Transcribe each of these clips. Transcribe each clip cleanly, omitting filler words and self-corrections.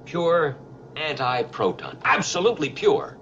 Pure anti-proton. Absolutely pure.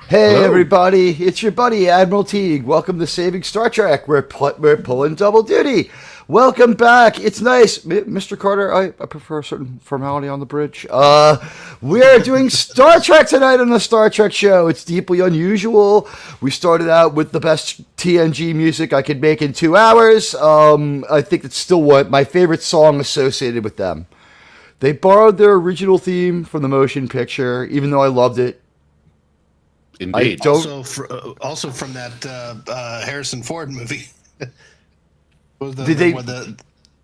Hey Hello. everybody, it's your buddy Admiral Teague. Welcome to Saving Star Trek. We're pulling double duty. Welcome back. It's nice, Mr. Carter. I prefer a certain formality on the bridge. We're doing Star Trek tonight on the Star Trek show. It's deeply unusual. We started out with the best TNG music I could make in 2 hours. I think it's still my favorite song associated with them. They borrowed their original theme from the motion picture, even though I loved it. Indeed. Also from that Harrison Ford movie. Did the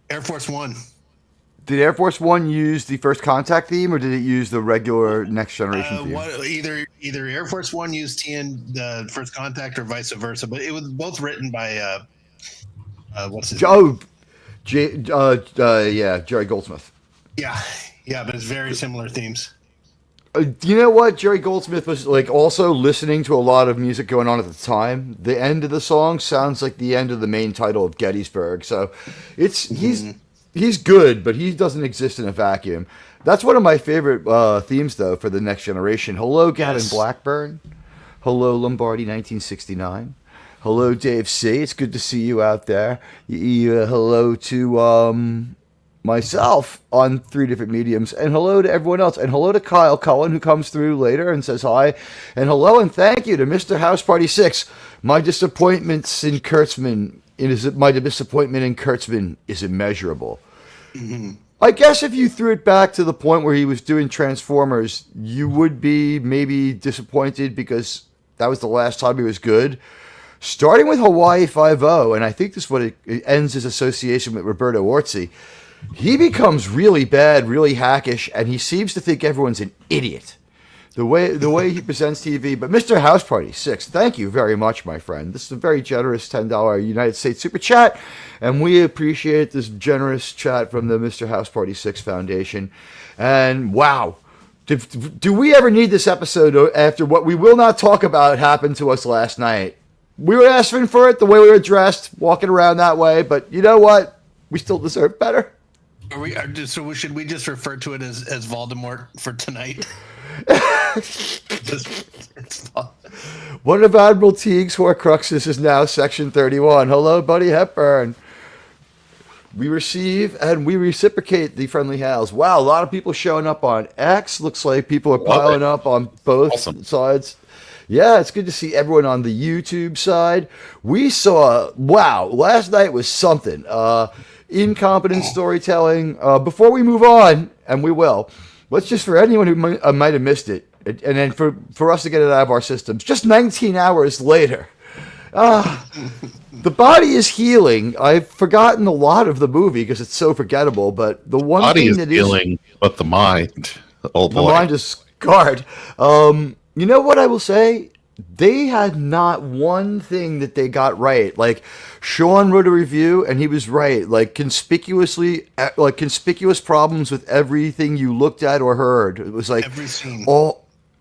Air Force One? Did Air Force One use the First Contact theme, or did it use the regular Next Generation theme? Either Air Force One used the First Contact, or vice versa. But it was both written by what's his name? Jerry Goldsmith. Yeah, but it's very similar themes. You know what? Jerry Goldsmith was also listening to a lot of music going on at the time. The end of the song sounds like the end of the main title of Gettysburg. So he's good, but he doesn't exist in a vacuum. That's one of my favorite themes, though, for the Next Generation. Hello, Gavin Blackburn. Hello, Lombardi 1969. Hello, Dave C. It's good to see you out there. Hello to myself on 3 different mediums, and hello to everyone else, and hello to Kyle Cullen, who comes through later and says hi, and hello and thank you to Mr. House Party 6. My disappointment in Kurtzman is immeasurable. Mm-hmm. I guess if you threw it back to the point where he was doing Transformers, you would be maybe disappointed because that was the last time he was good. Starting with Hawaii Five-0, and I think this is what it ends his association with Roberto Orci, he becomes really bad, really hackish, and he seems to think everyone's an idiot. The way he presents TV. But Mr. House Party 6, thank you very much, my friend. This is a very generous $10 United States Super Chat, and we appreciate this generous chat from the Mr. House Party 6 Foundation. And wow, do we ever need this episode after what we will not talk about happened to us last night? We were asking for it the way we were dressed, walking around that way, but you know what? We still deserve better. So should we just refer to it as Voldemort for tonight? One of Admiral Teague's Horcruxes is now Section 31. Hello, Buddy Hepburn. We receive and we reciprocate the friendly hails. Wow, a lot of people showing up on X. Looks like people are piling up on both sides. Yeah, it's good to see everyone on the YouTube side. We saw, wow, last night was something. Incompetent storytelling. Before we move on, and we will, let's just, for anyone who might have missed it, and then for us to get it out of our systems, just 19 hours later, the body is healing. I've forgotten a lot of the movie because it's so forgettable, but the one body thing is that healing, but the mind, oh boy. The mind is scarred. You know what I will say? They had not one thing that they got right. Like, Sean wrote a review and he was right. Like, conspicuous problems with everything you looked at or heard. It was like every scene.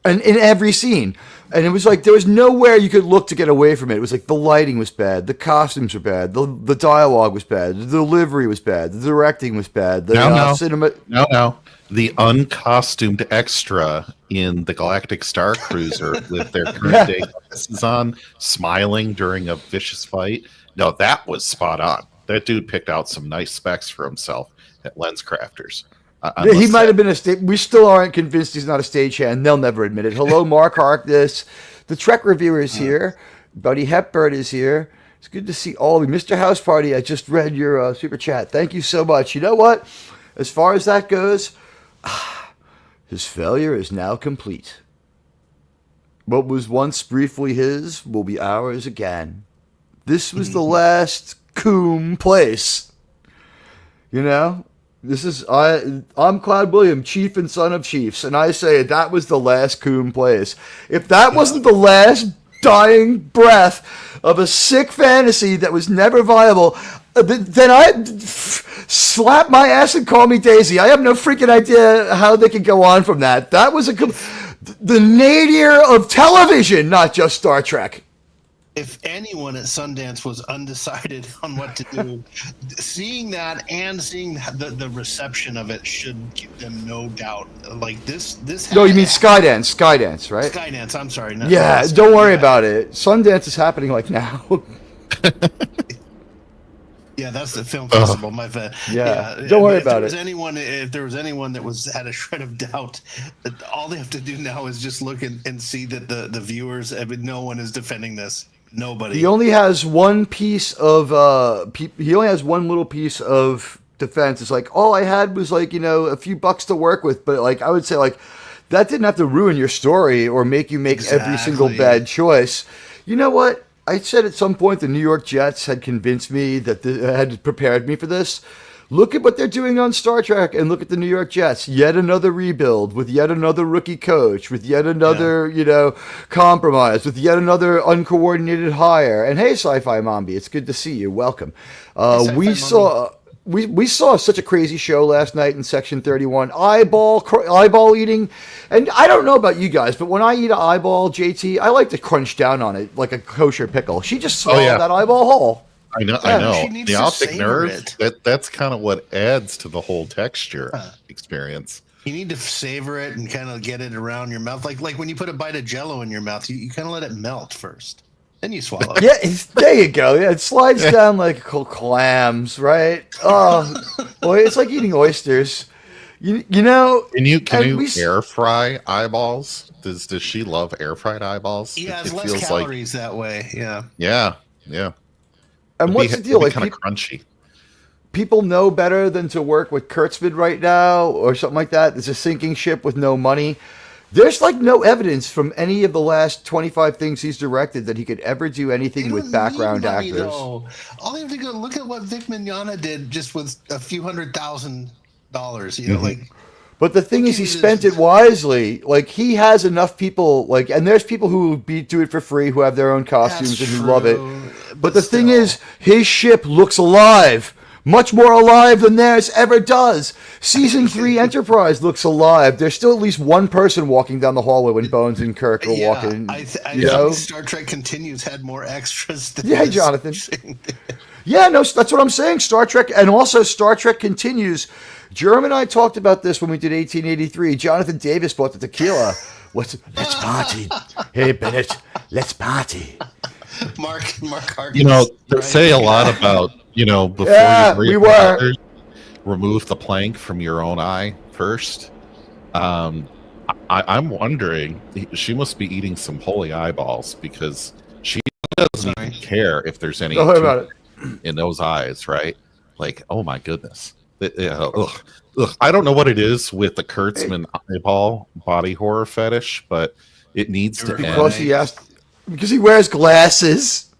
And in every scene. And it was like there was nowhere you could look to get away from it. It was like the lighting was bad, the costumes were bad, the dialogue was bad, the delivery was bad, the directing was bad, the cinema. No. The uncostumed extra in the Galactic Star Cruiser with their current day glasses on, smiling during a vicious fight. No, that was spot on. That dude picked out some nice specs for himself at Lens Crafters. He might have been we still aren't convinced he's not a stagehand. They'll never admit it. Hello, Mark Harkness. The Trek reviewer is here. Buddy Hepburn is here. It's good to see all of you. Mr. House Party, I just read your super chat. Thank you so much. You know what? As far as that goes, his failure is now complete. What was once briefly his will be ours again. This was the last Coombe place. You know? This is I'm Cloud William, chief and son of chiefs, and I say that was the last Coombe place. If that wasn't the last dying breath of a sick fantasy that was never viable, then I slap my ass and call me Daisy. I have no freaking idea how they could go on from that. That was the nadir of television, not just Star Trek. If anyone at Sundance was undecided on what to do, seeing that and seeing the reception of it should give them no doubt. Like this. No, you mean Skydance, right? Skydance. I'm sorry. Don't worry about it. Sundance is happening like now. Yeah, that's the film festival. My bad. Yeah, don't worry about it. If there was anyone that had a shred of doubt, all they have to do now is just look and see that the viewers. I mean, no one is defending this. Nobody. He only has one piece of he only has one little piece of defense. It's like all I had was like a few bucks to work with, but like I would say like that didn't have to ruin your story or make you make every single bad choice. You know what? I said at some point the New York Jets had convinced me that had prepared me for this. Look at what they're doing on Star Trek and look at the New York Jets. Yet another rebuild with yet another rookie coach, with yet another, compromise, with yet another uncoordinated hire. And hey, Sci-Fi Mombi, it's good to see you. Welcome. We saw such a crazy show last night in Section 31. Eyeball eating. And I don't know about you guys, but when I eat an eyeball, JT, I like to crunch down on it like a kosher pickle. She just swallowed that eyeball whole. I know. The optic nerve, that's kind of what adds to the whole texture experience. You need to savor it and kind of get it around your mouth. Like when you put a bite of Jell-O in your mouth, you kind of let it melt first. Then you swallow it. Yeah, there you go. Yeah, it slides down like clams, right? Oh, boy, it's like eating oysters. You know. Can you air fry eyeballs? Does she love air fried eyeballs? Yeah, it's less calories that way. Yeah. Yeah. And what's the deal? Like kind of crunchy. People know better than to work with Kurtzman right now or something like that. It's a sinking ship with no money. There's like no evidence from any of the last 25 things he's directed that he could ever do anything with background actors. Though. All you have to go look at what Vic Mignogna did just with a few $100,000. But the thing is, he spent it wisely. Like, he has enough people, and there's people who do it for free, who have their own costumes and who love it. But the thing is, his ship looks alive. Much more alive than theirs ever does. Season 3 Enterprise looks alive. There's still at least one person walking down the hallway when Bones and Kirk are walking. I think Star Trek Continues had more extras than Yeah, Jonathan. Yeah, no, that's what I'm saying. Star Trek, and also Star Trek Continues. Jeremy and I talked about this when we did 1883. Jonathan Davis bought the tequila. Let's party. Hey, Bennett, let's party. Mark Harkness. You know, they say a lot about, before you remove the plank from your own eye first. I'm wondering, she must be eating some holy eyeballs because she doesn't even care if there's any in those eyes, right? Like, oh my goodness. Ugh. I don't know what it is with the Kurtzman eyeball body horror fetish, but it needs to end. Because he wears glasses.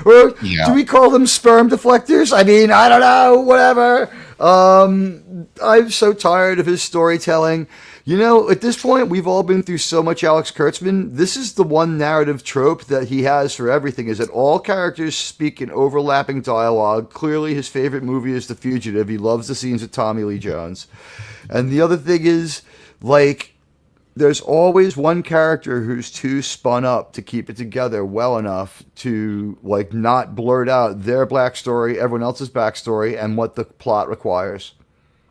Or do we call them sperm deflectors? I mean, I don't know, whatever. I'm so tired of his storytelling. At this point, we've all been through so much Alex Kurtzman. This is the one narrative trope that he has for everything, is that all characters speak in overlapping dialogue. Clearly, his favorite movie is The Fugitive. He loves the scenes with Tommy Lee Jones. And the other thing is, there's always one character who's too spun up to keep it together well enough to not blurt out their backstory, everyone else's backstory, and what the plot requires.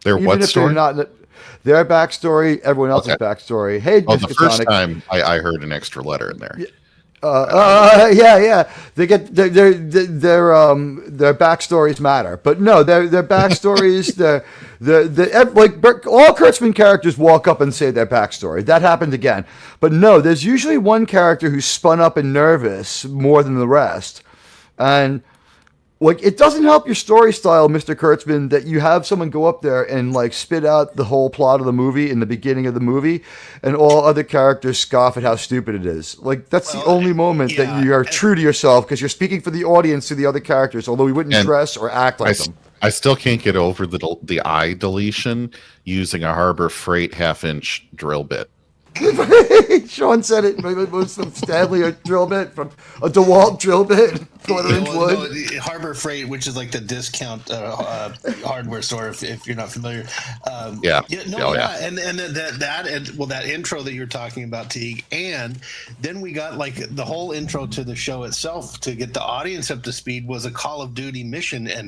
Their Even what if story? They're not their backstory, everyone else's backstory. Hey, the first time I heard an extra letter in there. Yeah. They get their backstories matter, but no, their backstories. All Kurtzman characters walk up and say their backstory. That happened again, but no, there's usually one character who's spun up and nervous more than the rest, and it doesn't help your story style, Mr. Kurtzman, that you have someone go up there and spit out the whole plot of the movie in the beginning of the movie, and all other characters scoff at how stupid it is. That's the only moment that you are true to yourself, because you're speaking for the audience to the other characters, although we wouldn't dress or act like them. I still can't get over the eye deletion using a Harbor Freight half-inch drill bit. Sean said it. Maybe it was from Stanley, a drill bit, from a DeWalt drill bit, quarter-inch wood. No, Harbor Freight, which is the discount hardware store, if you're not familiar. And that intro that you're talking about, Teague, and then we got the whole intro to the show itself to get the audience up to speed was a Call of Duty mission a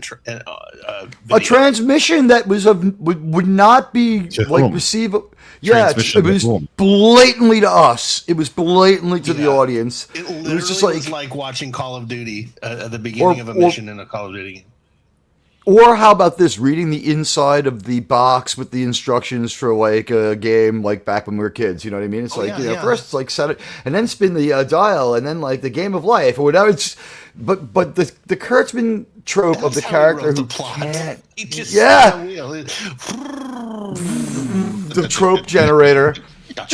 transmission that would not be receive. Yeah, it was blatantly to us. It was blatantly to the audience. It was just like watching Call of Duty at the beginning of a mission in a Call of Duty game. Or how about this? Reading the inside of the box with the instructions for a game back when we were kids. You know what I mean? It's first it's set it and then spin the dial and then the game of life or whatever. But the Kurtzman trope of the character who can't. The trope generator. Yeah.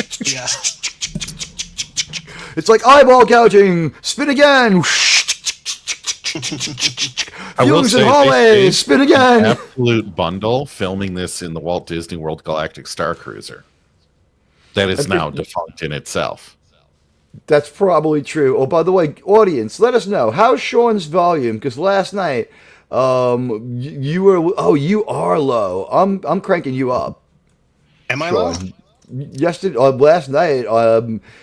It's eyeball gouging. Spin again. Fumes and hallways. Spin again. Absolute bundle filming this in the Walt Disney World Galactic Star Cruiser. That is now defunct in itself. That's probably true. Oh, by the way, audience, let us know. How's Sean's volume? Because last night, you are low. I'm cranking you up. Am I low? Last night,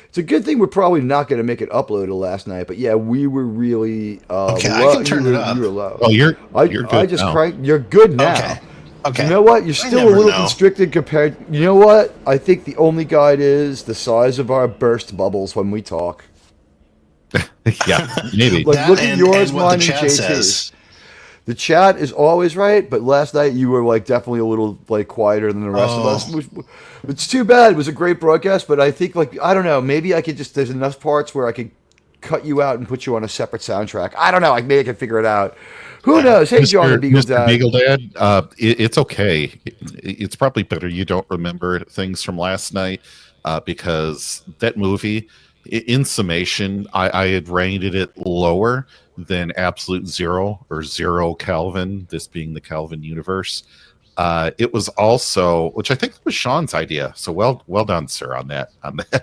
it's a good thing we're probably not going to make it upload last night. But yeah, we were really okay. Low. I can turn it up. You were low. Oh, you're good. I just now. cranked. You're good now. Okay. You know what? You're still a little constricted compared. You know what? I think the only guide is the size of our burst bubbles when we talk. Yeah, maybe. Look at yours, mine, and JT's. The chat is always right, but last night you were definitely a little quieter than the rest of us. It's too bad. It was a great broadcast, but I think I don't know. Maybe I could there's enough parts where I could cut you out and put you on a separate soundtrack. I don't know. Maybe I can figure it out. Who knows? Hey, John the Beagle Dad. Beagle Dad, it's okay. It's probably better you don't remember things from last night because that movie, in summation, I had rated it lower than Absolute Zero or Zero Kelvin, this being the Kelvin universe. It was also, which I think was Sean's idea. So well done, sir, on that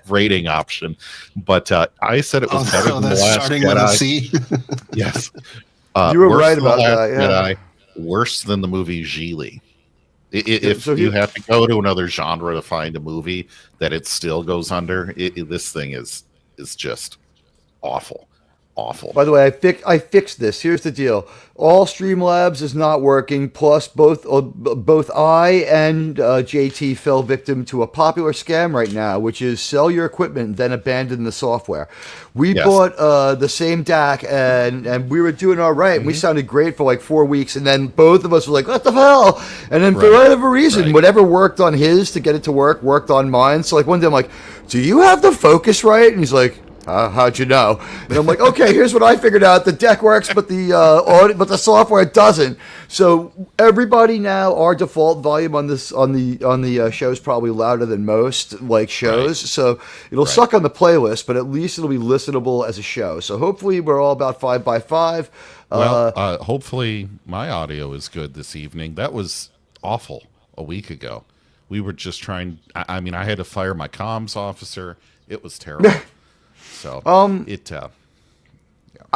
rating option. But I said it was better than the last starting Jedi. With a C. Yes. You were Worse right than The about Last that, yeah. Jedi, worse than the movie Gigli. If so you he- have to go to another genre to find a movie that it still goes under, this thing is just awful. By the way, I fixed this. Here's the deal: all Streamlabs is not working. Plus, both I and JT fell victim to a popular scam right now, which is sell your equipment then abandon the software. We Yes. bought the same DAC and we were doing all right. And we sounded great for like 4 weeks, and then both of us were like, "What the hell?" And then for whatever reason, Right. whatever worked on his to get it to work worked on mine. So like one day I'm like, "Do you have the focus right?" And he's like, how'd you know? And I'm like, okay, here's what I figured out: the deck works, but the software doesn't. So everybody now, our default volume on the show is probably louder than most like shows. Right. So it'll suck on the playlist, but at least it'll be listenable as a show. So hopefully we're all about 5x5. Well, hopefully my audio is good this evening. That was awful a week ago. We were just trying. I mean, I had to fire my comms officer. It was terrible. So I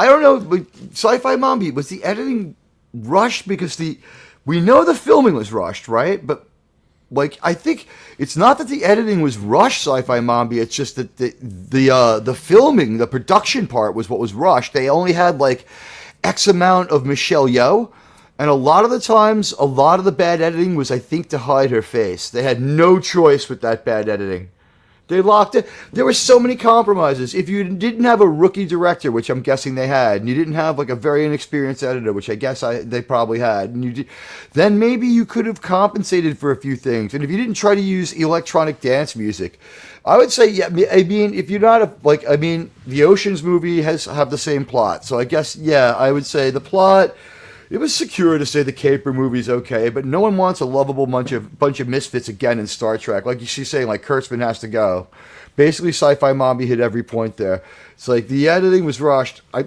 don't know, but Sci-Fi Mombi, was the editing rushed? Because we know the filming was rushed, right? But like, I think it's not that the editing was rushed, Sci-Fi Mombi. It's just that the filming, the production part was what was rushed. They only had like X amount of Michelle Yeoh, and a lot of the times, a lot of the bad editing was, I think, to hide her face. They had no choice with that bad editing. They locked it. There were so many compromises. If you didn't have a rookie director, which I'm guessing they had, and you didn't have like a very inexperienced editor, which I guess they probably had, and then maybe you could have compensated for a few things. And if you didn't try to use electronic dance music, I would say, yeah. I mean, if you're not the Ocean's movie have the same plot, so I guess, yeah, I would say the plot. It was secure to say the Caper movie's okay, but no one wants a lovable bunch of misfits again in Star Trek. Like she's saying, like Kurtzman has to go. Basically, Sci-Fi Mombi hit every point there. It's like the editing was rushed. I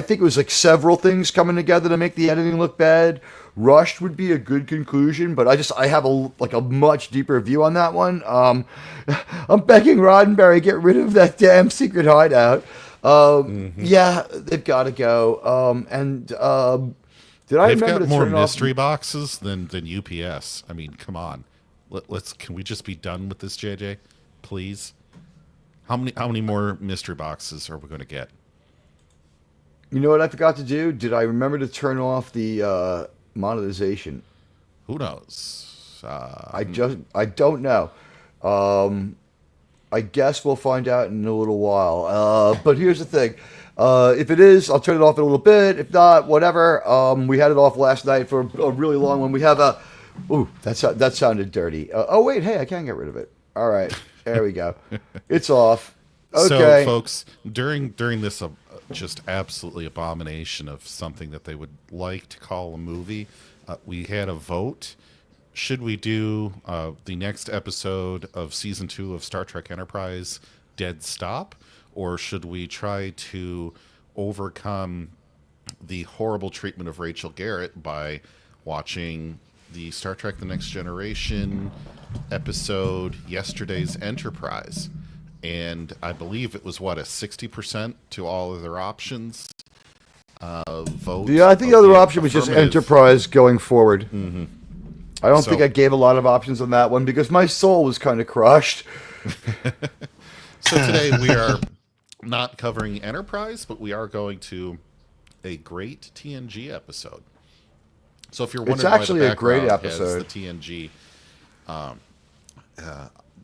think it was like several things coming together to make the editing look bad. Rushed would be a good conclusion, but I have a much deeper view on that one. I'm begging Roddenberry, get rid of that damn secret hideout. Yeah, they've got to go. They've got more mystery boxes than UPS. I mean, come on. Can we just be done with this, JJ? Please? How many more mystery boxes are we going to get? You know what I forgot to do? Did I remember to turn off the monetization? Who knows? I don't know. I guess we'll find out in a little while. But here's the thing. If it is, I'll turn it off in a little bit. If not, whatever. We had it off last night for a really long one. We have a... Ooh, that sounded dirty. Oh, wait. Hey, I can get rid of it. All right. There we go. It's off. Okay. So, folks, during this just absolutely abomination of something that they would like to call a movie, we had a vote. Should we do the next episode of Season 2 of Star Trek Enterprise, Dead Stop? Or should we try to overcome the horrible treatment of Rachel Garrett by watching the Star Trek The Next Generation episode, Yesterday's Enterprise? And I believe it was, a 60% to all of their options vote? Yeah, I think the other option was just Enterprise going forward. Mm-hmm. I don't think I gave a lot of options on that one because my soul was kind of crushed. So today we are not covering Enterprise, but we are going to a great TNG episode. So if you're wondering, it's actually why the a great background episode. has the TNG,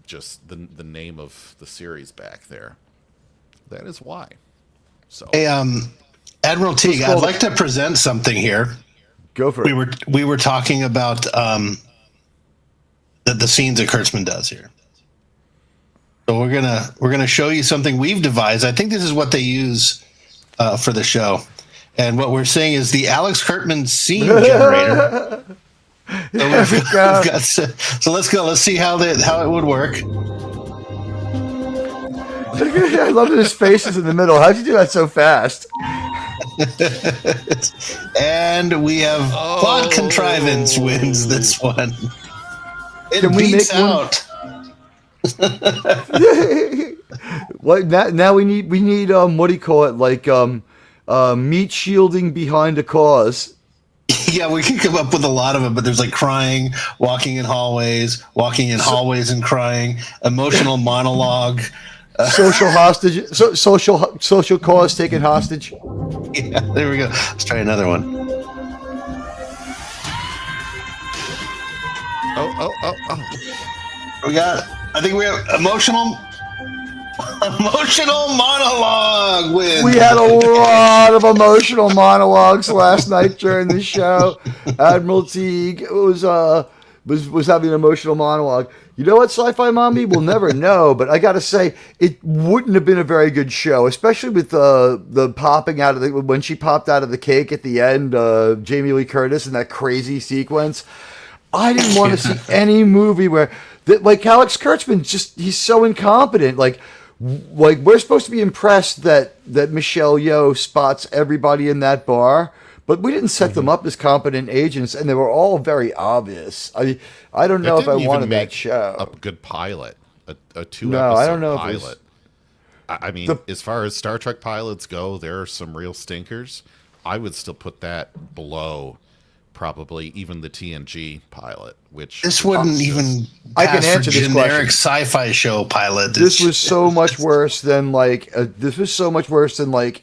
just the name of the series back there, that is why. So, hey, Admiral Teague, I'd like to present something here. Go for it. We were talking about the scenes that Kurtzman does here. So we're gonna show you something we've devised. I think this is what they use for the show, and what we're saying is the Alex Kurtzman scene generator. So let's go. Let's see how it would work. I love that his face is in the middle. How'd you do that so fast? And we have Plot Contrivance wins this one. Can we beats make out. What now we need what do you call it, like meat shielding behind a cause. Yeah, we can come up with a lot of them, but there's like crying, walking in hallways and crying, emotional monologue. Social hostage, social cause taken hostage. Yeah, there we go. Let's try another one. Oh. I think we have emotional monologue with. We had a lot of emotional monologues last night during the show. Admiral Teague was having an emotional monologue. You know what, Sci-Fi Mommy? We'll never know, but I gotta say, it wouldn't have been a very good show, especially with the popping out of when she popped out of the cake at the end, Jamie Lee Curtis in that crazy sequence. I didn't want to see any movie where, like, Alex Kurtzman, he's so incompetent. Like we're supposed to be impressed that Michelle Yeoh spots everybody in that bar. But we didn't set them up as competent agents, and they were all very obvious. I don't know if I wanted that show. A good pilot, a two-episode I don't know pilot. I mean, as far as Star Trek pilots go, there are some real stinkers. I would still put that below probably even the TNG pilot, which this wouldn't even I can pass answer for this generic question. sci-fi show pilot. This was so much worse than like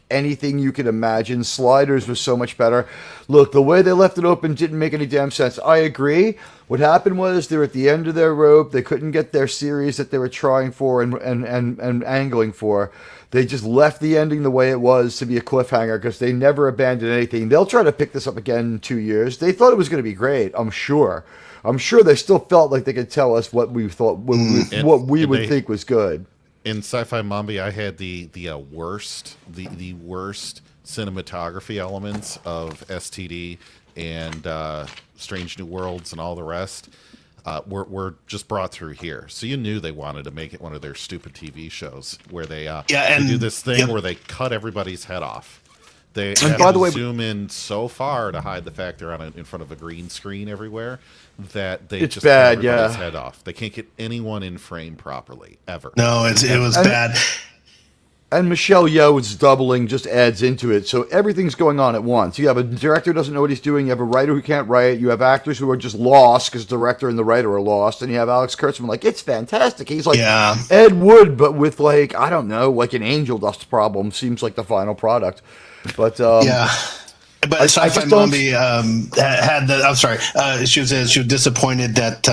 anything you could imagine. Sliders was so much better. Look, the way they left it open didn't make any damn sense. I agree. What happened was they were at the end of their rope. They couldn't get their series that they were trying for and angling for. They just left the ending the way it was to be a cliffhanger because they never abandoned anything. They'll try to pick this up again in 2 years. They thought it was going to be great, I'm sure. I'm sure they still felt like they could tell us what we thought, what we would think was good. In Sci-Fi Mambi, I had the worst cinematography elements of STD and Strange New Worlds and all the rest. Were just brought through here, so you knew they wanted to make it one of their stupid TV shows where they do this thing where they cut everybody's head off. They have to zoom in so far to hide the fact they're in front of a green screen everywhere that they just cut everybody's head off. They can't get anyone in frame properly ever. No, it was bad. And Michelle Yeoh's doubling just adds into it. So everything's going on at once. You have a director who doesn't know what he's doing. You have a writer who can't write. You have actors who are just lost because the director and the writer are lost. And you have Alex Kurtzman like, it's fantastic. He's like Ed Wood, but with like, I don't know, like an angel dust problem seems like the final product. But But Sci-Fi Mombi had the. I'm sorry. She was disappointed that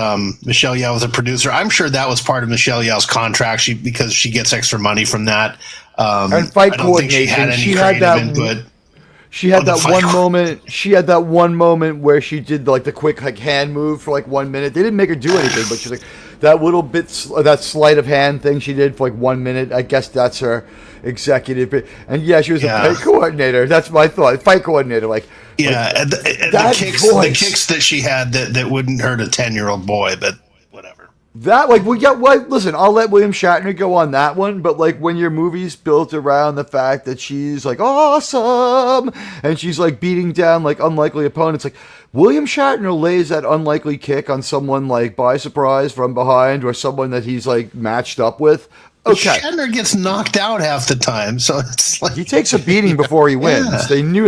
Michelle Yeoh was a producer. I'm sure that was part of Michelle Yeoh's contract. Because she gets extra money from that. And fight coordination. She had that one moment. She had that one moment where she did like the quick like hand move for like 1 minute. They didn't make her do anything, but she's like that little bit, that sleight of hand thing she did for like 1 minute. I guess that's her executive. And yeah, she was a fight coordinator. That's my thought. Fight coordinator, like the kicks that she had that wouldn't hurt a 10-year-old boy, but whatever. That listen, I'll let William Shatner go on that one, but like when your movie's built around the fact that she's like awesome and she's like beating down like unlikely opponents, like William Shatner lays that unlikely kick on someone like by surprise from behind or someone that he's like matched up with. Okay. Shatner gets knocked out half the time, so it's like he takes a beating before he wins. Yeah. They knew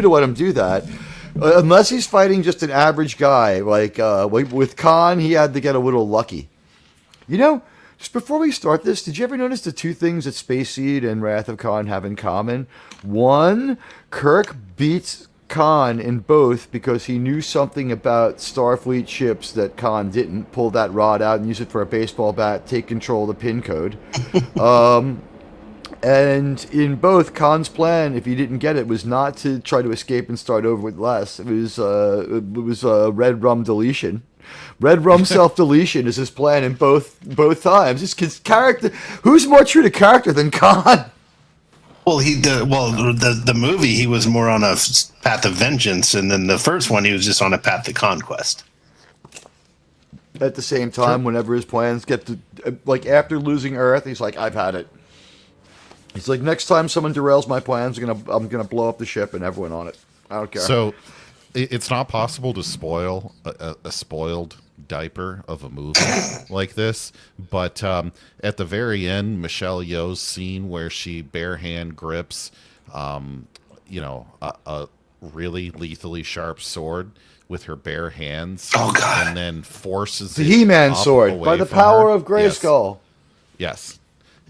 to let him do that. Unless he's fighting just an average guy, like with Khan, he had to get a little lucky. You know, just before we start this, did you ever notice the two things that Space Seed and Wrath of Khan have in common? One, Kirk beats Khan in both because he knew something about Starfleet ships that Khan didn't. Pull that rod out and use it for a baseball bat, take control of the pin code. And in both, Khan's plan, if he didn't get it, was not to try to escape and start over with less. It was red rum deletion. Red rum self-deletion is his plan in both times. His character, who's more true to character than Khan? Well, the movie, he was more on a path of vengeance, and then the first one, he was just on a path to conquest. At the same time, whenever his plans get to, like after losing Earth, he's like, I've had it. He's like, next time someone derails my plans, I'm gonna blow up the ship and everyone on it. I don't care. So, it's not possible to spoil a spoiled diaper of a movie like this, but at the very end, Michelle Yeoh's scene where she bare hand grips, a really lethally sharp sword with her bare hands. Oh, God. And then forces The it He-Man up sword away by the from power her. of Grayskull. Yes.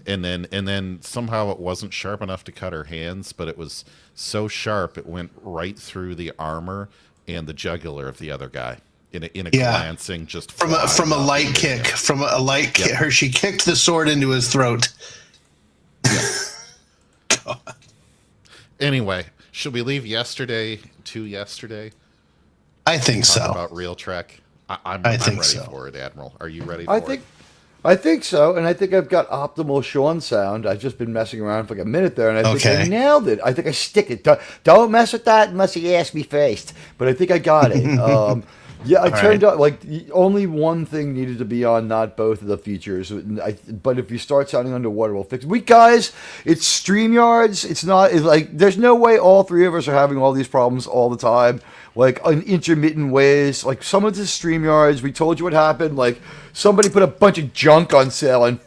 And then somehow it wasn't sharp enough to cut her hands, but it was so sharp it went right through the armor and the jugular of the other guy in a glancing just from a light kick. Yep. She kicked the sword into his throat. Anyway, should we leave yesterday to yesterday? I think Talk so. about Real Trek. I'm think ready so. for it, Admiral. Are you ready for it? I think so, and I think I've got optimal Sean sound. I've just been messing around for like a minute there, and I think I nailed it. I think I stick it. Don't mess with that unless you ask me first. But I think I got it. Yeah, I turned out like only one thing needed to be on, not both of the features. But if you start sounding underwater, we'll fix it. Guys, it's StreamYards. It's like there's no way all three of us are having all these problems all the time, like in intermittent ways. Like some of the StreamYards, we told you what happened. Like somebody put a bunch of junk on sale and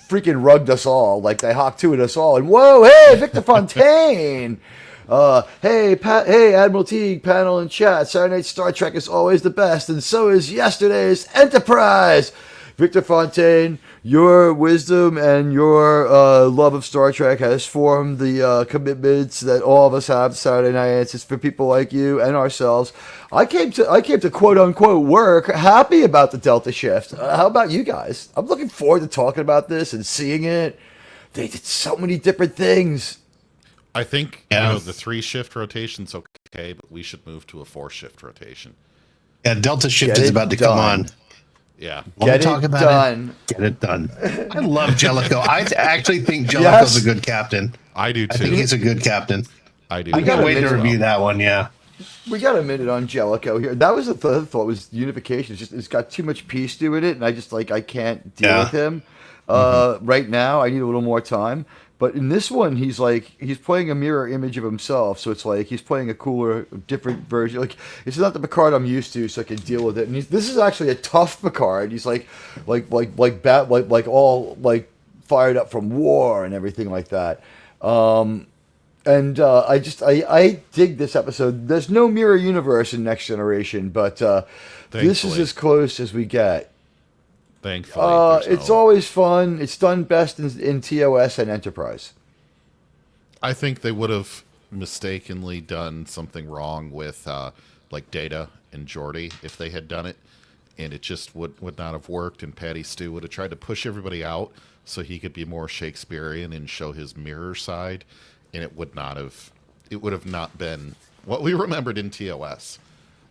freaking rugged us all. Like they hopped to it us all. And whoa, hey, Victor Fontaine. Hey, Admiral Teague, panel and chat. Saturday Night Star Trek is always the best, and so is yesterday's Enterprise. Victor Fontaine, your wisdom and your love of Star Trek has formed the commitments that all of us have to Saturday nights. It's for people like you and ourselves. I came to quote unquote work happy about the Delta shift. How about you guys? I'm looking forward to talking about this and seeing it. They did so many different things. I think the 3-shift rotation's okay, but we should move to a 4-shift rotation. Yeah, Delta shift is about to come on. Yeah. Get it done. Get it done. I love Jellicoe. I actually think Jellicoe's a good captain. I do too. I think he's a good captain. I do. I can't wait to review that one. Yeah. We got a minute on Jellicoe here. That was the thought was unification. It's got too much peace to it, and I just I can't deal with him right now. I need a little more time. But in this one, he's playing a mirror image of himself. So it's like he's playing a cooler, different version. Like it's not the Picard I'm used to, so I can deal with it. And this is actually a tough Picard. He's like all fired up from war and everything like that. I dig this episode. There's no mirror universe in Next Generation, but this is as close as we get. Thankfully, it's always fun. It's done best in TOS and Enterprise. I think they would have mistakenly done something wrong with like Data and Geordi if they had done it, and it just would not have worked. And Patty Stew would have tried to push everybody out so he could be more Shakespearean and show his mirror side, and it would have not been what we remembered in TOS.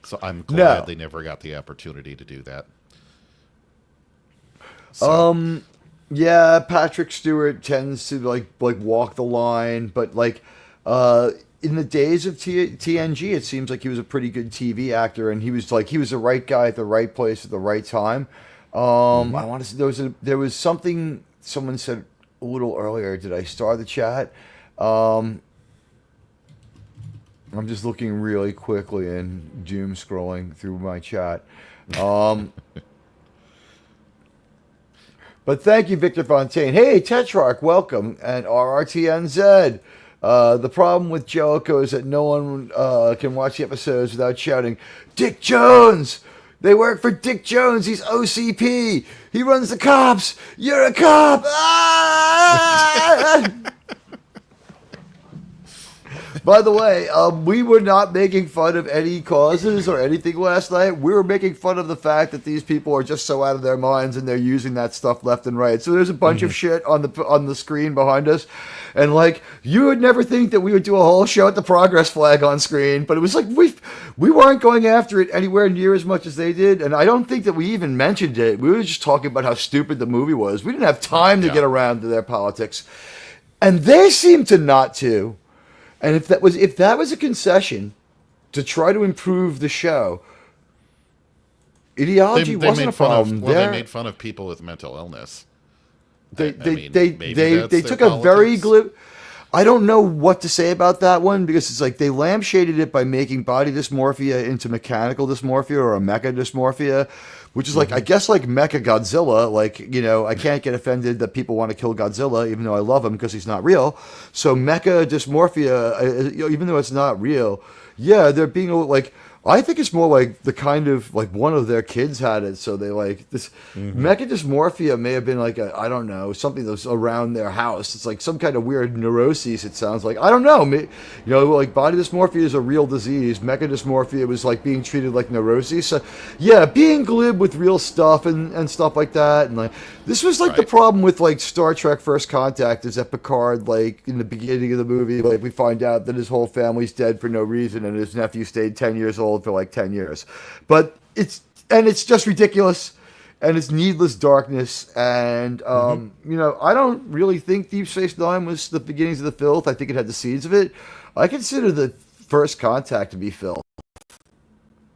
So I'm glad they never got the opportunity to do that. So. Yeah, Patrick Stewart tends to like walk the line, but in the days of TNG, it seems like he was a pretty good TV actor, and he was the right guy at the right place at the right time. I want to say there was something someone said a little earlier. Did I start the chat? I'm just looking really quickly and doom scrolling through my chat. But thank you, Victor Fontaine. Hey, Tetrarch, welcome. And RRTNZ. The problem with Jellicoe is that no one can watch the episodes without shouting, Dick Jones! They work for Dick Jones. He's OCP. He runs the cops. You're a cop. Ah! By the way, we were not making fun of any causes or anything last night. We were making fun of the fact that these people are just so out of their minds and they're using that stuff left and right. So there's a bunch of shit on the screen behind us, and you would never think that we would do a whole show at the progress flag on screen, but it was like we weren't going after it anywhere near as much as they did, and I don't think that we even mentioned it. We were just talking about how stupid the movie was. We didn't have time to get around to their politics, and they seemed to not to. And if that was a concession to try to improve the show, ideology wasn't a problem. They made fun of people with mental illness. They took a very glib. I don't know what to say about that one because it's like they lampshaded it by making body dysmorphia into mechanical dysmorphia or a mecha dysmorphia, which is like, I guess, like Mecha Godzilla. Like, you know, I can't get offended that people want to kill Godzilla, even though I love him because he's not real. So Mecha dysmorphia, even though it's not real, yeah, they're being like, I think it's more like the kind of like one of their kids had it, so they like this mecha dysmorphia may have been like I don't know, something that's around their house. It's like some kind of weird neuroses. It sounds like I don't know, you know, like body dysmorphia is a real disease. Mecha dysmorphia was like being treated like neuroses. So yeah, being glib with real stuff and stuff like that, and like this was like the problem with like Star Trek First Contact is that Picard, like in the beginning of the movie, like we find out that his whole family's dead for no reason and his nephew stayed 10 years old for like 10 years. But it's just ridiculous and it's needless darkness. And, you know, I don't really think Deep Space Nine was the beginnings of the filth. I think it had the seeds of it. I consider the First Contact to be filth.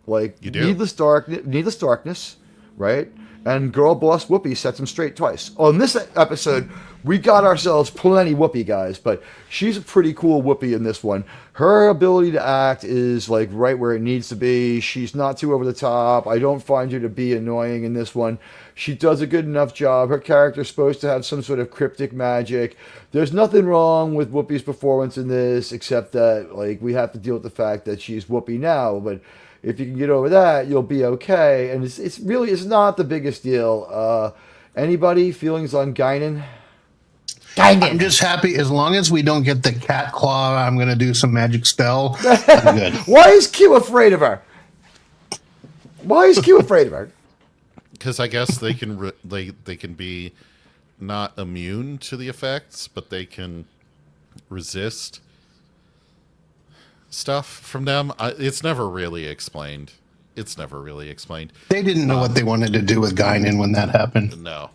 Like, you do? Needless darkness, right? And girl boss Whoopi sets him straight twice. On this episode, we got ourselves plenty Whoopi, guys, but she's a pretty cool Whoopi in this one. Her ability to act is like right where it needs to be. She's not too over the top. I don't find her to be annoying in this one. She does a good enough job. Her character's supposed to have some sort of cryptic magic. There's nothing wrong with Whoopi's performance in this, except that like we have to deal with the fact that she's Whoopi now, but if you can get over that, you'll be okay. And it's really not the biggest deal. Anybody feelings on Guinan? I'm just happy as long as we don't get the cat claw. I'm going to do some magic spell. I'm good. Why is Q afraid of her? Because I guess they can they can be not immune to the effects, but they can resist stuff from them. It's never really explained. They didn't know what they wanted to do with Guinan when that happened. No.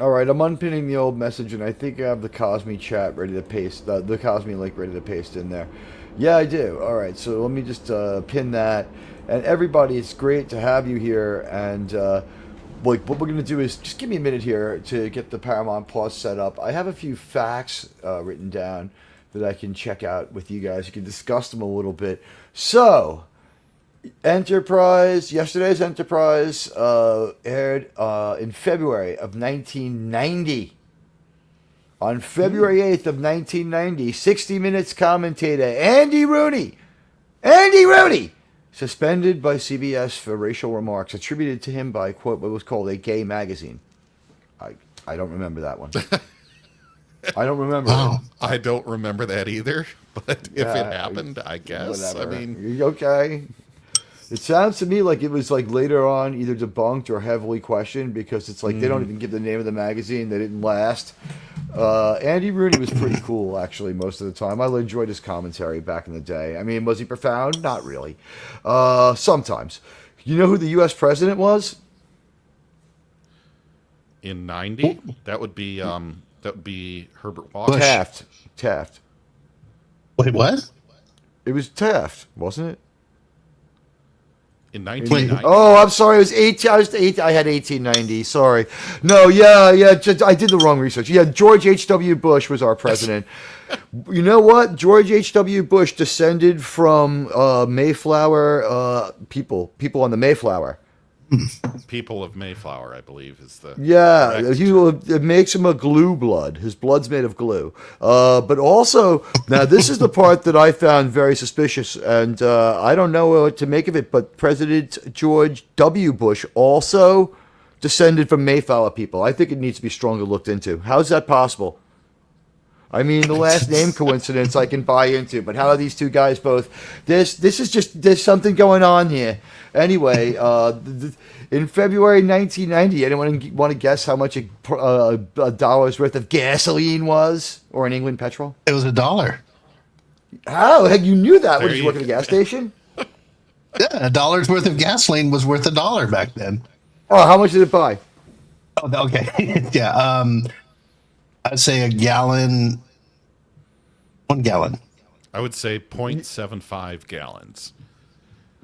All right, I'm unpinning the old message, and I think I have the Cosme chat ready to paste, the Cosme link ready to paste in there. Yeah, I do. All right, so let me just pin that. And everybody, it's great to have you here. And like, what we're going to do is just give me a minute here to get the Paramount Plus set up. I have a few facts written down that I can check out with you guys. You can discuss them a little bit. So, yesterday's Enterprise aired in February of 1990. On February 8th of 1990, 60 Minutes commentator Andy Rooney, suspended by CBS for racial remarks attributed to him by, quote, what was called a gay magazine. I don't remember that one. I don't remember. Wow. I don't remember that either, but if it happened, I guess. Whatever. I mean, okay. It sounds to me like it was like later on either debunked or heavily questioned because it's like they don't even give the name of the magazine. They didn't last. Andy Rooney was pretty cool, actually, most of the time. I enjoyed his commentary back in the day. I mean, was he profound? Not really. Sometimes. You know who the U.S. president was? in 90, that would be Herbert Walker. Taft. Wait, what? It was Taft, wasn't it? In 1990. Oh, I'm sorry. It was 18. I had 1890. Sorry. No, yeah. I did the wrong research. Yeah, George H.W. Bush was our president. You know what? George H.W. Bush descended from Mayflower people on the Mayflower. People of Mayflower, I believe, is the it makes him a glue blood. His blood's made of glue. But also, now this is the part that I found very suspicious, and I don't know what to make of it. But President George W. Bush also descended from Mayflower people. I think it needs to be strongly looked into. How's that possible? I mean, the last name coincidence I can buy into, but how are these two guys both? There's something going on here. Anyway, in February 1990, anyone want to guess how much a dollar's worth of gasoline was, or in England, petrol? It was $1. How? Heck, you knew that. Did you work at a gas station? Yeah, $1 worth of gasoline was worth $1 back then. Oh, how much did it buy? Oh, okay. Yeah. I'd say a gallon. 1 gallon. I would say 0.75 gallons.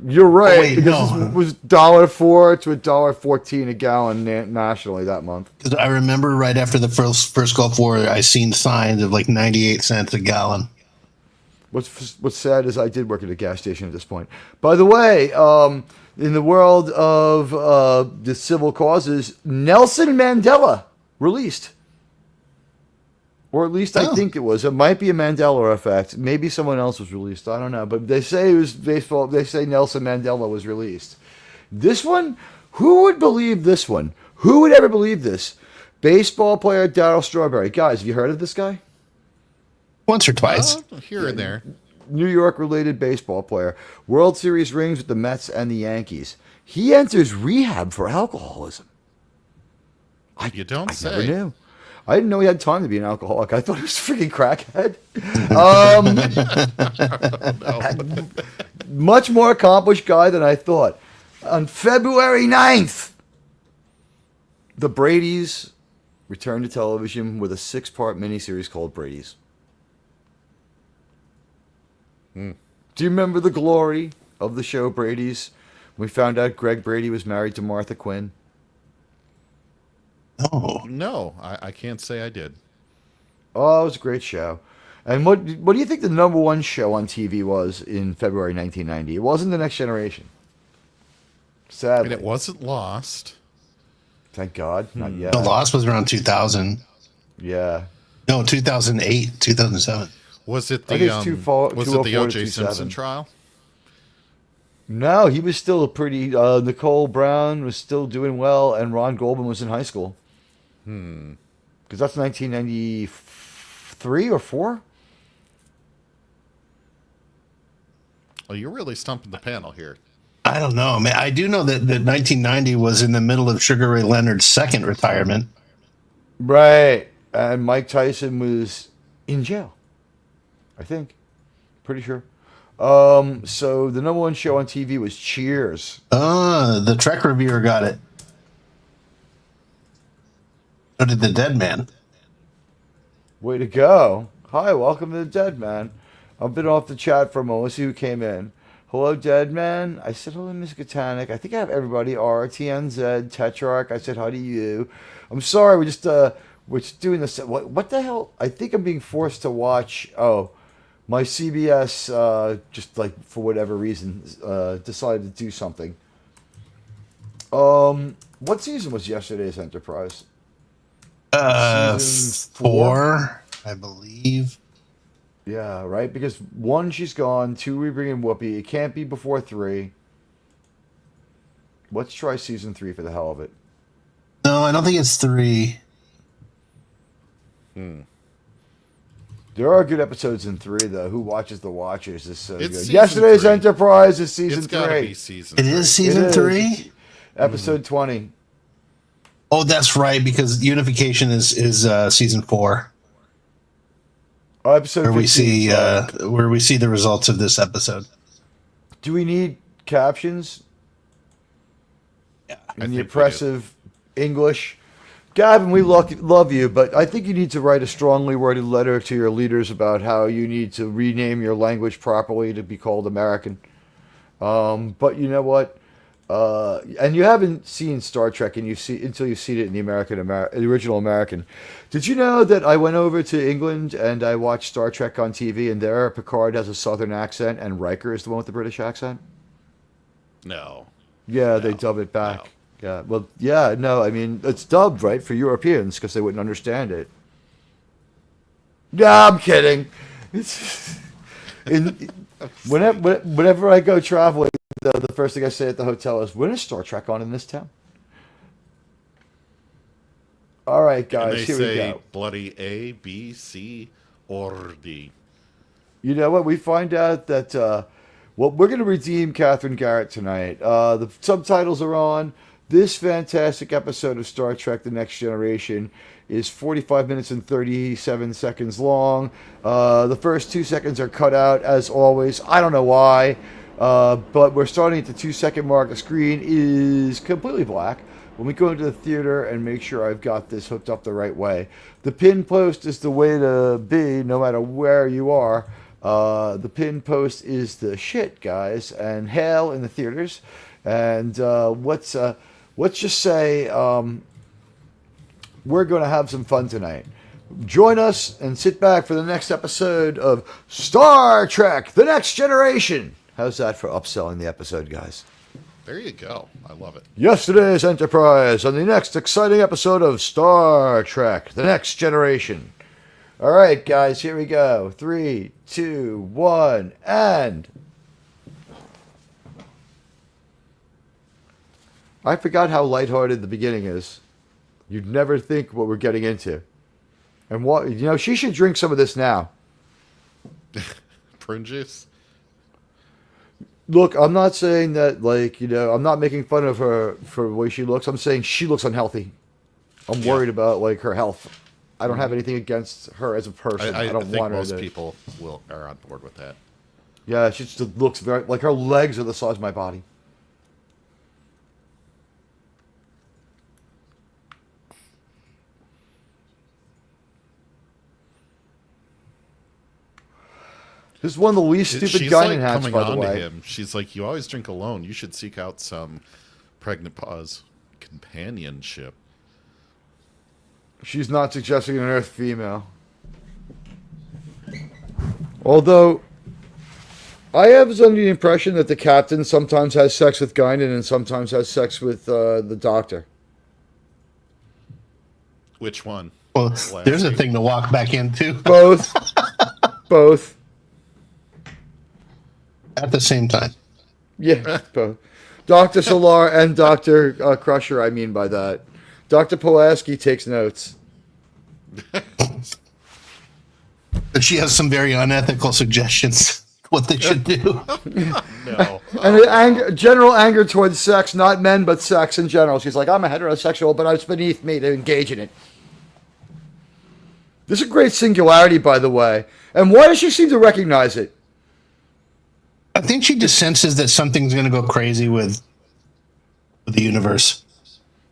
You're right. Oh, wait, because no. This was $1.04 to $1.14 a gallon nationally that month. Because I remember right after the first Gulf War, I seen signs of like 98 cents a gallon. What's sad is I did work at a gas station at this point. By the way, in the world of the civil causes, Nelson Mandela released. Or at least I think it was. It might be a Mandela effect. Maybe someone else was released. I don't know. But they say it was baseball. They say Nelson Mandela was released. This one, who would believe this one? Who would ever believe this? Baseball player Darryl Strawberry. Guys, have you heard of this guy? Once or twice. Here and there. New York related baseball player. World Series rings with the Mets and the Yankees. He enters rehab for alcoholism. You don't say. I never knew. I didn't know he had time to be an alcoholic. I thought he was a freaking crackhead. Much more accomplished guy than I thought. On February 9th, the Brady's returned to television with a 6-part miniseries called Brady's. Do you remember the glory of the show Brady's? We found out Greg Brady was married to Martha Quinn. Oh. No, I can't say I did. Oh, it was a great show. And what do you think the number one show on TV was in February 1990? It wasn't The Next Generation. Sadly. And it wasn't Lost. Thank God. Not yet. The Lost was around 2000. Yeah. No, 2008, 2007. Was it I the think it's was it the 204 to O.J. 27. Simpson trial? No, he was still a pretty... Nicole Brown was still doing well, and Ron Goldman was in high school. Because that's 1993 or 4? Well, you're really stumping the panel here. I don't know, man. I do know that 1990 was in the middle of Sugar Ray Leonard's second retirement. Right. And Mike Tyson was in jail. I think. Pretty sure. So the number one show on TV was Cheers. The Trek reviewer got it. So did the Dead Man. Way to go. Hi, welcome to the Dead Man. I've been off the chat for a moment. Let's see who came in. Hello, Dead Man. I said hello, Miss Katanic. I think I have everybody. RTNZ, Tetrarch. I said hi to you. I'm sorry, we're just doing this. What the hell? I think I'm being forced to watch. Oh, my CBS just like for whatever reason decided to do something. What season was yesterday's Enterprise? Season 4, I believe. Yeah, right? Because 1, she's gone. 2, we bring in Whoopi. It can't be before 3. Let's try season 3 for the hell of it. No, I don't think it's 3. There are good episodes in 3, though. Who Watches the Watchers is so It's good. season Yesterday's 3. Enterprise is season It's 3. got to be season It 3. is season It is. 3? Episode 20. Oh, that's right, because Unification is season 4. Oh, episode Where 15. we see sorry. where we see the results of this episode. Do we need captions? Yeah. In the think we oppressive English? Gavin, we love you, but I think you need to write a strongly worded letter to your leaders about how you need to rename your language properly to be called American. But you know what? And you haven't seen Star Trek, and until you've seen it in the original American. Did you know that I went over to England and I watched Star Trek on TV, and there Picard has a Southern accent, and Riker is the one with the British accent? No. Yeah, they dub it back. Yeah, well, yeah, no, I mean it's dubbed right for Europeans because they wouldn't understand it. Yeah, I'm kidding. Whenever I go traveling, the first thing I say at the hotel is, "When is Star Trek on in this town?" All right, And guys, they here we say go. bloody A, B, C, or D. You know what? We find out that we're going to redeem Catherine Garrett tonight. The subtitles are on. This fantastic episode of Star Trek: The Next Generation is 45 minutes and 37 seconds long. The first 2 seconds are cut out, as always. I don't know why, but we're starting at the 2-second mark. The screen is completely black. When we go into the theater and make sure I've got this hooked up the right way. The pin post is the way to be, no matter where you are. The Pin Post is the shit, guys, and hail in the theaters. And let's just say we're going to have some fun tonight. Join us and sit back for the next episode of Star Trek: The Next Generation. How's that for upselling the episode, guys? There you go. I love it. Yesterday's Enterprise on the next exciting episode of Star Trek: The Next Generation. All right, guys, here we go. 3, 2, 1, and... I forgot how lighthearted the beginning is. You'd never think what we're getting into. And what, she should drink some of this now. Prune juice? Look, I'm not saying that, I'm not making fun of her for the way she looks. I'm saying she looks unhealthy. I'm worried about, her health. I don't have anything against her as a person. I don't think want her most to... people are on board with that. Yeah, she just looks very... her legs are the size of my body. This is one of the least stupid She's Guinan hats, coming by the on to way. him. She's like, you always drink alone. You should seek out some pregnant pause companionship. She's not suggesting an Earth female. Although, I have under the impression that the captain sometimes has sex with Guinan and sometimes has sex with the Doctor. Which one? Well, there's a thing to walk back into. Both. Both. At the same time. Yeah, both. Dr. Solar and Dr. Crusher, I mean by that. Dr. Pulaski takes notes. But she has some very unethical suggestions what they should do. No. And general anger towards sex, not men, but sex in general. She's like, I'm a heterosexual, but it's beneath me to engage in it. This is a great singularity, by the way. And why does she seem to recognize it? I think she just senses that something's going to go crazy with the universe.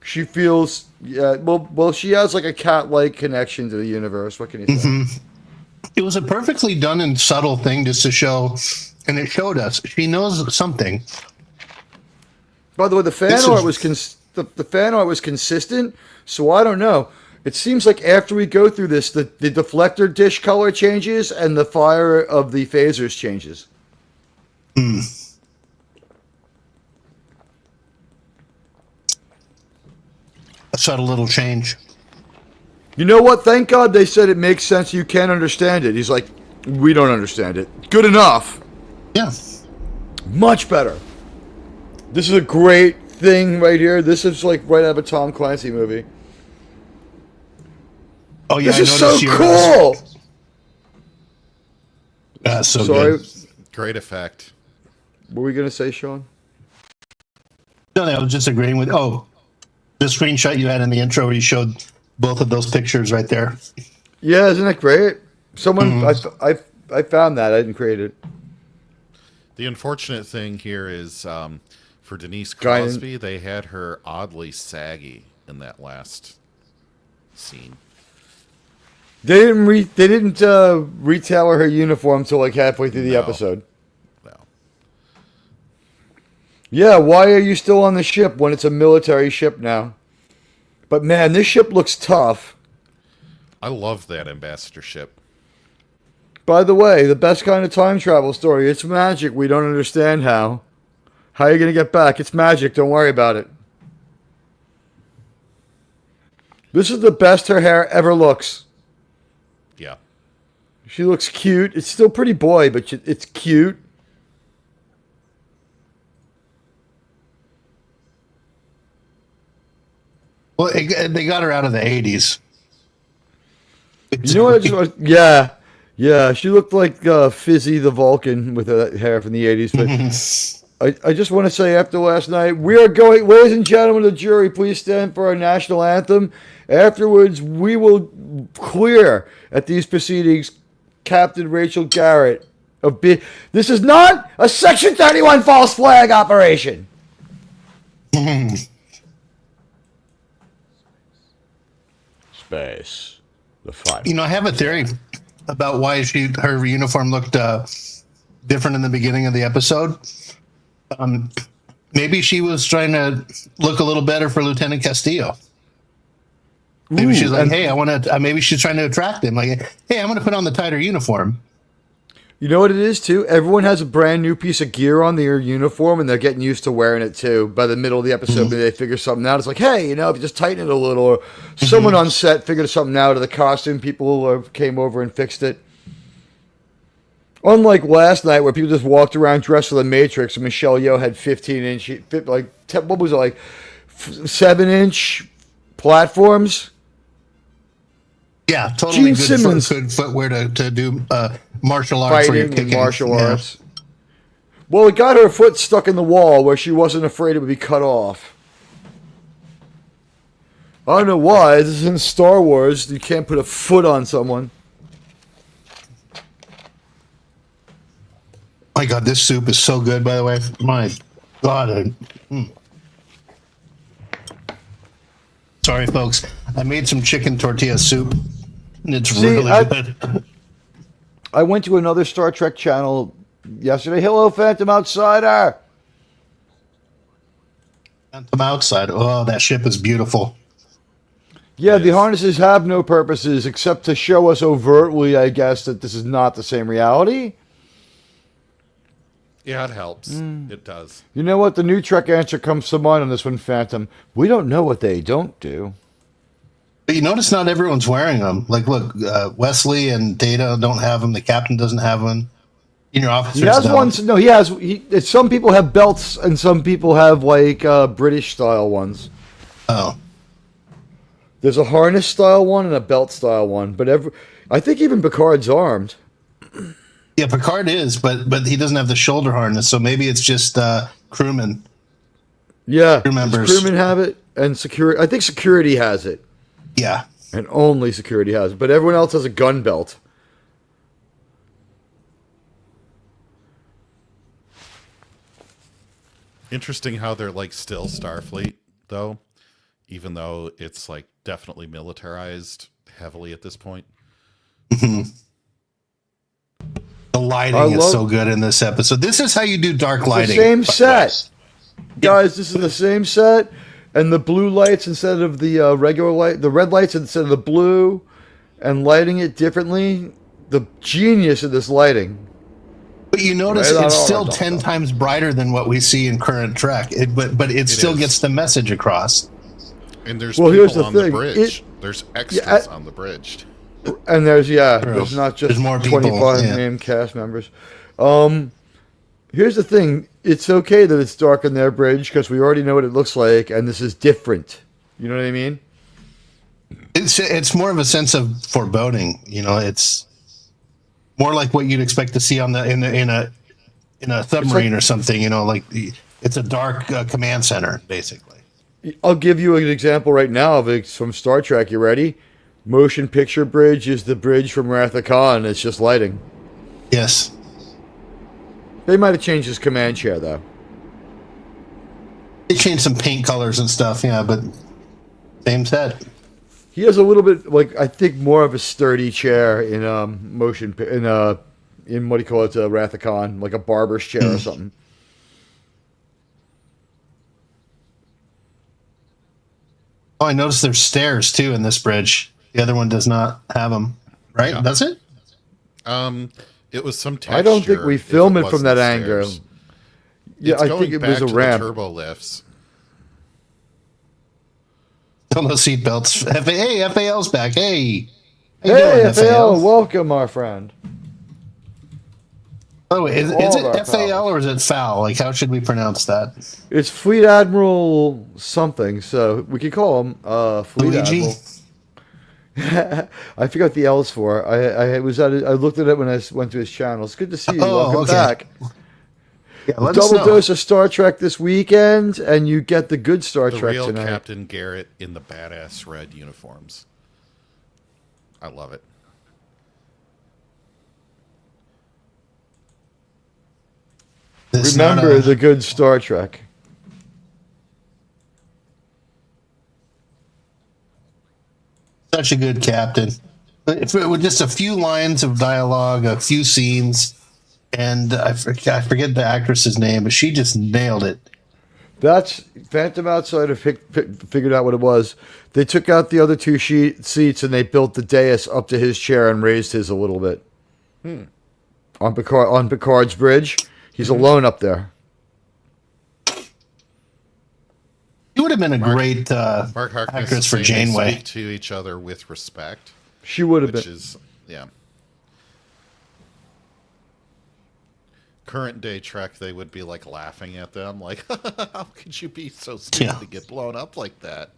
She feels, well, she has a cat-like connection to the universe. What can you say? Mm-hmm. It was a perfectly done and subtle thing just to show, and it showed us she knows something. By the way, the fan art was the fan art was consistent, so I don't know. It seems like after we go through this, the deflector dish color changes and the fire of the phasers changes. Hmm. A subtle little change. You know what? Thank God they said it makes sense. You can't understand it. He's like, we don't understand it. Good enough. Yeah. Much better. This is a great thing right here. This is right out of a Tom Clancy movie. Oh yeah, this is so cool. So sorry. good. Great effect. What were we gonna say, Sean? No, I was just agreeing with. Oh, the screenshot you had in the intro where you showed both of those pictures right there. Yeah, isn't that great? Someone, I found that. I didn't create it. The unfortunate thing here is for Denise Crosby, they had her oddly saggy in that last scene. They didn't retailor her uniform till halfway through the episode. No. Yeah, why are you still on the ship when it's a military ship now? But man, this ship looks tough. I love that ambassador ship. By the way, the best kind of time travel story. It's magic. We don't understand how. How are you going to get back? It's magic. Don't worry about it. This is the best her hair ever looks. Yeah. She looks cute. It's still pretty boy, but it's cute. Well, they got her out of the 80s. You know what? Yeah. She looked like Fizzy the Vulcan with that hair from the 80s. But I just want to say, after last night, we are going, ladies and gentlemen of the jury, please stand for our national anthem. Afterwards, we will clear at these proceedings Captain Rachel Garrett of This is not a Section 31 false flag operation. Space. The final. I have a theory. about why her uniform looked different in the beginning of the episode. Maybe she was trying to look a little better for Lieutenant Castillo. Maybe she's like, hey, I want to. Maybe she's trying to attract him. Like, hey, I'm going to put on the tighter uniform. You know what it is too? Everyone has a brand new piece of gear on their uniform, and they're getting used to wearing it too. By the middle of the episode, maybe they figure something out. It's like, hey, if you just tighten it a little, or someone on set figured something out of the costume. People came over and fixed it. Unlike last night, where people just walked around dressed for the Matrix, and Michelle Yeoh had 15-inch, what was it, 7-inch platforms? Yeah, totally Gene Simmons. good footwear to do martial arts. Fighting and martial arts. Well, it got her foot stuck in the wall where she wasn't afraid it would be cut off. I don't know why. This is in Star Wars. You can't put a foot on someone. My God, this soup is so good, by the way. My God. Sorry, folks. I made some chicken tortilla soup, and it's really good. I went to another Star Trek channel yesterday. Hello, Phantom Outsider. Phantom Outsider. Oh, that ship is beautiful. Yeah, the harnesses have no purposes except to show us overtly, I guess, that this is not the same reality. Yeah, it helps. It does. You know what? The new Trek answer comes to mind on this one, Phantom. We don't know what they don't do. But you notice not everyone's wearing them. Like, look, Wesley and Data don't have them. The captain doesn't have one. Senior officers He has don't. ones. No, he has. Some people have belts, and some people have British style ones. Oh, There's a harness style one and a belt style one. But I think even Picard's armed. yeah, Picard is, but he doesn't have the shoulder harness. So maybe it's just crewmen. Yeah, Crew members. crewmen have it, and security. I think security has it, Yeah. and only security has it. But everyone else has a gun belt. Interesting how they're like still Starfleet though, even though it's like definitely militarized heavily at this point. The lighting is so good in this episode. This is how you do dark lighting. The same set. Guys, this is the same set, and the blue lights instead of the regular light, the red lights instead of the blue, and lighting it differently. The genius of this lighting. But you notice it's still 10 times brighter than what we see in current Trek. But it still gets the message across. And there's here's people the on thing. the bridge. There's extras on the bridge. And there's not just There's more people, 25 named cast members. Here's the thing. It's okay that it's dark on their bridge because we already know what it looks like, and this is different. You know what I mean? It's more of a sense of foreboding. It's more like what you'd expect to see in a submarine or something. It's a dark command center, basically. I'll give you an example right now of it from Star Trek. You ready? Motion picture bridge is the bridge from Wrath of Khan. It's just lighting. Yes. They might have changed his command chair, though. They changed some paint colors and stuff, yeah, but same set. He has a little bit, I think, more of a sturdy chair in motion in what do you call it, Wrath of Khan, like a barber's chair or something. Oh, I noticed there's stairs too in this bridge. The other one does not have them, right? Yeah. Does it? It was some texture. I don't think we film it from that angle. angle. Yeah, I think it was a ramp. Turbo lifts. Still no seatbelts. Hey, FAL's back. Hey. How you Hey, doing, FAL, welcome, our friend. Oh, is All it of our FAL or is it FAL? Like, how should we pronounce that? It's Fleet Admiral something, so we could call him Fleet Luigi? Admiral. I forgot the L's for. I looked at it when I went to his channel. It's good to see you. Welcome back. Yeah, let us Double know. dose of Star Trek this weekend, and you get the good Star The Trek real tonight. Captain Garrett in the badass red uniforms. I love it. Remember the good Star Trek. Such a good captain. If it were just a few lines of dialogue, a few scenes, and I forget the actress's name, but she just nailed it. That's Phantom Outsider figured out what it was. They took out the other two seats and they built the dais up to his chair and raised his a little bit. On Picard's bridge, he's alone up there. He would have been a great Mark Harkness actress for saying they Janeway. speak to each other with respect. She would have Which been. is, yeah. Current day Trek, they would be like laughing at them, like, how could you be so stupid to get blown up like that?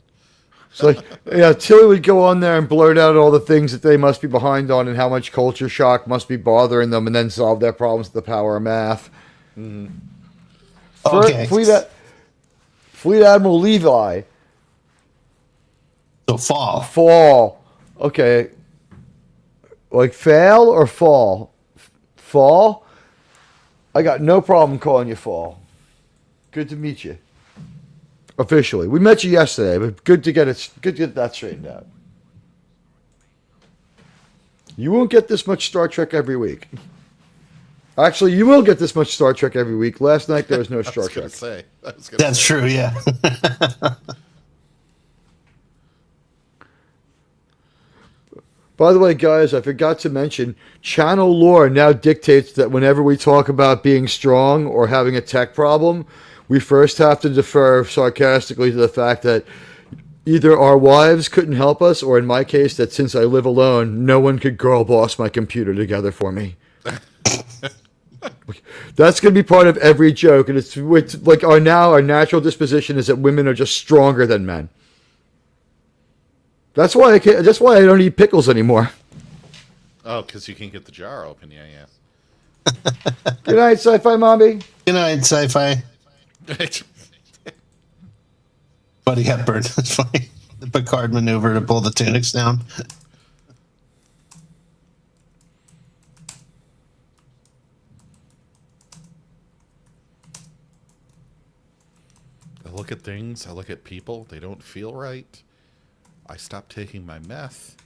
It's like, yeah, Tilly would go on there and blurt out all the things that they must be behind on and how much culture shock must be bothering them, and then solve their problems with the power of math. Okay. Fleet Admiral Levi. So Fall. Okay. Like fail or fall? Fall? I got no problem calling you Fall. Good to meet you. Officially. We met you yesterday, but good to get that straightened out. You won't get this much Star Trek every week. Actually, you will get this much Star Trek every week. Last night there was no Star Trek. That's true, yeah. By the way, guys, I forgot to mention, channel lore now dictates that whenever we talk about being strong or having a tech problem, we first have to defer sarcastically to the fact that either our wives couldn't help us, or in my case, that since I live alone, no one could girl boss my computer together for me. That's going to be part of every joke, and it's like our natural disposition is that women are just stronger than men. That's why I don't eat pickles anymore. Oh, because you can get the jar open, yeah. Good night, Sci-Fi Mommy. Good night, Sci-Fi. Buddy Hepburn. That's funny. The Picard maneuver to pull the tunics down. I look at things, I look at people, they don't feel right. I stopped taking my meth.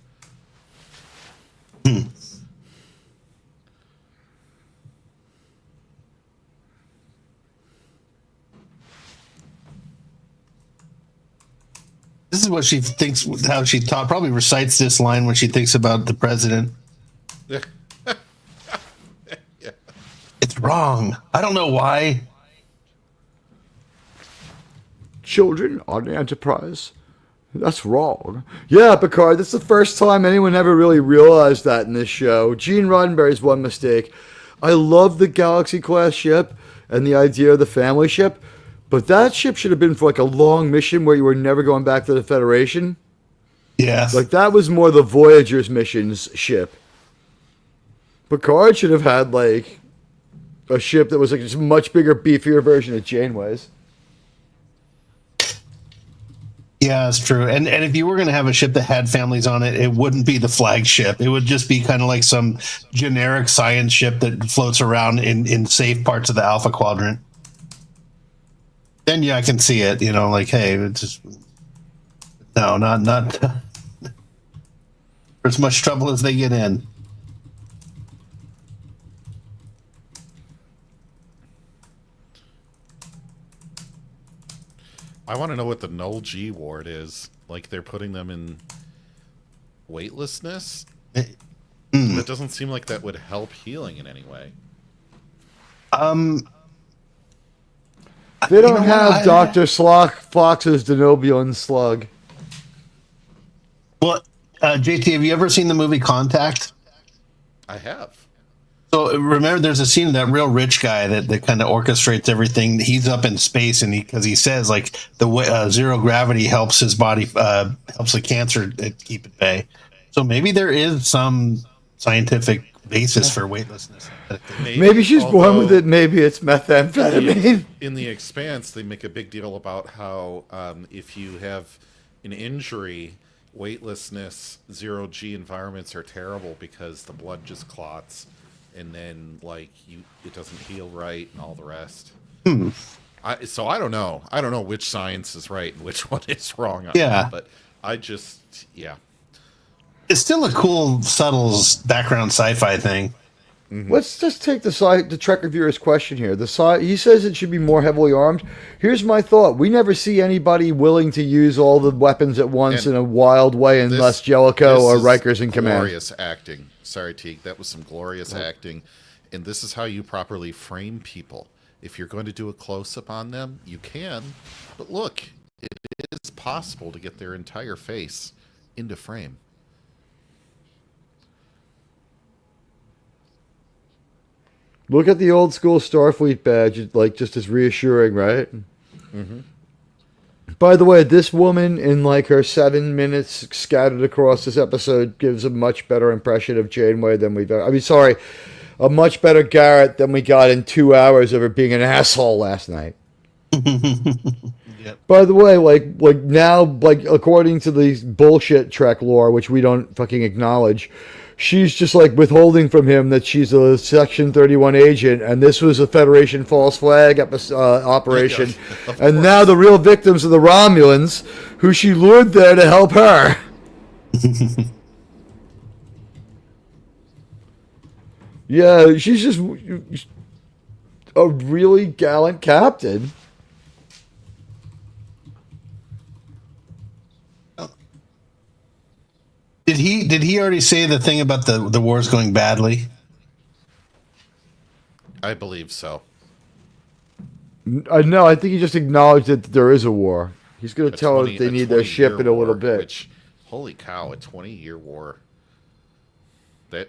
This is what she thinks, how she probably recites this line when she thinks about the president. Yeah. It's wrong. I don't know why. Children on the Enterprise. That's wrong. Yeah, Picard, that's the first time anyone ever really realized that in this show. Gene Roddenberry's one mistake. I love the Galaxy-class ship and the idea of the family ship, but that ship should have been for like a long mission where you were never going back to the Federation. Yeah. Like that was more the Voyager's missions ship. Picard should have had like a ship that was like just a much bigger, beefier version of Janeway's. Yeah, that's true. And if you were going to have a ship that had families on it, it wouldn't be the flagship. It would just be kind of like some generic science ship that floats around in safe parts of the Alpha Quadrant. Then, yeah, I can see it, like, hey, it's just... No, not for as much trouble as they get in. I want to know what the null G ward is. Like they're putting them in weightlessness? That doesn't seem like that would help healing in any way. They don't have Dr. Fox's Denobulan slug. Well, JT, have you ever seen the movie Contact? I have. So remember, there's a scene of that real rich guy that kind of orchestrates everything. He's up in space, and because he says like the zero gravity helps his body, helps the cancer keep at bay. So maybe there is some scientific basis for weightlessness. Maybe she's born with it. Maybe it's methamphetamine. In The Expanse, they make a big deal about how if you have an injury, weightlessness, zero G environments are terrible because the blood just clots. And then, it doesn't heal right, and all the rest. So I don't know. I don't know which science is right and which one is wrong. On Yeah. that, but I just, It's still a cool, subtle background sci-fi thing. Let's just take the Trek reviewer's question here. He says it should be more heavily armed. Here's my thought: we never see anybody willing to use all the weapons at once And in a wild way, unless Jellicoe or Riker's in command. Glorious acting. Sorry, Teague, that was some glorious acting. And this is how you properly frame people. If you're going to do a close-up on them, you can. But look, it is possible to get their entire face into frame. Look at the old school Starfleet badge, like just as reassuring, right? Mm-hmm. By the way, this woman in like her 7 minutes scattered across this episode gives a much better impression of Janeway than we've. A much better Garrett than we got in 2 hours of her being an asshole last night. Yep. By the way, like now, like according to the bullshit Trek lore, which we don't fucking acknowledge, she's just like withholding from him that she's a Section 31 agent, and this was a Federation false flag operation. And now the real victims are the Romulans, who she lured there to help her. Yeah, she's just a really gallant captain. Did he already say the thing about the war's going badly? I believe so. No, I think he just acknowledged that there is a war. He's going to tell her that they need their ship in a little bit. Which, holy cow, a 20-year war. That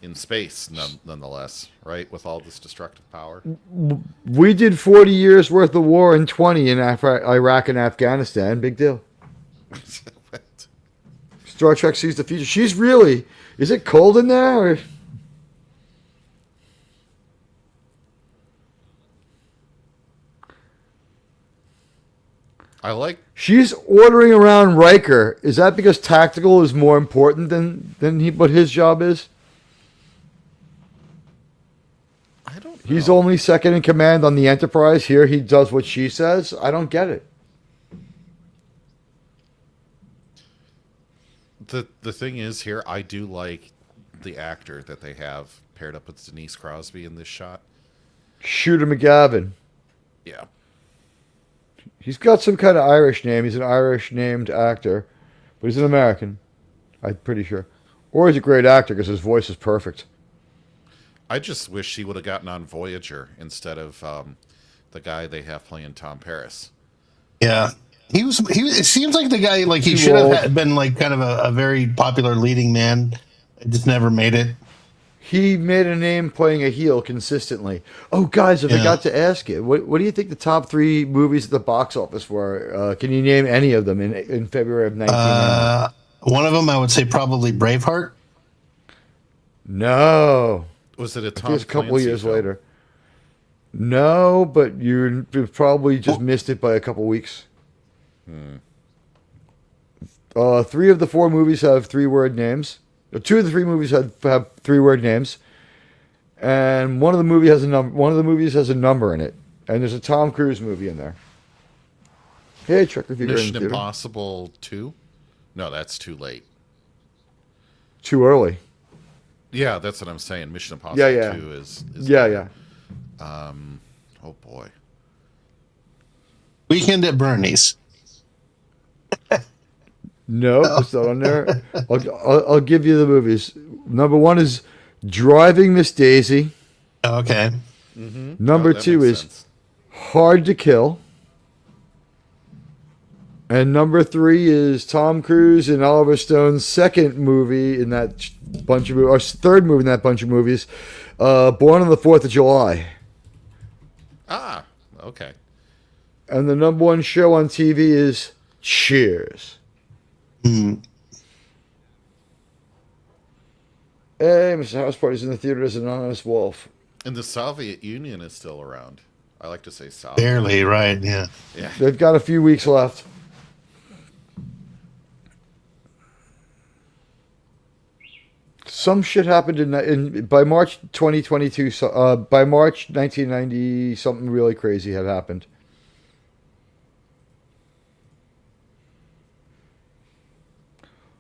in space, nonetheless, right? With all this destructive power. We did 40 years worth of war in 20 in Iraq and Afghanistan. Big deal. Star Trek sees the future. She's really... Is it cold in there? Or? I like... She's ordering around Riker. Is that because tactical is more important than what his job is? I don't know. He's only second in command on the Enterprise. Here he does what she says. I don't get it. The thing is here, I do like the actor that they have paired up with Denise Crosby in this shot. Shooter McGavin. Yeah. He's got some kind of Irish name. He's an Irish named actor, but he's an American. I'm pretty sure. Or he's a great actor because his voice is perfect. I just wish he would have gotten on Voyager instead of the guy they have playing Tom Paris. Yeah. He was. It seems like the guy. Like he Too should old. have been like kind of a very popular leading man. It just never made it. He made a name playing a heel consistently. Oh, guys, I forgot to ask you. What do you think the top 3 movies at the box office were? Can you name any of them in February of 1990? One of them, I would say, probably Braveheart. No. Was it a It Tom was a couple Clancy years film? later. No, but you probably just missed it by a couple weeks. 3 of the 4 movies have 3-word names. 2 of the 3 movies have 3-word names, and one of the movies has a number. One of the movies has a number in it, and there's a Tom Cruise movie in there. Hey, Trek reviewer in the Mission theater. Impossible 2? No, that's too late. Too early. Yeah, that's what I'm saying. Mission Impossible Yeah. 2 is Yeah. oh boy. Weekend at Bernie's. No, it's not on there. I'll give you the movies. Number 1 is Driving Miss Daisy. Okay. Number Oh, that 2 makes is sense. Hard to Kill. And number 3 is Tom Cruise and Oliver Stone's second movie in that bunch of or third movie in that bunch of movies, Born on the 4th of July. Ah, okay. And the number 1 show on TV is Cheers. Hey, Mr. House Party's in the theater as an honest wolf. And the Soviet Union is still around. I like to say Soviet. Barely, right? Yeah. Yeah. They've got a few weeks left. Some shit happened by March 2022. By March 1990, something really crazy had happened.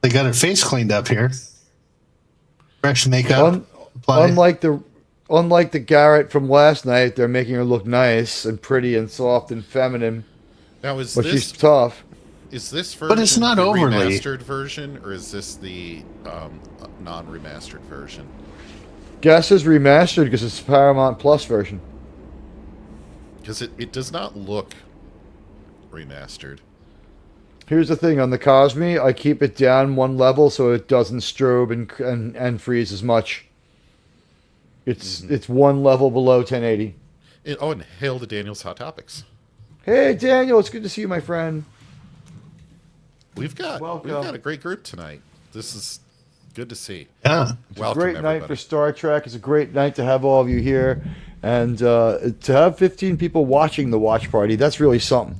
They got her face cleaned up here. Fresh makeup. Unlike the Garrett from last night, they're making her look nice and pretty and soft and feminine. Now, but she's tough. Is this version but it's not the overly remastered version, or is this the non-remastered version? Guess is remastered because it's the Paramount Plus version. Because it does not look remastered. Here's the thing, on the Cosme, I keep it down one level so it doesn't strobe and freeze as much. It's one level below 1080. And hail to Daniel's Hot Topics. Hey Daniel, it's good to see you, my friend. We've got a great group tonight. This is good to see. Yeah. It's a great night for Star Trek. It's a great night to have all of you here. And to have 15 people watching the watch party, that's really something.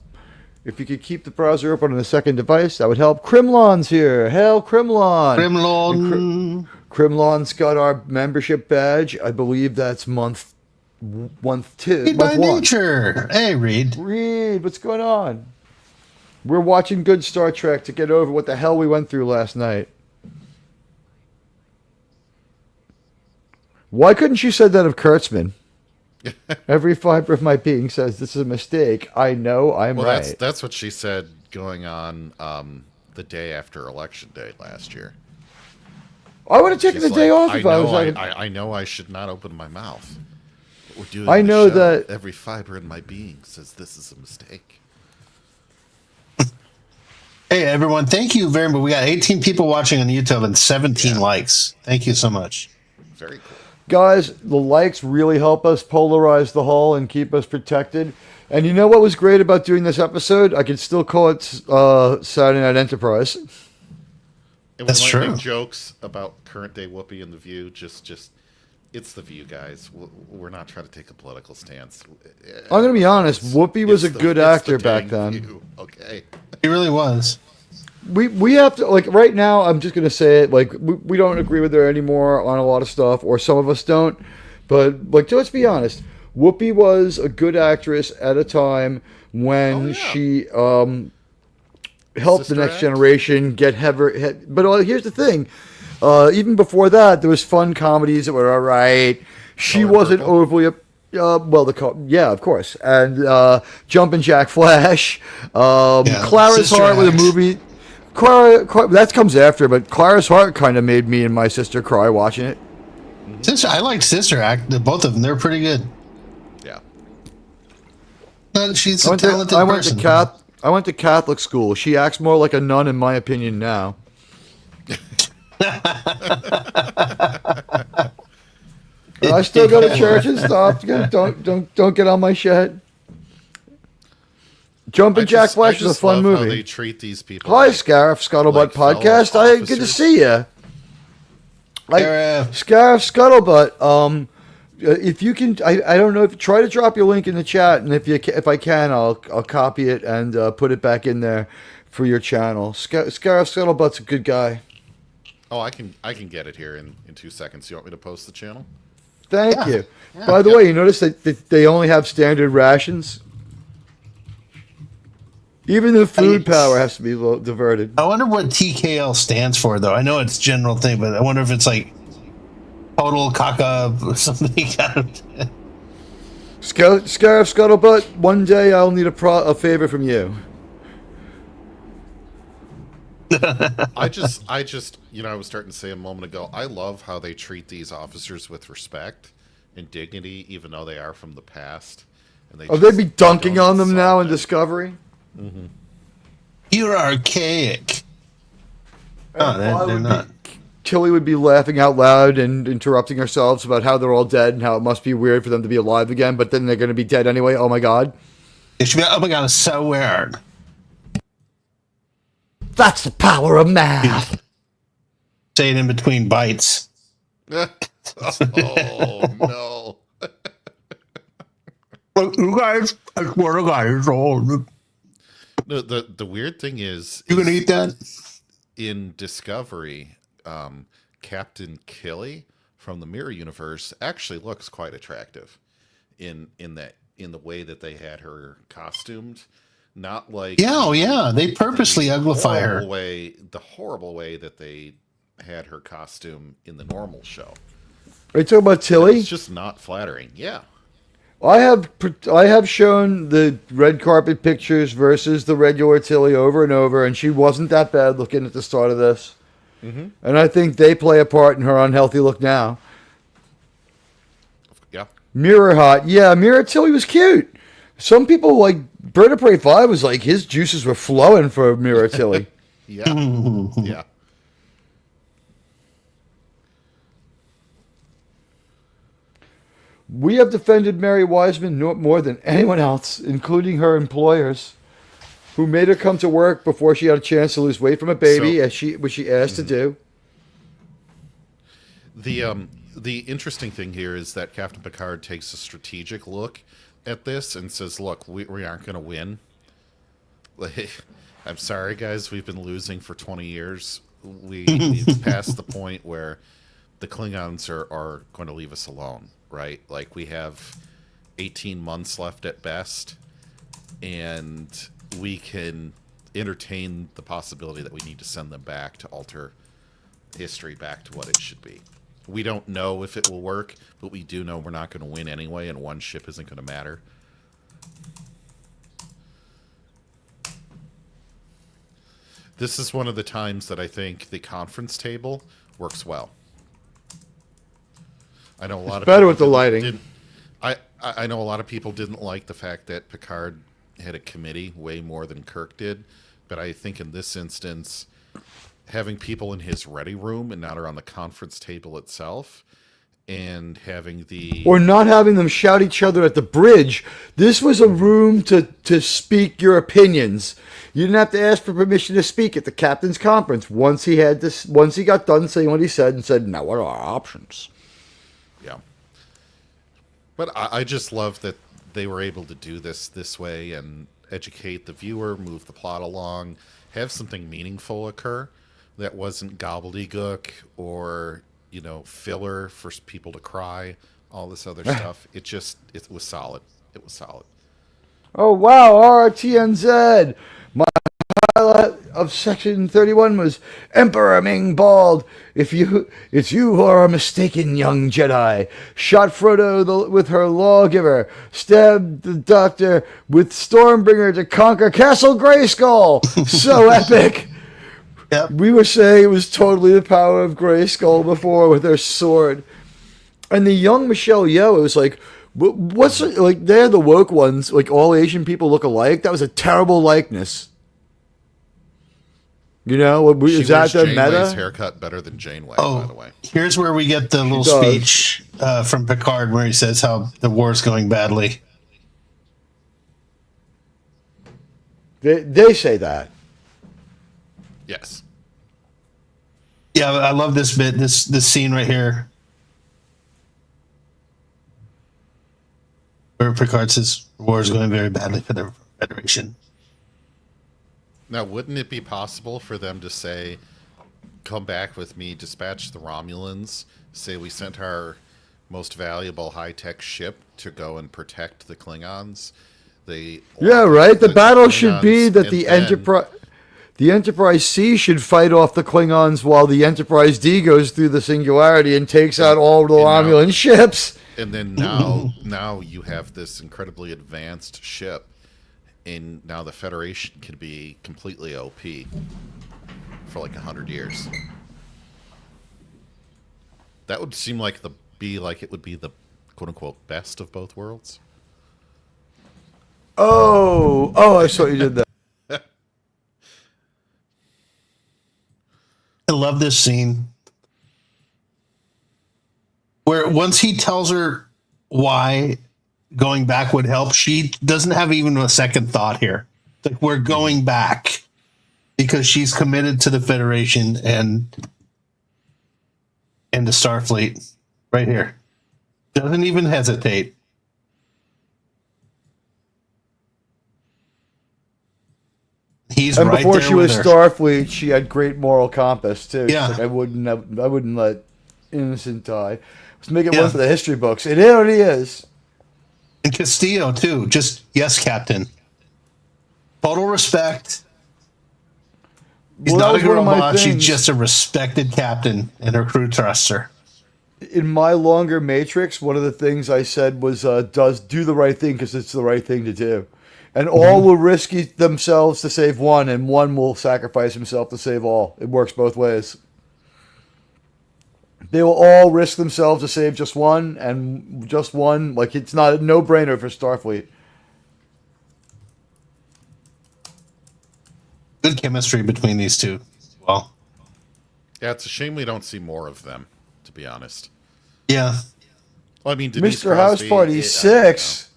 If you could keep the browser open on a second device, that would help. Crimlon's here. Hail, Crimlon. Crimlon. Crimlon's got our membership badge. I believe that's month 2. Read by nature. Hey, Reed. Reed, what's going on? We're watching good Star Trek to get over what the hell we went through last night. Why couldn't you say that of Kurtzman? Every fiber of my being says this is a mistake. I know I'm right. That's what she said going on the day after Election Day last year. I would have taken the day off if I was like... I know I should not open my mouth. But we're doing I know that... Every fiber in my being says this is a mistake. Hey, everyone. Thank you very much. We got 18 people watching on YouTube and 17 likes. Thank you so much. Very cool. Guys, the likes really help us polarize the hull and keep us protected. And you know what was great about doing this episode? I could still call it Saturday Night Enterprise. And that's true. Make jokes about current day Whoopi and The View. Just it's The View, guys. We're not trying to take a political stance. I'm going to be honest. Whoopi was a good actor back then. View. Okay. He really was. We have to, like, right now, I'm just going to say it, like, we don't agree with her anymore on a lot of stuff, or some of us don't, but, like, let's be honest, Whoopi was a good actress at a time when she helped the next generation get heavier, but here's the thing, even before that, there was fun comedies that were all right. She wasn't overly... of course. And Jumpin' Jack Flash. Clara's Heart with a movie... Clara, that comes after, but Clara's Heart kind of made me and my sister cry watching it. I liked Sister Act. Both of them, they're pretty good. Yeah. She's a talented person. I went to Catholic school. She acts more like a nun, in my opinion, now. I still go to church and stuff. Don't get on my shit. Jumpin' Jack Flash is a fun movie. How they treat these people. Hi, Scarif Scuttlebutt podcast. Good to see you. Scarif Scuttlebutt. If you can, I don't know if try to drop your link in the chat, and if I can, I'll copy it and put it back in there for your channel. Scarif Scuttlebutt's a good guy. Oh, I can get it here in 2 seconds. You want me to post the channel? Thank you. Yeah. By the way, you notice that they only have standard rations? Even the food power has to be diverted. I wonder what TKL stands for, though. I know it's general thing, but I wonder if it's like total caca or something. Scarif Scuttlebutt, one day I'll need a favor from you. I just, I was starting to say a moment ago, I love how they treat these officers with respect and dignity, even though they are from the past. And they'd be dunking on them now in Discovery? Mm-hmm. You're archaic. Oh, they're not. Tilly would be laughing out loud and interrupting ourselves about how they're all dead and how it must be weird for them to be alive again, but then they're going to be dead anyway. Oh my god. It should be, oh my god, it's so weird. That's the power of math. Say it in between bites. Oh, no. You guys, I swear to God, it's old. No, the weird thing is... You gonna eat that? In Discovery, Captain Killy from the Mirror Universe actually looks quite attractive in the way that they had her costumed. not like they purposely uglify her. The horrible way that they had her costume in the normal show. Are you talking about Tilly? It's just not flattering. Yeah. I have shown the red carpet pictures versus the regular Tilly over and over, and she wasn't that bad looking at the start of this. Mm-hmm. And I think they play a part in her unhealthy look now. Yeah. Mirror hot. Yeah, Mirror Tilly was cute. Some people, like, Bird of Prey 5 was like, his juices were flowing for Mirror Tilly. Yeah. Yeah. We have defended Mary Wiseman more than anyone else, including her employers, who made her come to work before she had a chance to lose weight from a baby, which she asked to do. The interesting thing here is that Captain Picard takes a strategic look at this and says, "Look, we aren't going to win. Like, I'm sorry, guys. We've been losing for 20 years. We've passed the point where the Klingons are going to leave us alone." Right? Like, we have 18 months left at best, and we can entertain the possibility that we need to send them back to alter history back to what it should be. We don't know if it will work, but we do know we're not going to win anyway, and one ship isn't going to matter. This is one of the times that I think the conference table works well. I know a lot of better with the lighting. I know a lot of people didn't like the fact that Picard had a committee way more than Kirk did, but I think in this instance, having people in his ready room and not around the conference table itself, and having or not having them shout each other at the bridge. This was a room to speak your opinions. You didn't have to ask for permission to speak at the captain's conference. Once he got done saying what he said and said, "Now what are our options?" Yeah. But I just love that they were able to do this way and educate the viewer, move the plot along, have something meaningful occur that wasn't gobbledygook or, filler for people to cry, all this other stuff. It was solid. It was solid. Oh, wow, RTNZ. My highlight of section 31 was Emperor Ming bald. It's you who are a mistaken young Jedi. Shot Frodo with her lawgiver. Stabbed the Doctor with Stormbringer to conquer Castle Grayskull. So epic. Yep. We were saying it was totally the power of Grayskull before with her sword. And the young Michelle Yeoh, it was like, what's like? They're the woke ones. Like, all Asian people look alike. That was a terrible likeness. Is that the meta? Janeway's haircut better than Janeway, by the way. Here's where we get the little speech from Picard where he says how the war's going badly. They say that. Yes. Yeah, I love this bit. This scene right here. Where Picard says the war is going very badly for the Federation. Now, wouldn't it be possible for them to say, "Come back with me, dispatch the Romulans, say we sent our most valuable high-tech ship to go and protect the Klingons"? The battle should be that the Enterprise C should fight off the Klingons while the Enterprise D goes through the Singularity and takes out all the Romulan ships. And then now you have this incredibly advanced ship, and now the Federation can be completely OP for like 100 years. That would seem like it would be the quote unquote best of both worlds. Oh, I saw you did that. I love this scene where once he tells her why going back would help, she doesn't have even a second thought here. Like, we're going back because she's committed to the Federation and the Starfleet right here. Doesn't even hesitate. He's and right before there she with was her. Starfleet, she had great moral compass too. Yeah. Like, I wouldn't let innocent die. Let's make it one for the history books. It already is. And Castillo too. Just yes, Captain. Total respect. He's Well, that not a was one girl of my boss. She's things. just a respected captain, and her crew trusts her. In my longer Matrix, one of the things I said was, do the right thing because it's the right thing to do. And all will risk themselves to save one, and one will sacrifice himself to save all. It works both ways. They will all risk themselves to save just one, and just one. Like, it's not a no-brainer for Starfleet. Good chemistry between these two. Well, Yeah, it's a shame we don't see more of them, to be honest. yeah. Well, I mean, Denise Mr. House Crosby, Party it- 6.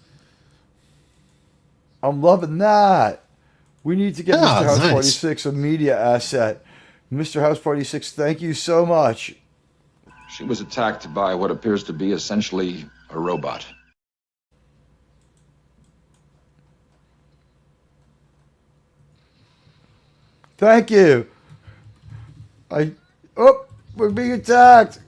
I'm loving that. We need to get Oh, Mr. House nice. Party 6 a media asset. Mr. House Party 6, thank you so much. She was attacked by what appears to be essentially a robot. Thank you. We're being attacked.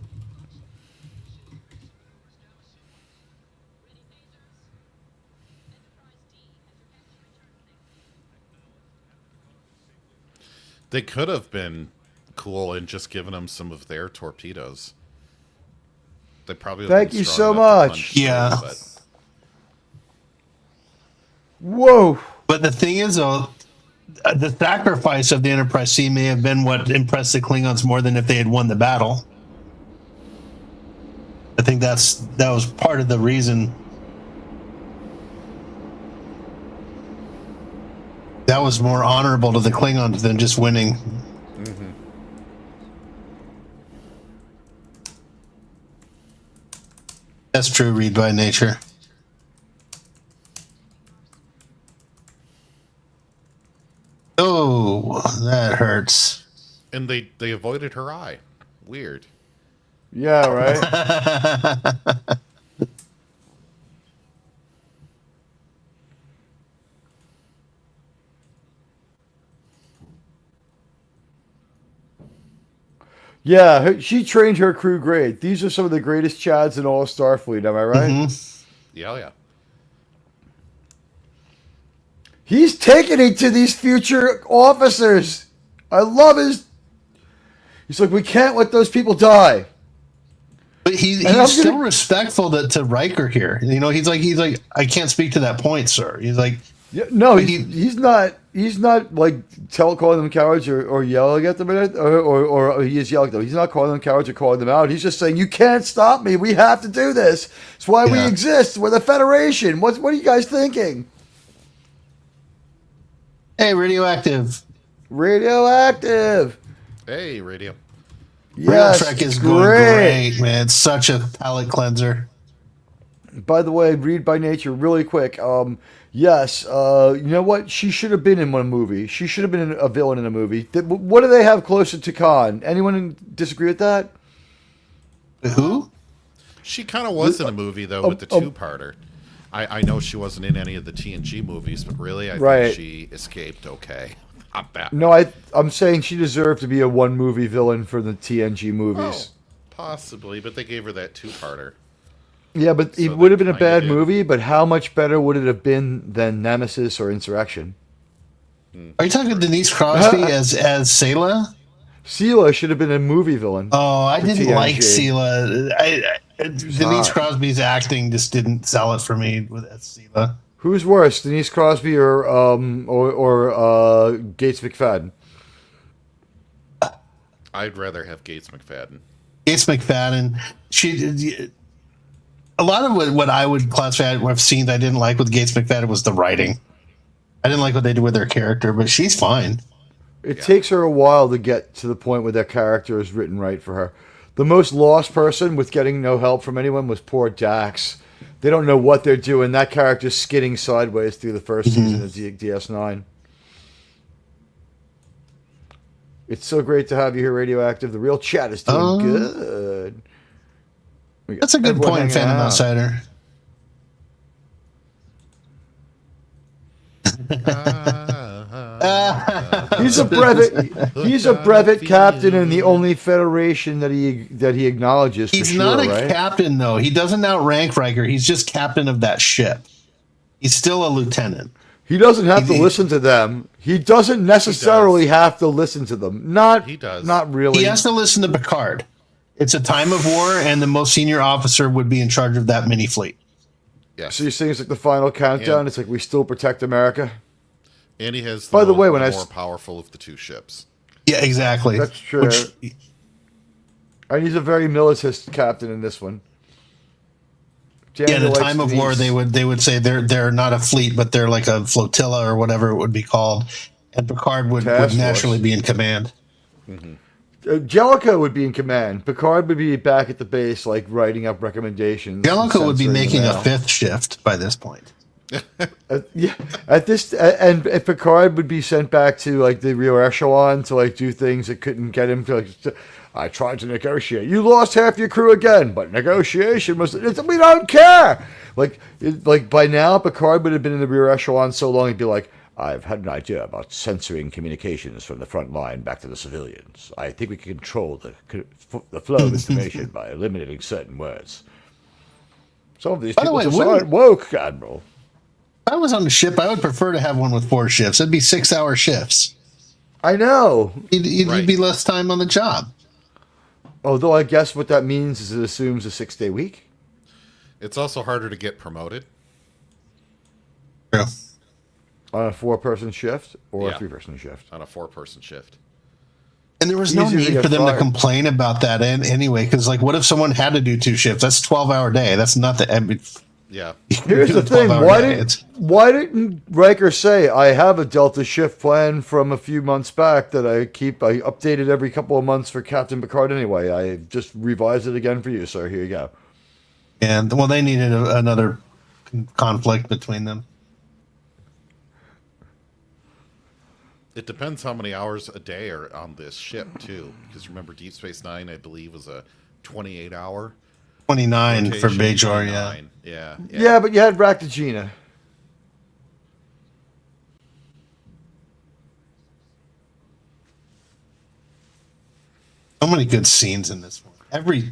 They could have been cool and just given them some of their torpedoes. They probably would have Thank been you strong so enough to much. punch through, Yeah. but Whoa. But the thing is, though, the sacrifice of the Enterprise C may have been what impressed the Klingons more than if they had won the battle. I think that was part of the reason. That was more honorable to the Klingons than just winning. That's true, read by nature. Oh, that hurts. and they avoided her eye. Weird. Yeah, right? Yeah, she trained her crew great. These are some of the greatest Chads in all of Starfleet, am I right? Yeah, yeah. He's taking it to these future officers. I love his... He's like, we can't let those people die. But he's And I'm still gonna- respectful to Riker here. You know, he's like, I can't speak to that point, sir. He's like, Yeah, no, But he's not like calling them cowards or yelling at them or he is yelling at them. He's not calling them cowards or calling them out. He's just saying, you can't stop me. We have to do this. It's why we Yeah. exist. We're the Federation. What are you guys thinking? hey, radioactive. Radioactive. Hey, radio. Yes, Trek is it's going great, man. It's such a palate cleanser. By the way, read by nature, really quick. Yes, you know what? She should have been in one movie. She should have been a villain in a movie. What do they have closer to Khan? Anyone disagree with that? Who? She kind of was in a movie though with the two-parter. I know she wasn't in any of the TNG movies, but really, I Right. think she escaped okay. Not bad. No, I'm saying she deserved to be a one movie villain for the TNG movies. Possibly, but they gave her that two-parter. Yeah, but So it would have they been a kinda bad did. movie, but how much better would it have been than Nemesis or Insurrection? Are you talking Denise Crosby as Sayla? Sela should have been a movie villain. Oh, I For didn't TNG. like Sayla. Denise hot. Crosby's acting just didn't sell it for me with Sayla. Who's worse, Denise Crosby or Gates McFadden? I'd rather have Gates McFadden. Gates McFadden. A lot of what I would classify, what I've seen that I didn't like with Gates McFadden was the writing. I didn't like what they did with her character, but she's fine. It takes her a while to get to the point where that character is written right for her. The most lost person with getting no help from anyone was poor Dax. They don't know what they're doing. That character's skidding sideways through the first season of DS9. It's so great to have you here, Radioactive. The real chat is doing good. We got That's a good everyone point, hanging Phantom out. Outsider. He's a brevet. He's a brevet captain in the only federation that he acknowledges. He's for not sure, a right? captain, though. He doesn't outrank Riker. He's just captain of that ship. He's still a lieutenant. He doesn't have to listen to them. He doesn't necessarily have to listen to them. He does. Not really. He has to listen to Picard. It's a time of war, and the most senior officer would be in charge of that mini fleet. Yes. So you're saying it's like the final countdown? And- It's like we still protect America? And he has By the way, when more powerful of the two ships. Yeah, exactly. That's true. And he's a very militarist captain in this one. Yeah, in a time of war, they would say they're not a fleet, but they're like a flotilla or whatever it would be called, and Picard would naturally be in command. Jellicoe would be in command. Picard would be back at the base, like writing up recommendations. Jellicoe would be censoring making them a out. fifth shift by this point. Yeah, at this, and if Picard would be sent back to like the rear echelon to like do things that couldn't get him to. Like, I tried to negotiate. You lost half your crew again, but negotiation was. We don't care. Like by now, Picard would have been in the rear echelon so long he'd be like, I've had an idea about censoring communications from the front line back to the civilians. I think we can control the flow of information by eliminating certain words. Some of these By the people way, just aren't woke, Admiral. If I was on a ship, I would prefer to have one with 4 shifts. It'd be 6-hour shifts. I know. You'd be less time on the job. Although I guess what that means is it assumes a 6-day week. It's also harder to get promoted. True. On a 4-person shift or Yeah. a 3-person shift. On a 4-person shift. And there was no Easier to need get for them fired. to complain about that anyway, because like, what if someone had to do 2 shifts? That's a 12-hour day. That's not the. I mean, Yeah. Here's the thing: why didn't Riker say I have a Delta shift plan from a few months back that I updated every couple of months for Captain Picard anyway. I just revised it again for you, sir. Here you go. And well, they needed another conflict between them. It depends how many hours a day are on this ship, too. Because remember, Deep Space Nine, I believe, was a 28-hour 29 for rotation. Bajor, yeah. 29. Yeah. Yeah, but you had Raktajina. So many good scenes in this one.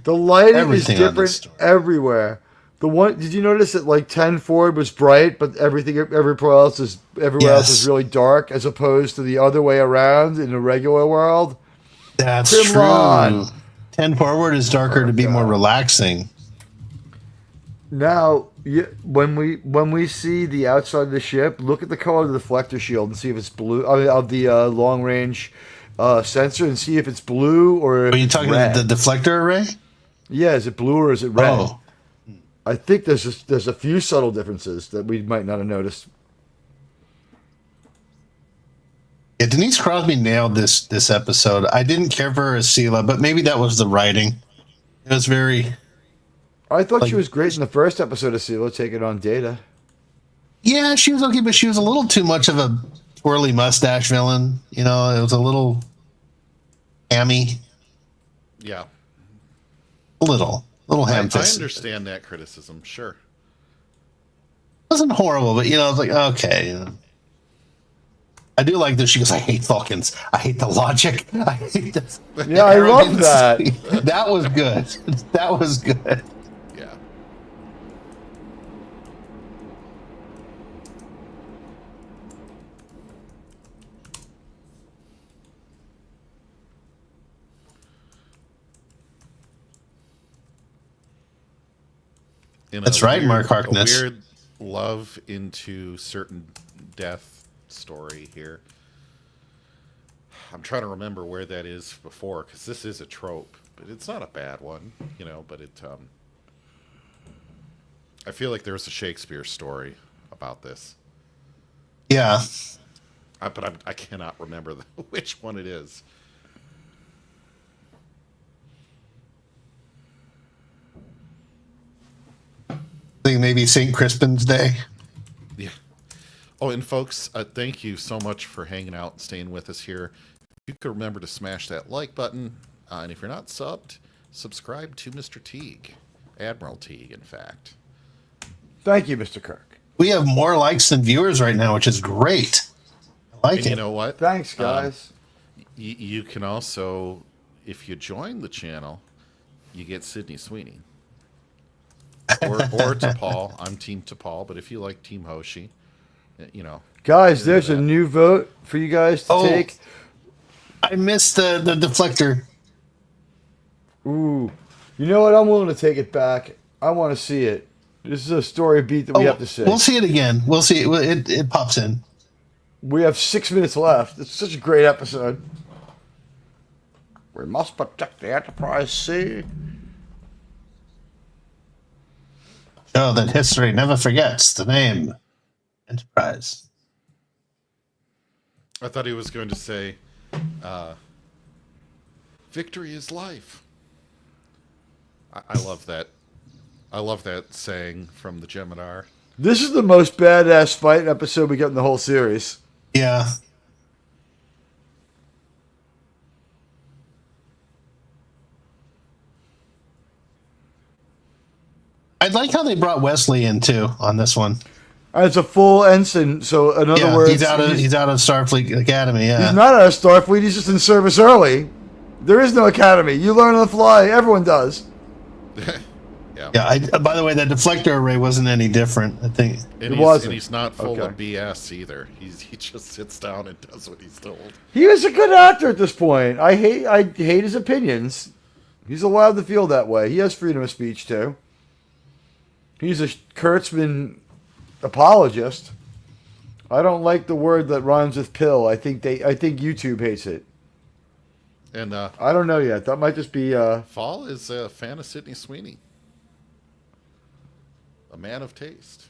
The lighting is everything on this different story. everywhere. The one, did you notice that like 10 forward was bright, but everywhere else is really dark, as opposed to the other way around in the regular world? That's Come true. on. 10 forward is darker to be more relaxing. Now, when we see the outside of the ship, look at the color of the deflector shield and see if it's blue. I mean, of the long range sensor, and see if it's blue or if Are you it's talking red. about the deflector array? Yeah, is it blue or is it red? Oh, I think there's a few subtle differences that we might not have noticed. yeah. Denise Crosby nailed this episode. I didn't care for her as Sela, but maybe that was the writing. It was very. I thought she was great in the first episode of Silo taking on Data. Yeah, she was okay, but she was a little too much of a twirly mustache villain. You know, it was a little hammy. Yeah. A little I ham-fisted. understand that criticism, sure. It wasn't horrible, but you know, it's like, okay. You know. I do like that she goes, I hate Falcons. I hate the logic. I hate this. Yeah, I love that. That was good. That was good. Yeah. In That's a right, Mark a Harkness. weird love into certain death story here. I'm trying to remember where that is before, because this is a trope, but it's not a bad one, you know. But it, I feel like there's a Shakespeare story about this, Yeah. but I cannot remember which one it is. I think maybe St. Crispin's Day. Yeah. Oh, and folks, thank you so much for hanging out and staying with us here. If you could remember to smash that like button, and if you're not subbed, subscribe to Mr. Teague, Admiral Teague, in fact. Thank you, Mr. Kirk. We have more likes than viewers right now, which is great. I like And it. you know what? Thanks, guys. You can also, if you join the channel, you get Sydney Sweeney. Or T'Pol. I'm Team T'Pol, but if you like Team Hoshi, You know, Guys, there's a new vote for you guys to take. I missed the deflector. Ooh. You know what? I'm willing to take it back. I want to see it. This is a story beat that we have to see. We'll see it again. We'll see it. It pops in. We have 6 minutes left. It's such a great episode. We must protect the Enterprise C. Show that history never forgets the name Enterprise. I thought he was going to say, "Victory is life." I love that. I love that saying from the Geminar. This is the most badass fight episode we get in the whole series. Yeah. I like how they brought Wesley in too on this one. And it's a full ensign, so in other words, he's out of Starfleet Academy. Yeah, he's not out of Starfleet. He's just in service early. There is no academy. You learn on the fly. Everyone does. Yeah. By the way, that deflector array wasn't any different. I think And It wasn't. he's not full of Okay. BS either. He just sits down and does what he's told. He was a good actor at this point. I hate his opinions. He's allowed to feel that way. He has freedom of speech too. He's a Kurtzman apologist. I don't like the word that rhymes with pill. I think YouTube hates it. And I don't know yet. That might just be Fall is a fan of Sydney Sweeney, a man of taste.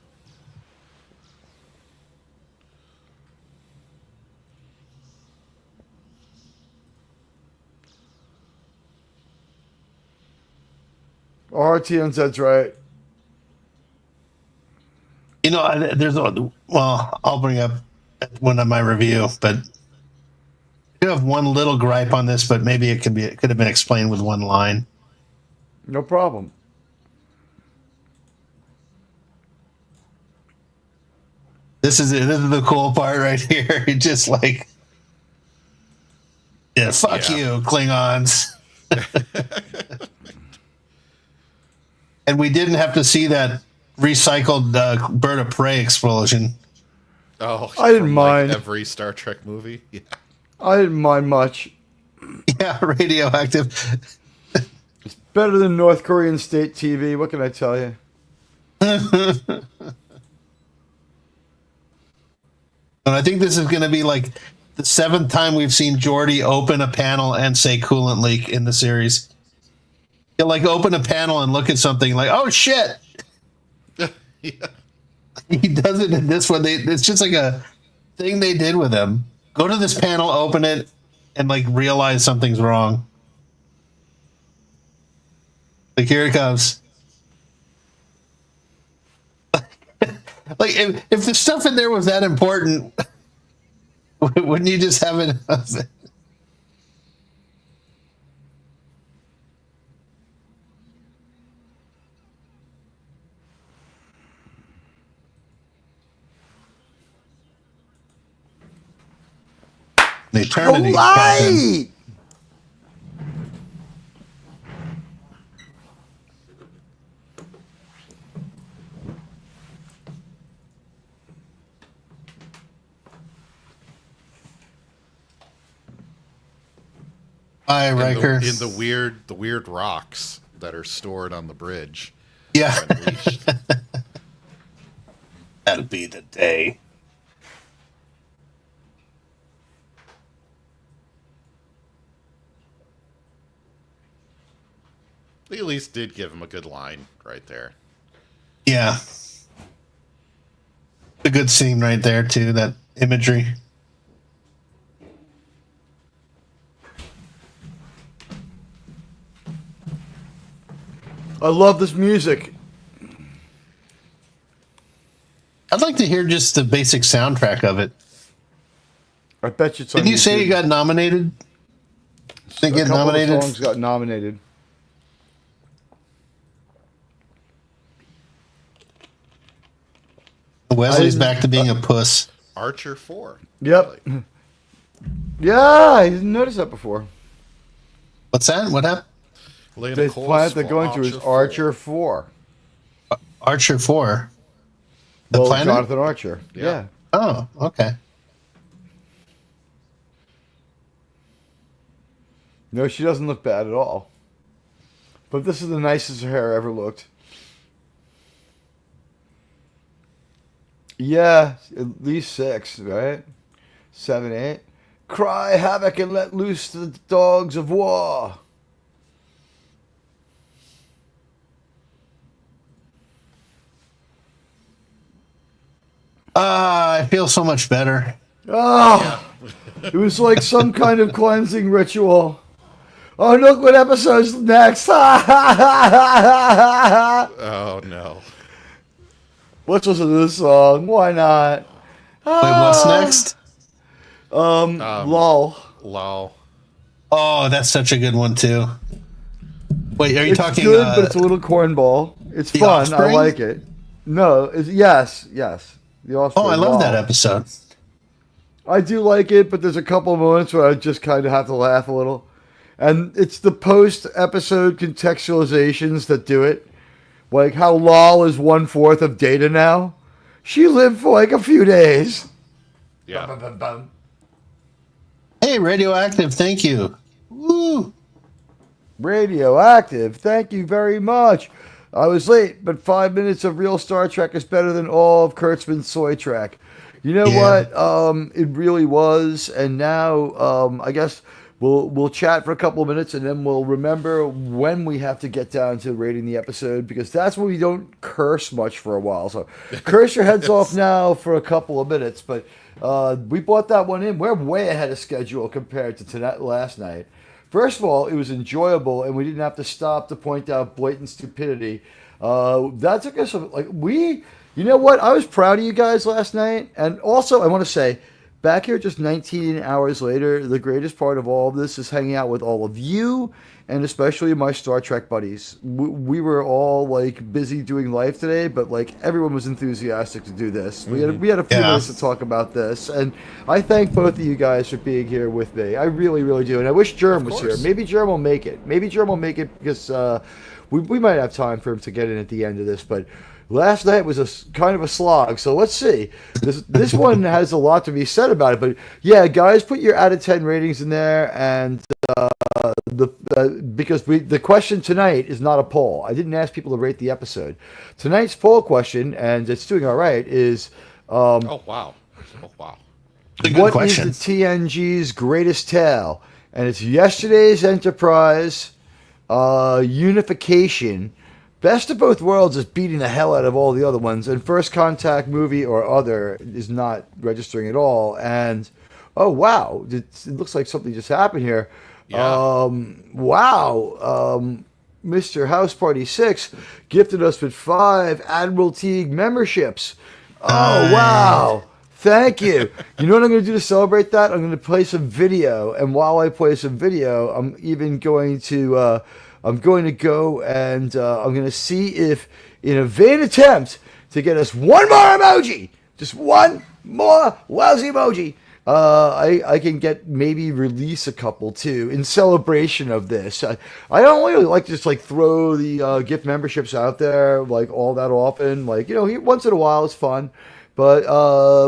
RTNZ's right. you know there's I'll bring up one of my review, but I do have one little gripe on this, but maybe it could have been explained with one line. No problem. This is the cool part right here. It's just like, yeah, fuck you, Klingons. And we didn't have to see that recycled bird of prey explosion. Oh, I didn't from, mind. every Star Trek movie. Yeah. I didn't mind much. Yeah, radioactive. Better than North Korean state TV. What can I tell you? And I think this is going to be like the 7th time we've seen Geordi open a panel and say coolant leak in the series. He'll like open a panel and look at something like, oh shit. Yeah. He does it in this one. It's just like a thing they did with him. Go to this panel, open it, and like realize something's wrong. Like, here it comes. Like, if the stuff in there was that important, wouldn't you just have it? The eternity. Light! Hi, Riker. In the weird rocks that are stored on the bridge. Yeah. Unleashed. That'll be the day. They at least did give him a good line right there. Yeah. A good scene right there, too, that imagery. I love this music. I'd like to hear just the basic soundtrack of it. I bet you it's on Didn't you say YouTube. you got nominated? Didn't A get couple of nominated? songs got nominated. Wesley's I- back to being a puss. Archer 4. Yep. Really. Yeah, I didn't notice that before. What's that? What happened? Laying The a course planet they're for going to is 4. Archer 4. Archer 4. The Well, planet? Jonathan Archer. Yeah. Yeah. Oh, okay. No, she doesn't look bad at all. But this is the nicest her hair ever looked. Yeah, at least 6, right? 7, 8. Cry havoc and let loose the dogs of war. I feel so much better. Oh, it was like some kind of cleansing ritual. Oh, look what episode's next. Oh no. Let's listen to this song. Why not? Wait, what's next? Lol. Lol. Oh, that's such a good one too. Wait, are you It's talking? good, but it's a little cornball. It's The fun. Offspring? I like it. No, yes. The Offspring. Oh, I love that Lol. episode. I do like it, but there's a couple of moments where I just kind of have to laugh a little. And it's the post-episode contextualizations that do it. Like how Lol is 1/4 of Data now. She lived for like a few days. Yeah. Bum, bum, bum. Hey, Radioactive, thank you. Woo. Radioactive, thank you very much. I was late, but 5 minutes of real Star Trek is better than all of Kurtzman's soy track. You know Yeah. what? It really was. And now, I guess we'll chat for a couple of minutes, and then we'll remember when we have to get down to rating the episode, because that's when we don't curse much for a while. So curse your heads off now for a couple of minutes. But we brought that one in. We're way ahead of schedule compared to tonight, last night. First of all, it was enjoyable, and we didn't have to stop to point out blatant stupidity. That took us you know what? I was proud of you guys last night, and also I want to say, back here just 19 hours later, the greatest part of all of this is hanging out with all of you, and especially my Star Trek buddies. We were all like busy doing life today, but like everyone was enthusiastic to do this. We had a few Yeah. minutes to talk about this, and I thank both of you guys for being here with me. I really, really do, and I wish Germ was here. course. Maybe Germ will make it. Because we might have time for him to get in at the end of this, but. Last night was kind of a slog, so let's see. This one has a lot to be said about it, but yeah, guys, put your out of 10 ratings in there, and because the question tonight is not a poll. I didn't ask people to rate the episode. Tonight's poll question, and it's doing all right, is Oh wow. Oh wow. It's a good what question. is the TNG's greatest tale? And it's yesterday's Enterprise, Unification. Best of Both Worlds is beating the hell out of all the other ones, and First Contact, movie or other is not registering at all. And oh wow, it looks like something just happened here. Yeah. Wow, Mr. House Party 6 gifted us with 5 Admiral Teague memberships. Oh wow. Thank you. You know what I'm going to do to celebrate that? I'm going to play some video, and while I play some video, I'm even going to go and I'm going to see if, in a vain attempt to get us one more emoji, just one more lousy emoji, I can maybe release a couple too in celebration of this. I don't really like to just like throw the gift memberships out there like all that often. Like, you know, once in a while it's fun. But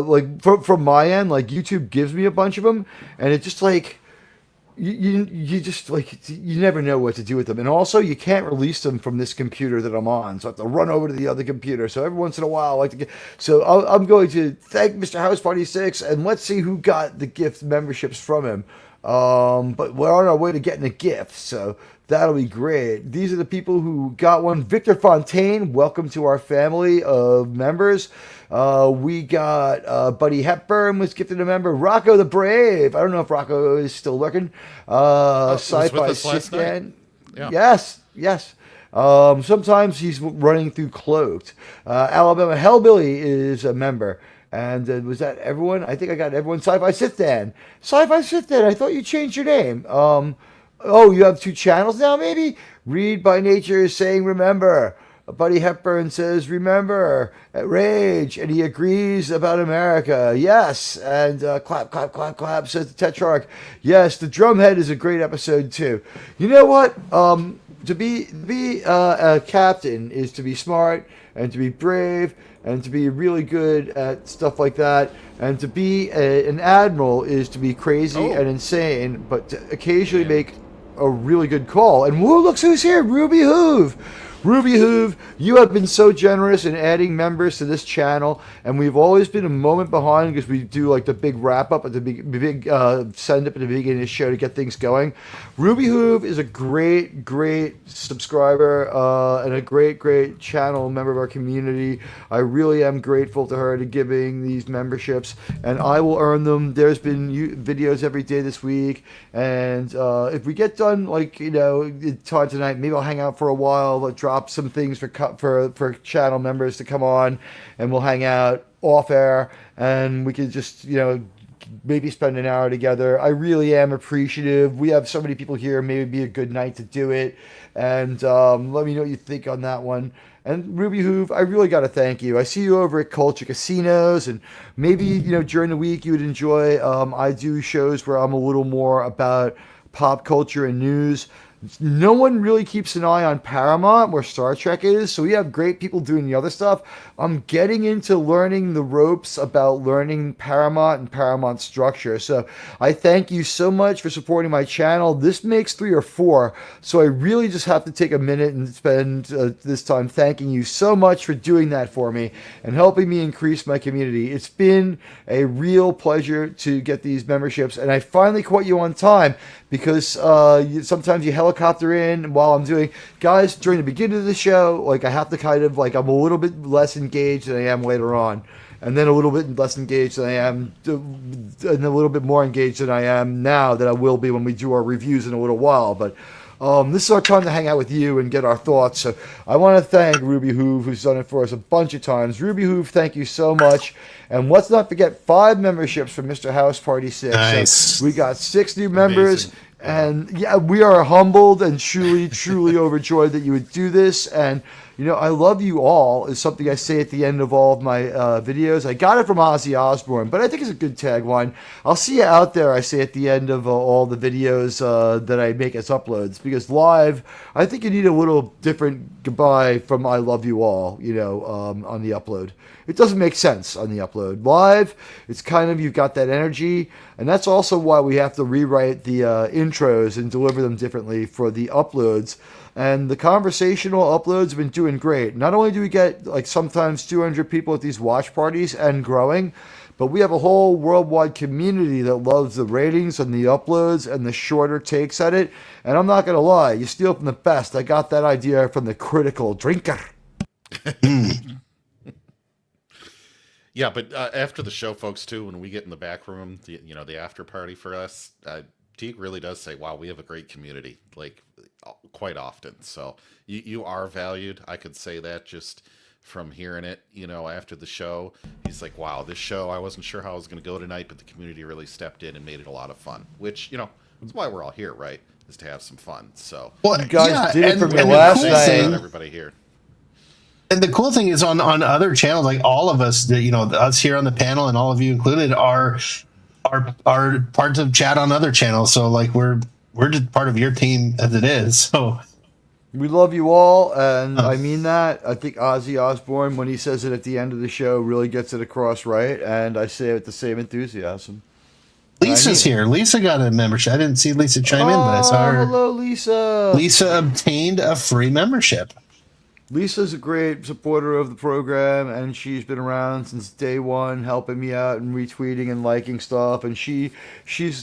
like from my end, like YouTube gives me a bunch of them, and it just like you just like you never know what to do with them. And also you can't release them from this computer that I'm on, so I have to run over to the other computer. So every once in a while I like to get. So I'm going to thank Mr. House Party 6, and let's see who got the gift memberships from him. But we're on our way to getting a gift, so that'll be great. These are the people who got one. Victor Fontaine, welcome to our family of members. We got Buddy Hepburn was gifted a member. Rocco the Brave. I don't know if Rocco is still lurking. was with Sci-Fi us last night. Sitcan. Yeah. Yes. Sometimes he's running through Cloaked. Alabama Hellbilly is a member. And was that everyone? I think I got everyone. Sci-Fi Sithan. Sci-Fi Sithan, I thought you changed your name. Oh, you have 2 channels now, maybe? Read by Nature is saying remember. Buddy Hepburn says remember. Rage. And he agrees about America. Yes. And clap, clap, clap, clap, says the Tetrarch. Yes, the Drumhead is a great episode, too. You know what? To be a captain is to be smart and to be brave and to be really good at stuff like that. And to be an admiral is to be crazy and insane, but to occasionally make a really good call. And whoa, look who's here, Ruby Hoove. Ruby Hoove, you have been so generous in adding members to this channel, and we've always been a moment behind because we do like the big wrap up at the big send up at the beginning of the show to get things going. Ruby Hoove is a great subscriber and a great channel member of our community. I really am grateful to her to giving these memberships, and I will earn them. There's been videos every day this week, and if we get done like time tonight, maybe I'll hang out for a while. I'll drop some things for channel members to come on, and we'll hang out off air, and we can just maybe spend an hour together. I really am appreciative. We have so many people here. Maybe it'd be a good night to do it, and let me know what you think on that one. And Ruby Hoove, I really got to thank you. I see you over at Culture Casinos, and maybe during the week you would enjoy. I do shows where I'm a little more about pop culture and news. No one really keeps an eye on Paramount where Star Trek is, so we have great people doing the other stuff. I'm getting into learning the ropes about learning Paramount and Paramount structure, so I thank you so much for supporting my channel. This makes 3 or 4, so I really just have to take a minute and spend this time thanking you so much for doing that for me and helping me increase my community. It's been a real pleasure to get these memberships, and I finally caught you on time because sometimes you helicopter in while I'm doing, guys, during the beginning of the show, like I have to kind of like, I'm a little bit less engaged than I am later on, and then a little bit less engaged than I am, and a little bit more engaged than I am now that I will be when we do our reviews in a little while. But this is our time to hang out with you and get our thoughts. So I want to thank Ruby Hoove, who's done it for us a bunch of times. Ruby Hoove, thank you so much. And let's not forget 5 memberships from Mr. House Party 6. Nice. So we got 6 new members. Amazing. And yeah, we are humbled and truly overjoyed that you would do this. And I love you all is something I say at the end of all of my videos. I got it from Ozzy Osbourne, but I think it's a good tagline. I'll see you out there, I say at the end of all the videos that I make as uploads, because live, I think you need a little different goodbye from I love you all, on the upload. It doesn't make sense on the upload. Live, it's kind of, you've got that energy, and that's also why we have to rewrite the intros and deliver them differently for the uploads. And the conversational uploads have been doing great. Not only do we get like sometimes 200 people at these watch parties and growing, but we have a whole worldwide community that loves the ratings and the uploads and the shorter takes at it. And I'm not going to lie, you steal from the best. I got that idea from the Critical Drinker. Yeah, but after the show, folks, too, when we get in the back room, the after party for us, Teague really does say, wow, we have a great community, like quite often. So you are valued. I could say that just from hearing it, after the show. He's like, wow, this show, I wasn't sure how I was going to go tonight, but the community really stepped in and made it a lot of fun, which, that's why we're all here, right? Is to have some fun. So Well, You guys did it for me and last the cool night. thing- everybody here. And the cool thing is on other channels, like all of us, us here on the panel and all of you included are parts of chat on other channels. So like we're just part of your team as it is. So We love you all, and I mean that. I think Ozzy Osbourne, when he says it at the end of the show, really gets it across right, and I say it with the same enthusiasm. Lisa's here. Lisa got a membership. I didn't see Lisa chime in, but I saw her. Hello, Lisa. Lisa obtained a free membership. Lisa's a great supporter of the program, and she's been around since day one, helping me out and retweeting and liking stuff. And she's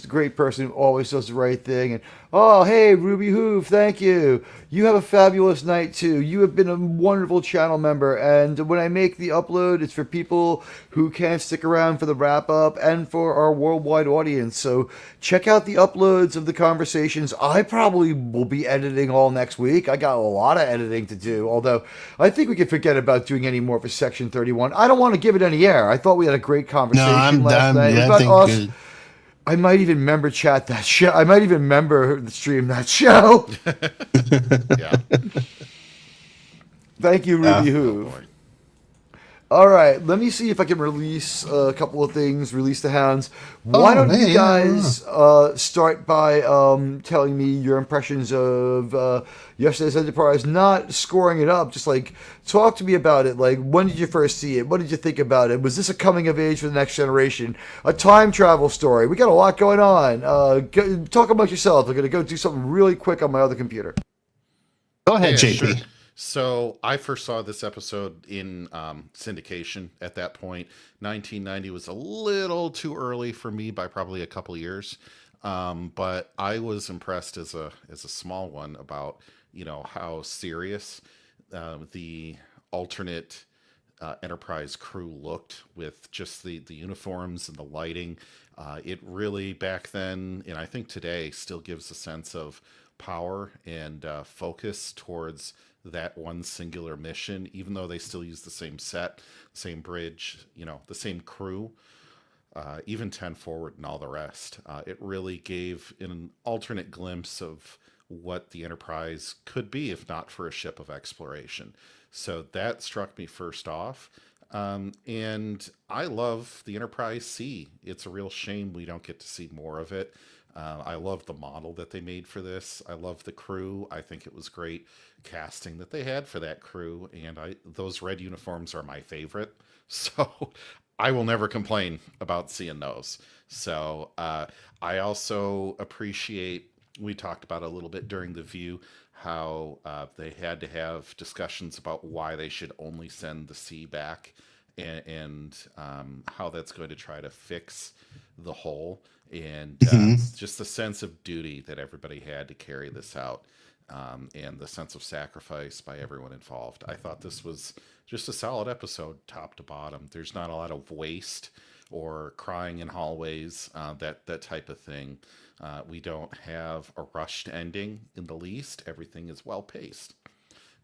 a great person who always does the right thing. And oh, hey, Ruby Hoove, thank you. You have a fabulous night too. You have been a wonderful channel member. And when I make the upload, it's for people who can't stick around for the wrap up and for our worldwide audience. So check out the uploads of the conversations. I probably will be editing all next week. I got a lot of editing to do, although I think we can forget about doing any more for Section 31. I don't want to give it any air. I thought we had a great conversation last night. It was about us. I might even member chat that show. I might even member stream that show. Yeah. Thank you, Ruby Hoove. All right, let me see if I can release a couple of things. Release the hounds. Why don't you guys start by telling me your impressions of yesterday's Enterprise? Not scoring it up, just like talk to me about it. Like, when did you first see it? What did you think about it? Was this a coming of age for the next generation? A time travel story? We got a lot going on. Talk about yourself. I'm gonna go do something really quick on my other computer. Go ahead, Yeah, JP. sure. So I first saw this episode in syndication at that point. 1990 was a little too early for me by probably a couple years. But I was impressed as a small one about, how serious the alternate Enterprise crew looked with just the uniforms and the lighting. It really back then, and I think today, still gives a sense of power and focus towards that one singular mission, even though they still use the same set, same bridge, the same crew, even 10 forward and all the rest. It really gave an alternate glimpse of what the Enterprise could be if not for a ship of exploration. So that struck me first off. And I love the Enterprise C. It's a real shame we don't get to see more of it. I love the model that they made for this. I love the crew. I think it was great casting that they had for that crew, and those red uniforms are my favorite. So I will never complain about seeing those. So I also appreciate, we talked about a little bit during the view, how they had to have discussions about why they should only send the C back, and how that's going to try to fix the hole, and just the sense of duty that everybody had to carry this out, and the sense of sacrifice by everyone involved. I thought this was just a solid episode, top to bottom. There's not a lot of waste or crying in hallways, that type of thing. We don't have a rushed ending in the least. Everything is well paced.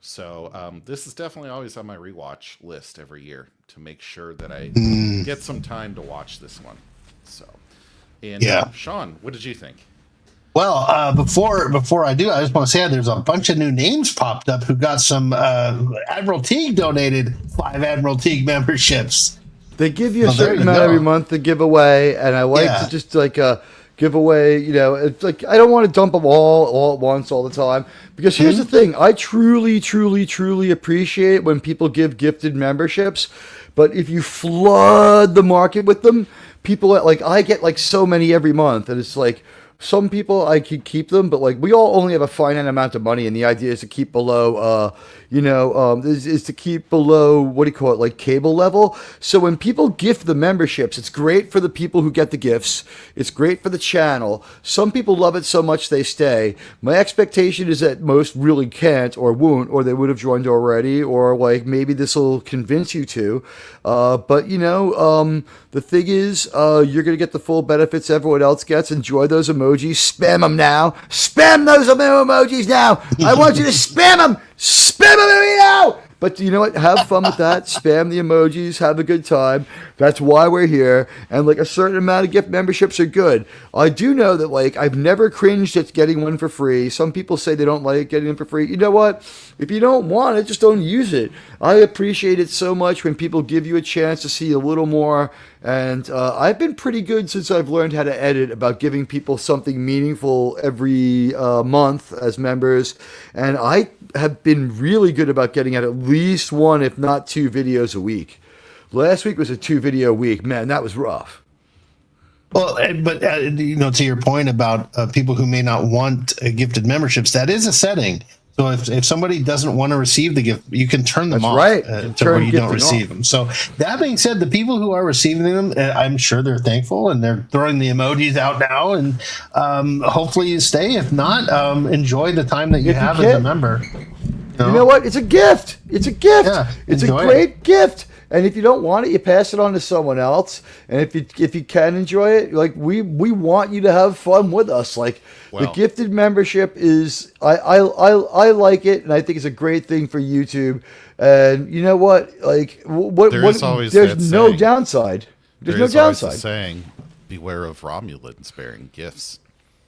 So this is definitely always on my rewatch list every year to make sure that I get some time to watch this one. So, and Sean, what did you think? Well, before I do, I just want to say there's a bunch of new names popped up who got some Admiral Teague donated 5 Admiral Teague memberships. They give you a certain amount every month to give away, and I like to just give away, it's like I don't want to dump them all at once all the time, because here's the thing, I truly appreciate when people give gifted memberships, but if you flood the market with them, people I get so many every month, and it's like, some people I could keep them, but we all only have a finite amount of money, and the idea is to keep below, is to keep below, what do you call it, cable level. So when people gift the memberships, it's great for the people who get the gifts. It's great for the channel. Some people love it so much they stay. My expectation is that most really can't or won't, or they would have joined already, or maybe this will convince you to. But the thing is, you're going to get the full benefits everyone else gets. Enjoy those emojis. Spam them now. Spam those emojis now. I want you to spam them. Spam them now. But you know what? Have fun with that. Spam the emojis. Have a good time. That's why we're here. And a certain amount of gift memberships are good. I do know that I've never cringed at getting one for free. Some people say they don't like getting them for free. You know what? If you don't want it, just don't use it. I appreciate it so much when people give you a chance to see a little more. And I've been pretty good since I've learned how to edit about giving people something meaningful every month as members. And I have been really good about getting at least 1, if not 2 videos a week. Last week was a 2-video week. Man, that was rough. Well, but to your point about people who may not want gifted memberships, that is a setting. So if somebody doesn't want to receive the gift, you can turn them off. Right. To where you don't receive them. So that being said, the people who are receiving them, I'm sure they're thankful, and they're throwing the emojis out now. And hopefully you stay. If not, enjoy the time that you have as a member. You know what? It's a gift. It's a gift. Yeah, it's a great gift. And if you don't want it, you pass it on to someone else. And if you can enjoy it, we want you to have fun with us. The gifted membership is I like it, and I think it's a great thing for YouTube. And you know what? There's no downside. There's no downside. Always a saying, beware of Romulans bearing gifts.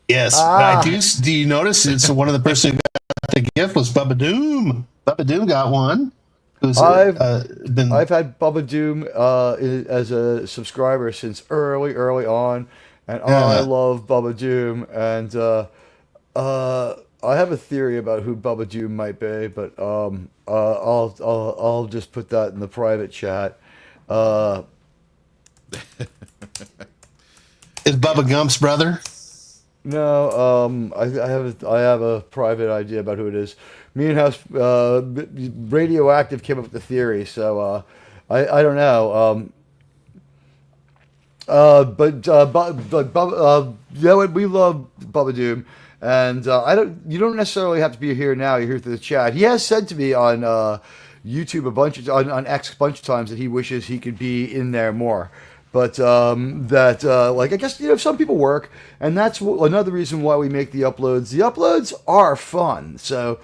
Yes, I do. Do you notice it's one of the person who got the gift was Bubba Doom? Bubba Doom got one. Who's I've been I've had Bubba Doom as a subscriber since early on, and I Yeah. love Bubba Doom. And I have a theory about who Bubba Doom might be, but I'll just put that in the private chat. Uh, is Bubba Gump's brother? no, I have a private idea about who it is. Me and House Radioactive came up with the theory, so I don't know. Yeah, we love Bubba Doom, and I don't. You don't necessarily have to be here now. You're here through the chat. He has said to me on YouTube on X a bunch of times that he wishes he could be in there more. But like I guess some people work, and that's another reason why we make the uploads. The uploads are fun. So,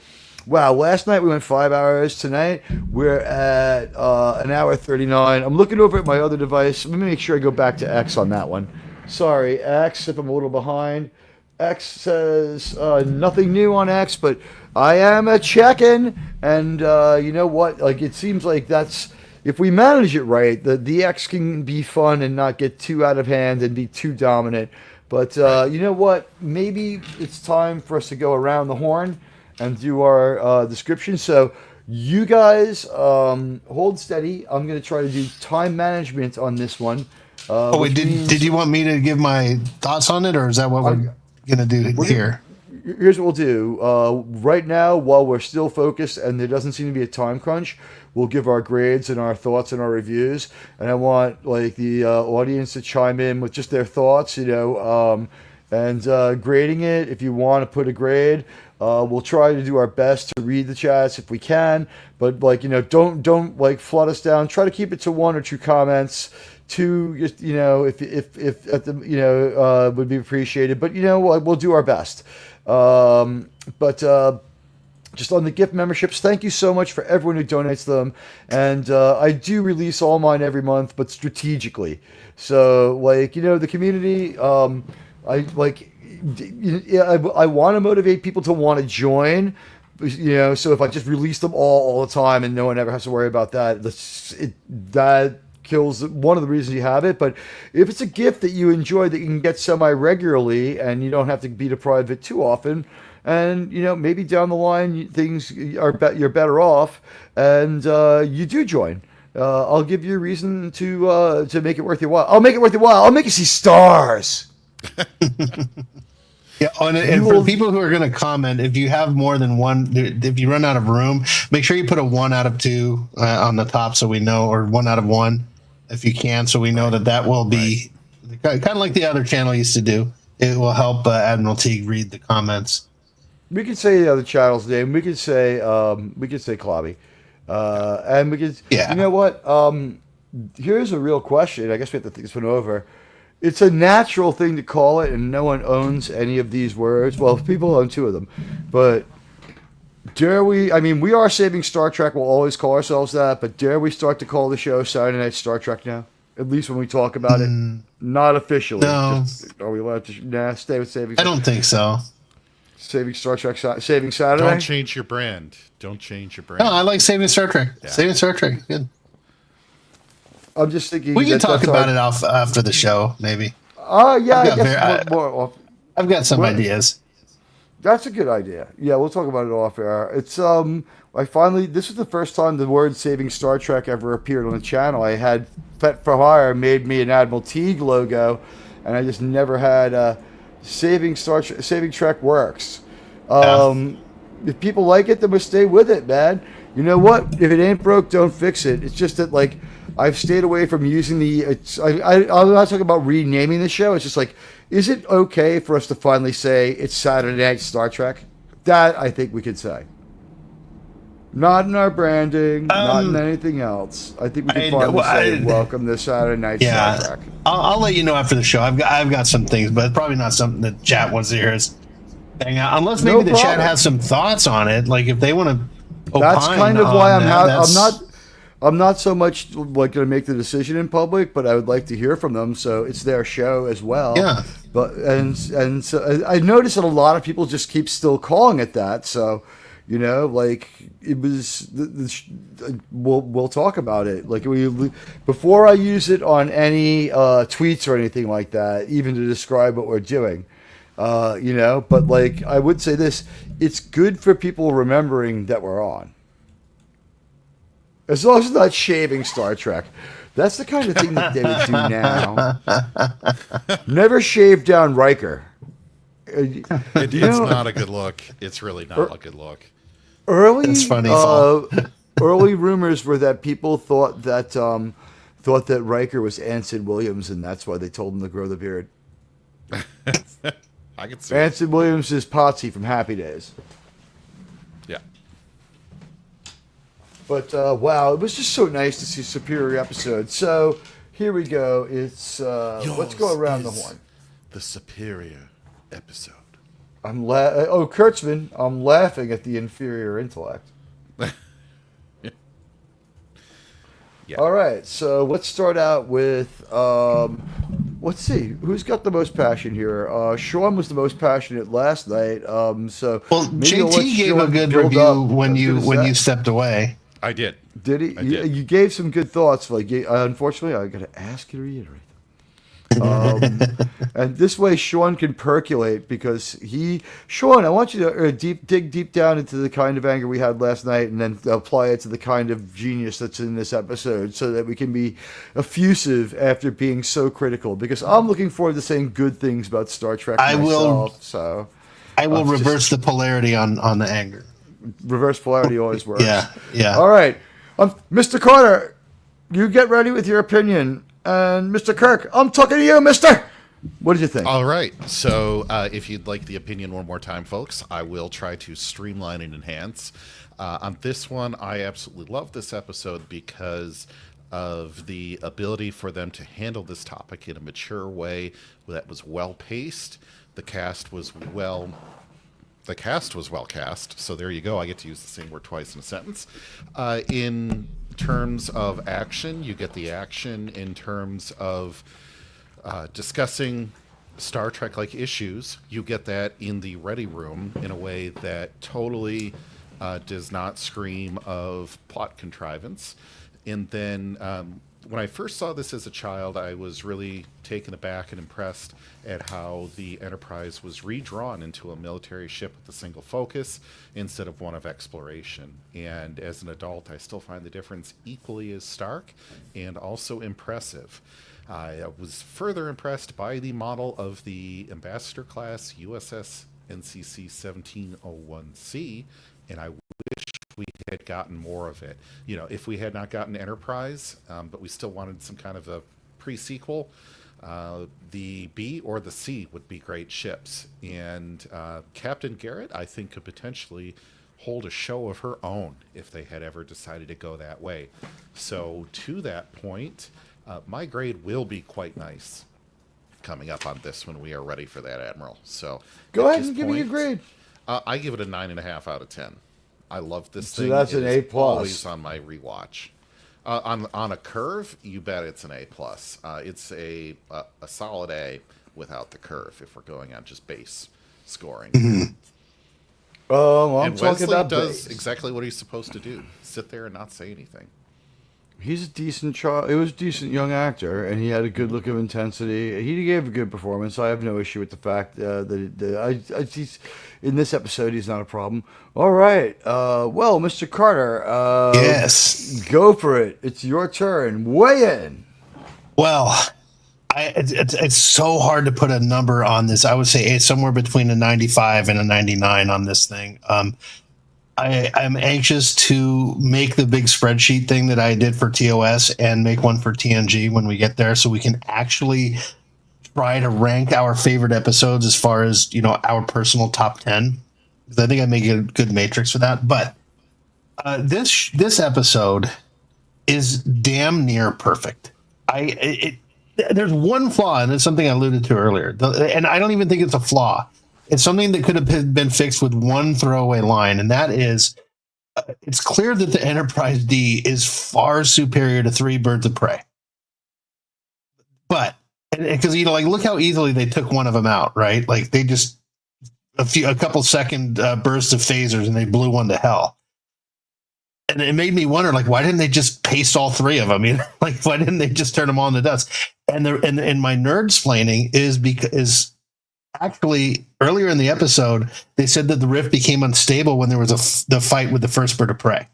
wow, last night we went 5 hours. Tonight we're at an hour 39. I'm looking over at my other device. Let me make sure I go back to X on that one. Sorry, X, if I'm a little behind. X says nothing new on X, but I am a checking, and you know what? Like it seems like that's. If we manage it right, the X can be fun and not get too out of hand and be too dominant. But you know what? Maybe it's time for us to go around the horn and do our description. So you guys hold steady. I'm going to try to do time management on this one. Wait, did you want me to give my thoughts on it, or is that what we're going to do here? Here's what we'll do. Right now, while we're still focused and there doesn't seem to be a time crunch, we'll give our grades and our thoughts and our reviews. And I want like the audience to chime in with just their thoughts, and grading it. If you want to put a grade, we'll try to do our best to read the chats if we can. But don't like flood us down. Try to keep it to one or two comments. Two, just if at the would be appreciated. But we'll do our best. Just on the gift memberships, thank you so much for everyone who donates them. And I do release all mine every month, but strategically. So, the community, I want to motivate people to want to join. So if I just release them all the time and no one ever has to worry about that, that kills one of the reasons you have it. But if it's a gift that you enjoy that you can get semi-regularly and you don't have to be deprived of it too often, and maybe down the line things are you're better off, and you do join, I'll give you a reason to make it worth your while. I'll make it worth your while. I'll make you see stars. Yeah, and for people who are going to comment, if you have more than one, if you run out of room, make sure you put a 1 out of 2 on the top so we know, or 1 out of 1 if you can, so we know that will be kind of like the other channel used to do. It will help Admiral Teague read the comments. We could say the other channel's name. We could say Clobby, and we could. Yeah. You know what? Here's a real question. I guess we have to think this one over. It's a natural thing to call it, and no one owns any of these words. Well, people own 2 of them, but dare we? I mean, we are saving Star Trek. We'll always call ourselves that, but dare we start to call the show Saturday Night Star Trek now? At least when we talk about it, not officially. No. Are we allowed to stay with saving? I don't think so. Saving Star Trek, saving Saturday. Don't change your brand. Don't change your brand. No, I like saving Star Trek. Yeah. Saving Star Trek, good. I'm just thinking We can that talk that's about it after the show, maybe. Yeah, I I've got guess more. I've got some Well, ideas. That's a good idea. Yeah, we'll talk about it off air. It's this was the first time the word "Saving Star Trek" ever appeared on the channel. I had Fet for Hire made me an Admiral Teague logo, and I just never had Saving Trek works. If people like it, then we'll stay with it, man. You know what? If it ain't broke, don't fix it. It's just that I've stayed away from using I'm not talking about renaming the show. It's just is it okay for us to finally say it's Saturday Night Star Trek? That I think we could say. Not in our branding, not in anything else. I think we can finally say welcome to Saturday Night Star Trek. I'll let you know after the show. I've got some things, but probably not something that chat wants to hear us hang out. Unless maybe the chat has some thoughts on it, like if they want to. That's kind of why I'm not so much going to make the decision in public, but I would like to hear from them. So it's their show as well. Yeah. But and so I noticed that a lot of people just keep still calling it that. So You know, like it was. We'll talk about it. Like before I use it on any tweets or anything like that, even to describe what we're doing. You know, but like I would say this, it's good for people remembering that we're on. As long as it's not shaving Star Trek. That's the kind of thing that they would do now. Never shave down Riker. It's not a good look. It's really not a good look. Early, funny, early rumors were that people thought that Riker was Anson Williams, and that's why they told him to grow the beard. I can see Anson Williams is Potsy from Happy Days. Yeah. But wow, it was just so nice to see Superior episode. So here we go. It's let's go around the horn. The Superior episode. Kurtzman, I'm laughing at the inferior intellect. Yeah. All right, so let's start out with let's see who's got the most passion here. Sean was the most passionate last night. So maybe I'll let JT gave Sean a good build review up. when you stepped away. I did. Did he? I did. You gave some good thoughts. Like, unfortunately, I got to ask you to reiterate them. And this way, Sean can percolate because Sean, I want you to dig deep down into the kind of anger we had last night, and then apply it to the kind of genius that's in this episode, so that we can be effusive after being so critical. Because I'm looking forward to saying good things about Star Trek myself. I will reverse the polarity on the anger. Reverse polarity always works. Yeah. All right. Mr. Carter, you get ready with your opinion. And Mr. Kirk, I'm talking to you, mister. What did you think? All right. So if you'd like the opinion one more time, folks, I will try to streamline and enhance. On this one, I absolutely love this episode because of the ability for them to handle this topic in a mature way that was well-paced. The cast was well cast, so there you go. I get to use the same word twice in a sentence. In terms of action, you get the action in terms of discussing Star Trek-like issues. You get that in the ready room in a way that totally does not scream of plot contrivance. And then when I first saw this as a child, I was really taken aback and impressed at how the Enterprise was redrawn into a military ship with a single focus instead of one of exploration. And as an adult, I still find the difference equally as stark and also impressive. I was further impressed by the model of the Ambassador class USS NCC 1701C, and I wish we had gotten more of it. You know, if we had not gotten Enterprise, but we still wanted some kind of a pre-sequel, the B or the C would be great ships. And Captain Garrett, I think, could potentially hold a show of her own if they had ever decided to go that way. So to that point, my grade will be quite nice coming up on this when we are ready for that, Admiral. So go ahead and give me your grade. I give it a 9.5 out of 10. I love this thing. So that's an A+. Always on my rewatch. On a curve, you bet it's an A+. It's a solid A without the curve if we're going on just base scoring. I'm and talking Wesley about does base. exactly what he's supposed to do: sit there and not say anything. He's a decent child. It was a decent young actor, and he had a good look of intensity. He gave a good performance. I have no issue with the fact that he's in this episode. He's not a problem. All right. Well, Mr. Carter. Yes. Go for it. It's your turn. Weigh in. Well, it's so hard to put a number on this. I would say it's somewhere between a 95 and a 99 on this thing. I'm anxious to make the big spreadsheet thing that I did for TOS and make one for TNG when we get there, so we can actually try to rank our favorite episodes as far as, you know, our personal top 10. Because I think I make a good matrix for that. But this episode is damn near perfect. There's one flaw, and it's something I alluded to earlier, and I don't even think it's a flaw. It's something that could have been fixed with one throwaway line, and that is, it's clear that the Enterprise D is far superior to 3 Birds of Prey. But, because, you know, like, look how easily they took one of them out, right? Like, they just a couple second bursts of phasers, and they blew one to hell. And it made me wonder, like, why didn't they just paste all three of them? You know, like, why didn't they just turn them all into dust? And my nerd explaining is actually earlier in the episode, they said that the rift became unstable when there was the fight with the first bird of prey.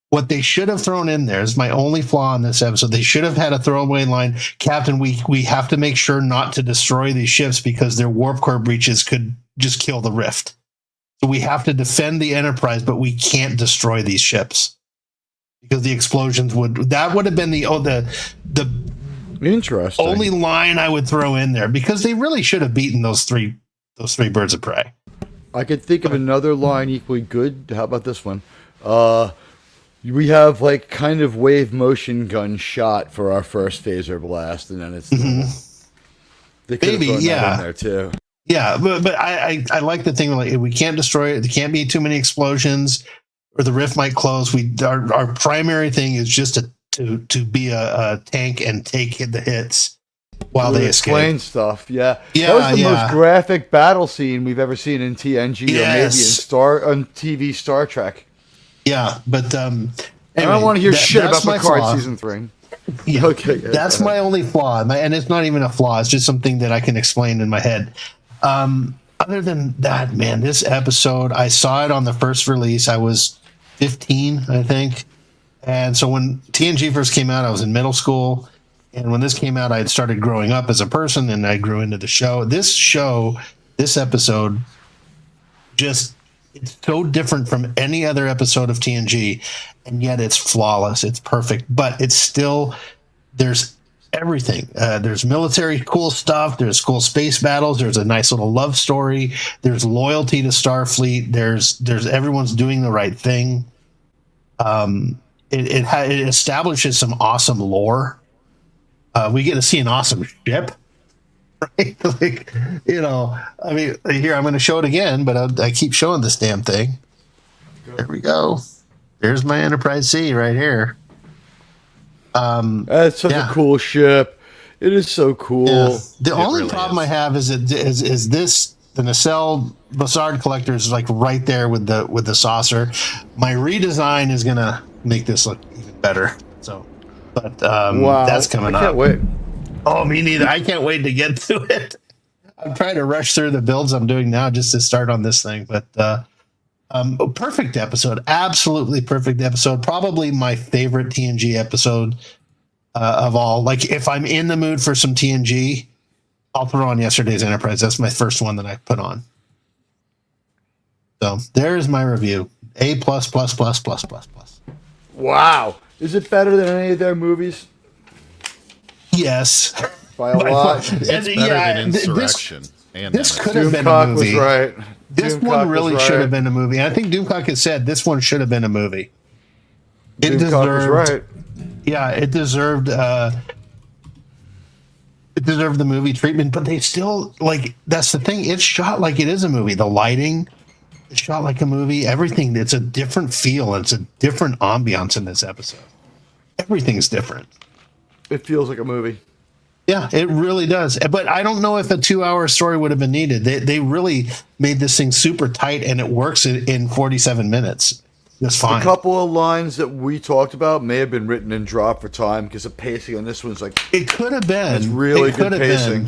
What they should have thrown in there is my only flaw in this episode. They should have had a throwaway line, Captain, we have to make sure not to destroy these ships because their warp core breaches could just kill the rift. So we have to defend the Enterprise, but we can't destroy these ships because the explosions would have been the Interesting. only line I would throw in there, because they really should have beaten those three birds of prey. I could think of another line equally good. How about this one? We have like kind of wave motion gun shot for our first phaser blast, and then it's they could have thrown that in there too. Yeah, but I like the thing, like, we can't destroy it. There can't be too many explosions, or the rift might close. Our primary thing is just to be a tank and take the hits while they escape. Explain stuff, yeah. Yeah, that was the most graphic battle scene we've ever seen in TNG, or maybe in TV Star Trek. Yeah, but anyway, I don't want to hear shit about my Picard flaw. season 3. Yeah, okay, that's my only flaw, and it's not even a flaw. It's just something that I can explain in my head. Other than that, man, this episode, I saw it on the first release. I was 15, I think. And so when TNG first came out, I was in middle school. And when this came out, I had started growing up as a person, and I grew into the show. This episode, just, it's so different from any other episode of TNG, and yet it's flawless. It's perfect. But it's still, there's everything. There's military cool stuff. There's cool space battles. There's a nice little love story. There's loyalty to Starfleet. There's everyone's doing the right thing. It establishes some awesome lore. We get to see an awesome ship, right? Like, you know, I mean, here, I'm going to show it again, but I keep showing this damn thing. There we go. There's my Enterprise C right here. That's such a cool ship. It is so cool. Yeah. The only problem I have is this, the nacelle Bassard collector is like right there with the saucer. My redesign is gonna make this look even better. So, but wow, that's coming up. I can't wait. Oh, me neither. I can't wait to get to it. I'm trying to rush through the builds I'm doing now just to start on this thing. But perfect episode. Absolutely perfect episode. Probably my favorite TNG episode of all. Like, if I'm in the mood for some TNG, I'll throw on yesterday's Enterprise. That's my first one that I put on. So there's my review. A+++++++. Wow. Is it better than any of their movies? Yes. By a lot. It's better than Insurrection. This could have been a Doomcock movie. was right. This Doomcock one really was should right. have been a movie. I think Doomcock has said this one should have been a movie. It Doomcock was right. Yeah, it deserved the movie treatment, but they still, like, that's the thing. It's shot like it is a movie. The lighting is shot like a movie. Everything, it's a different feel. It's a different ambiance in this episode. Everything's different. It feels like a movie. Yeah, it really does. But I don't know if a 2-hour story would have been needed. They really made this thing super tight, and it works in 47 minutes. That's fine. A couple of lines that we talked about may have been written and dropped for time because the pacing on this one's like... It could have been. It's really good pacing.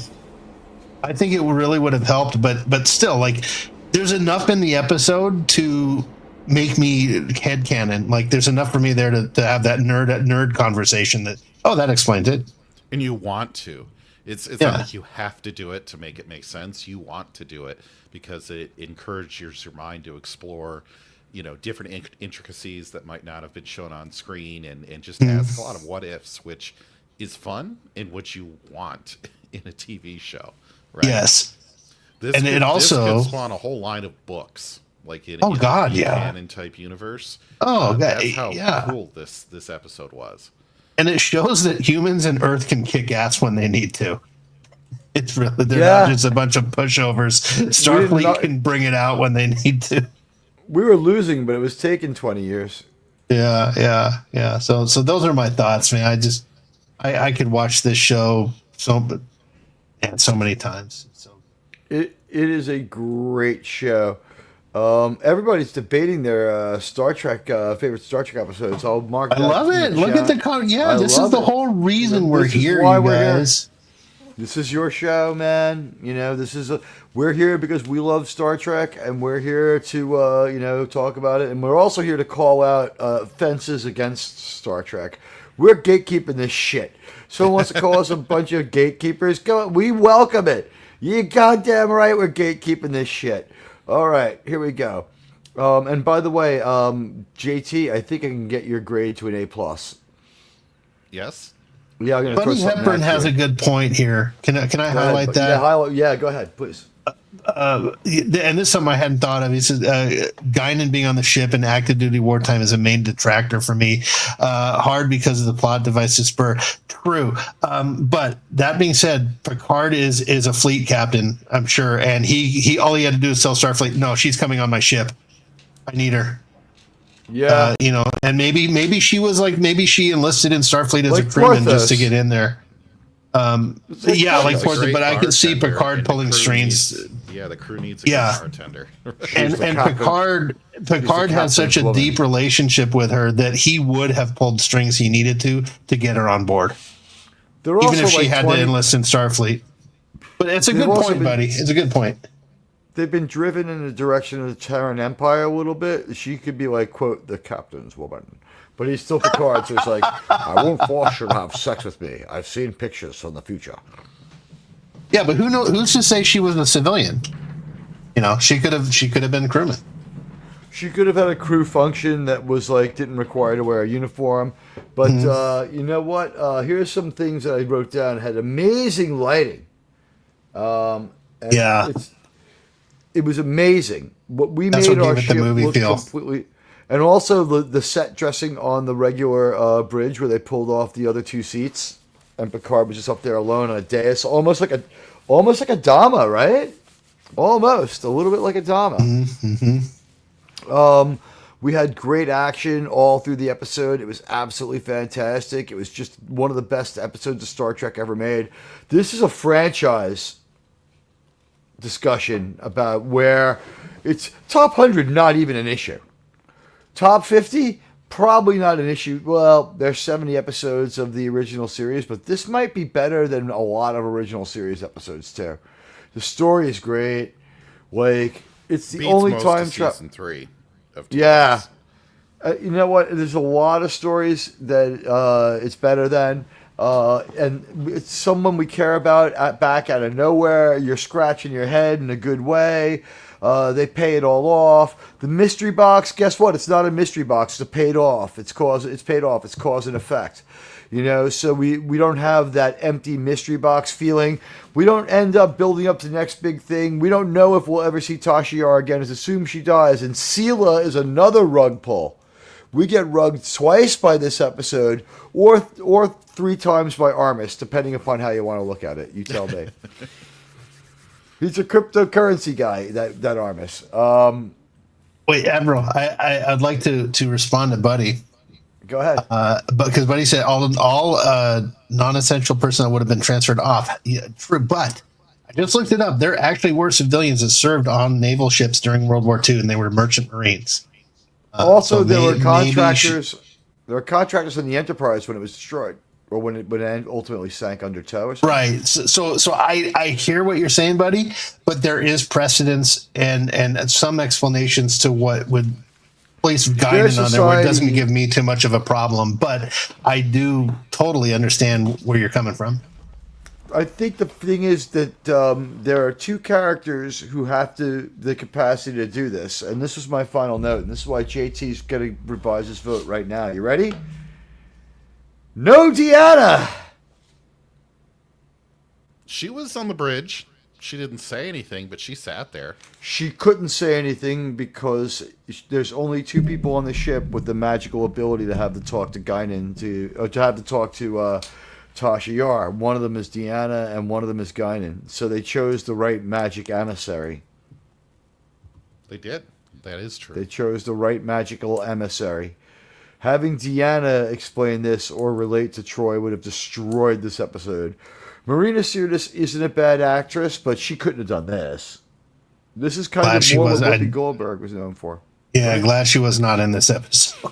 I think it really would have helped, but still, like, there's enough in the episode to make me headcanon. Like, there's enough for me there to have that nerd conversation that explains it. And you want to. It's not like you have to do it to make it make sense. You want to do it because it encourages your mind to explore, you know, different intricacies that might not have been shown on screen, and just ask a lot of what ifs, which is fun and what you want in a TV show. Right? Yes. This could spawn a whole line of books, like in a canon type universe. That's how cool this episode was. And it shows that humans and Earth can kick ass when they need to. It's really, they're not just a bunch of pushovers. Starfleet can bring it out when they need to. We were losing, but it was taking 20 years. Yeah. So those are my thoughts, man. I could watch this show so many times. So It It is a great show. Everybody's debating their Star Trek favorite Star Trek episodes. I'll mark. I love it. Look at the I this is the love it. whole reason we're This is here, why you we're here. guys. This is your show, man. You know, we're here because we love Star Trek, and we're here to talk about it, and we're also here to call out offenses against Star Trek. We're gatekeeping this shit. Someone wants to call us a bunch of gatekeepers. We welcome it. You goddamn right, we're gatekeeping this shit. All right, here we go. And by the way, JT, I think I can get your grade to an A+. Yes. Yeah, I'm gonna throw Bunny something Hepburn at has you. a good point here. Can I Go ahead, highlight that? Yeah, go ahead, please. And this is something I hadn't thought of. He says Guinan being on the ship in active duty wartime is a main detractor for me. Hard because of the plot device to spur. True, but that being said, Picard is a fleet captain, I'm sure, and he all he had to do is tell Starfleet, no, she's coming on my ship. I need her. Yeah, And maybe she was like, maybe she enlisted in Starfleet as Like a crewman Porthos. just to get in there. Yeah, like He's a Porthos, great but I could see bartender, Picard and pulling the crew strings. the crew needs a Yeah. good bartender. And the captain. Picard has such a captain's woman. deep relationship with her that he would have pulled strings he needed to get her on board, they're even also if she like had 20 to enlist in Starfleet. But it's a They've good also point, been- buddy. It's a good point. They've been driven in the direction of the Terran Empire a little bit. She could be like, quote, the captain's woman. But he's still Picard, so it's like, I won't force you to have sex with me. I've seen pictures from the future. Yeah, but who's to say she was a civilian? She could have been a crewman. She could have had a crew function that was like, didn't require to wear a uniform. But you know what? Here's some things that I wrote down. It had amazing lighting. And Yeah. it was amazing. What we That's made what our gave it the ship movie look feel. completely, and also the set dressing on the regular bridge where they pulled off the other two seats, and Picard was just up there alone on a dais, almost like a Dama, right? Almost a little bit like a Dama. We had great action all through the episode. It was absolutely fantastic. It was just one of the best episodes of Star Trek ever made. This is a franchise discussion about where it's top 100, not even an issue. Top 50, probably not an issue. Well, there's 70 episodes of the original series, but this might be better than a lot of original series episodes too. The story is great. Like, it's the Beats only most time of travel. season 3 of Yeah. TOS. You know what? There's a lot of stories that it's better than. And it's someone we care about back out of nowhere. You're scratching your head in a good way. They pay it all off. The mystery box, guess what? It's not a mystery box. It's paid off. It's paid off. It's cause and effect. So we don't have that empty mystery box feeling. We don't end up building up to the next big thing. We don't know if we'll ever see Tasha Yar again. It's assumed she dies. And Sela is another rug pull. We get rugged twice by this episode, or 3 times by Armis, depending upon how you want to look at it. You tell me. He's a cryptocurrency guy, that Armis. Wait, Admiral, I'd like to respond to Buddy. Go ahead. Because Buddy said all non-essential personnel would have been transferred off. Yeah, true, but I just looked it up. There actually were civilians that served on naval ships during World War II, and they were merchant marines. Also, so there were maybe contractors. There were contractors in the Enterprise when it was destroyed, or when it ultimately sank under tow. Or something. Right. So I hear what you're saying, Buddy, but there is precedence and some explanations to what would place guidance on there where it doesn't give me too much of a problem. But I do totally understand where you're coming from. I think the thing is that there are 2 characters who have the capacity to do this, and this was my final note, and this is why JT's going to revise his vote right now. You ready? No Deanna! She was on the bridge. She didn't say anything, but she sat there. She couldn't say anything because there's only 2 people on the ship with the magical ability to have to talk to Guinan, to have to talk to Tasha Yar. One of them is Deanna, and one of them is Guinan. So they chose the right magic emissary. They did. That is true. They chose the right magical emissary. Having Deanna explain this or relate to Troy would have destroyed this episode. Marina Sirtis isn't a bad actress, but she couldn't have done this. This is kind Glad of she more what was- Whoopi I- Goldberg was known for. Yeah, glad she was not in this episode.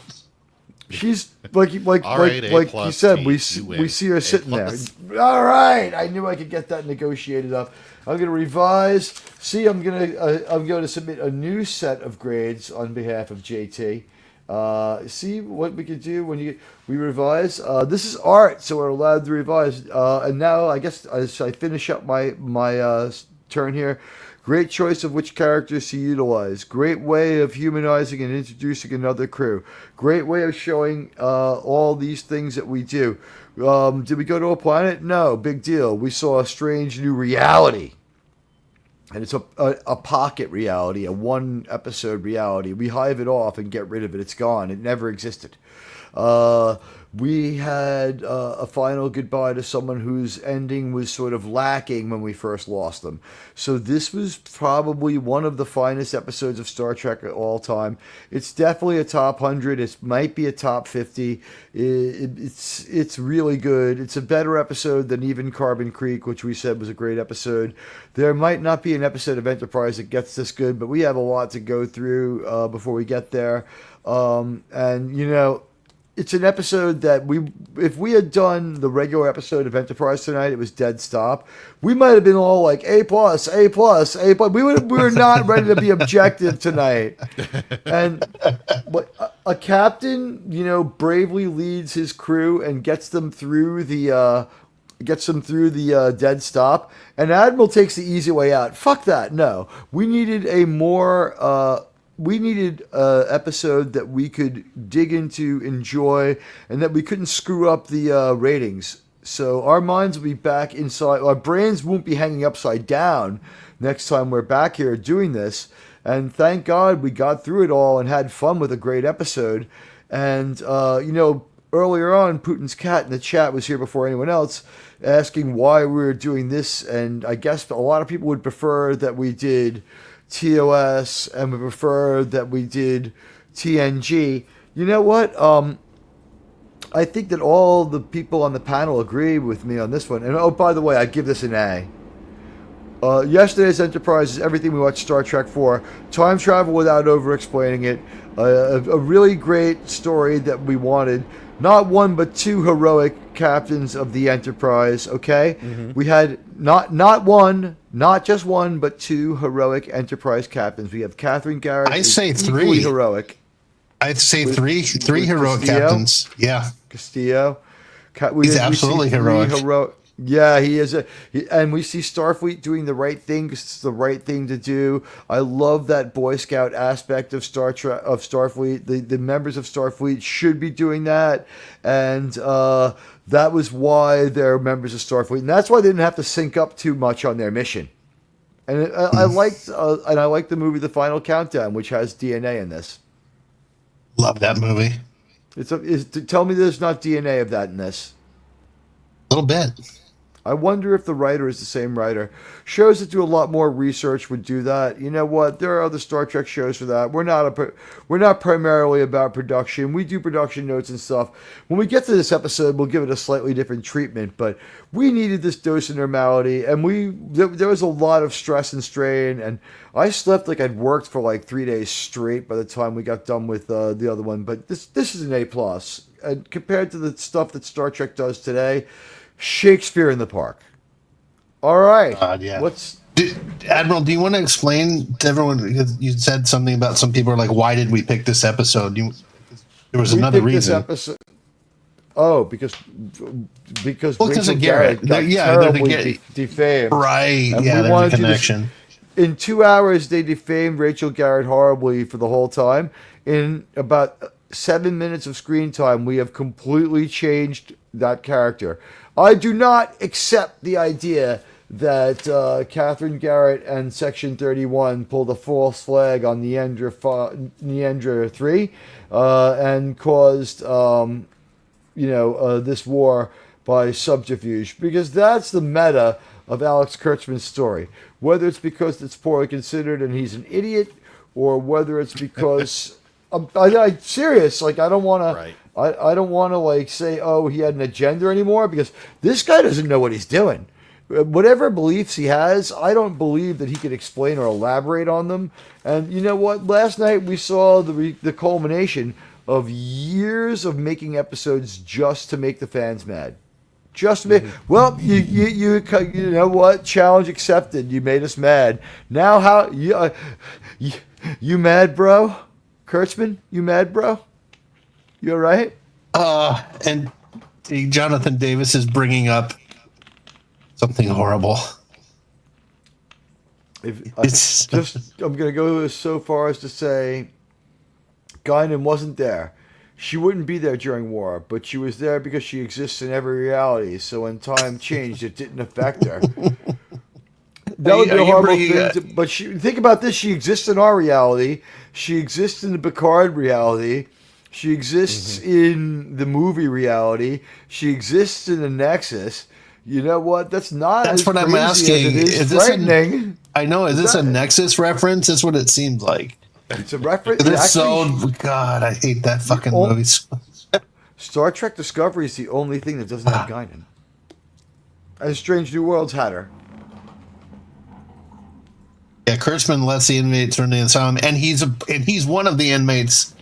She's like All right, A you plus, said, T, we you we win. see her A sitting plus. there. All right, I knew I could get that negotiated up. I'm going to revise. See, I'm going to submit a new set of grades on behalf of JT. See what we could do when we revise. This is art, so we're allowed to revise. And now, I guess as I finish up my turn here. Great choice of which characters to utilize. Great way of humanizing and introducing another crew. Great way of showing all these things that we do. Did we go to a planet? No, big deal. We saw a strange new reality. And it's a pocket reality, a one episode reality. We hive it off and get rid of it. It's gone. It never existed. We had a final goodbye to someone whose ending was sort of lacking when we first lost them. So this was probably one of the finest episodes of Star Trek of all time. It's definitely a top 100. It might be a top 50. It's really good. It's a better episode than even Carbon Creek, which we said was a great episode. There might not be an episode of Enterprise that gets this good, but we have a lot to go through before we get there. And, you know, it's an episode that if we had done the regular episode of Enterprise tonight, it was dead stop. We might have been all like A plus, A plus, A plus. We were not ready to be objective tonight. And but a captain, you know, bravely leads his crew and gets them through the dead stop. And Admiral takes the easy way out. Fuck that. No, we needed a more. We needed an episode that we could dig into, enjoy, and that we couldn't screw up the ratings. So our minds will be back inside. Our brains won't be hanging upside down next time we're back here doing this. And thank God we got through it all and had fun with a great episode. And, you know, earlier on, Putin's cat in the chat was here before anyone else asking why we were doing this. And I guess a lot of people would prefer that we did TOS and we prefer that we did TNG. You know what? I think that all the people on the panel agree with me on this one. And oh, by the way, I give this an A. Yesterday's Enterprise is everything we watched Star Trek for. Time travel without over-explaining it. A really great story that we wanted. Not one, but two heroic captains of the Enterprise, okay? Mm-hmm. We had not just one, but two heroic Enterprise captains. We have Catherine Garrett. I say equally three. Heroic. I'd say three with heroic Castillo? captains. Yeah. Castillo. He's absolutely heroic. Yeah, he is. And we see Starfleet doing the right thing because it's the right thing to do. I love that Boy Scout aspect of Starfleet. The members of Starfleet should be doing that, and that was why they're members of Starfleet, and that's why they didn't have to sync up too much on their mission. And I liked the movie The Final Countdown, which has DNA in this. Love that movie. Tell me there's not DNA of that in this. A little bit. I wonder if the writer is the same writer. Shows that do a lot more research would do that. You know what? There are other Star Trek shows for that. We're not primarily about production. We do production notes and stuff. When we get to this episode, we'll give it a slightly different treatment. But we needed this dose of normality, and there was a lot of stress and strain. And I slept like I'd worked for like 3 days straight by the time we got done with the other one. But this is an A plus, and compared to the stuff that Star Trek does today. Shakespeare in the Park. All right. Yeah. Admiral, do you want to explain to everyone? Because you said something about some people are like, why did we pick this episode? There was another reason. Because Rachel Garrett got terribly defamed. Right. And yeah, there's a connection. In 2 hours, they defamed Rachel Garrett horribly for the whole time. In about 7 minutes of screen time, we have completely changed that character. I do not accept the idea that Catherine Garrett and Section 31 pulled a false flag on Neandra 3 and caused this war by subterfuge, because that's the meta of Alex Kurtzman's story. Whether it's because it's poorly considered and he's an idiot, or whether it's because I'm serious. Like I don't want to. Right. I don't want to like say, oh, he had an agenda anymore, because this guy doesn't know what he's doing. whatever beliefs he has, I don't believe that he can explain or elaborate on them. And you know what? Last night we saw the culmination of years of making episodes just to make the fans mad. Just to make, well, you know what? Challenge accepted. You made us mad. Now how you mad, bro? Kurtzman, you mad, bro? You all right? And Jonathan Davis is bringing up something horrible. I'm going to go so far as to say, Guinan wasn't there. She wouldn't be there during war, but she was there because she exists in every reality. So when time changed, it didn't affect her. That would be a horrible thing. But think about this: she exists in our reality. She exists in the Picard reality. She exists in the movie reality. She exists in the Nexus. You know what? That's what I'm asking. Is this frightening? I know. Is this a Nexus reference? That's what it seems like. It's a reference. God, I hate that fucking movie. Star Trek Discovery is the only thing that doesn't have Guinan. And Strange New Worlds had her. Yeah, Kurtzman lets the inmates run the asylum, and he's one of the inmates.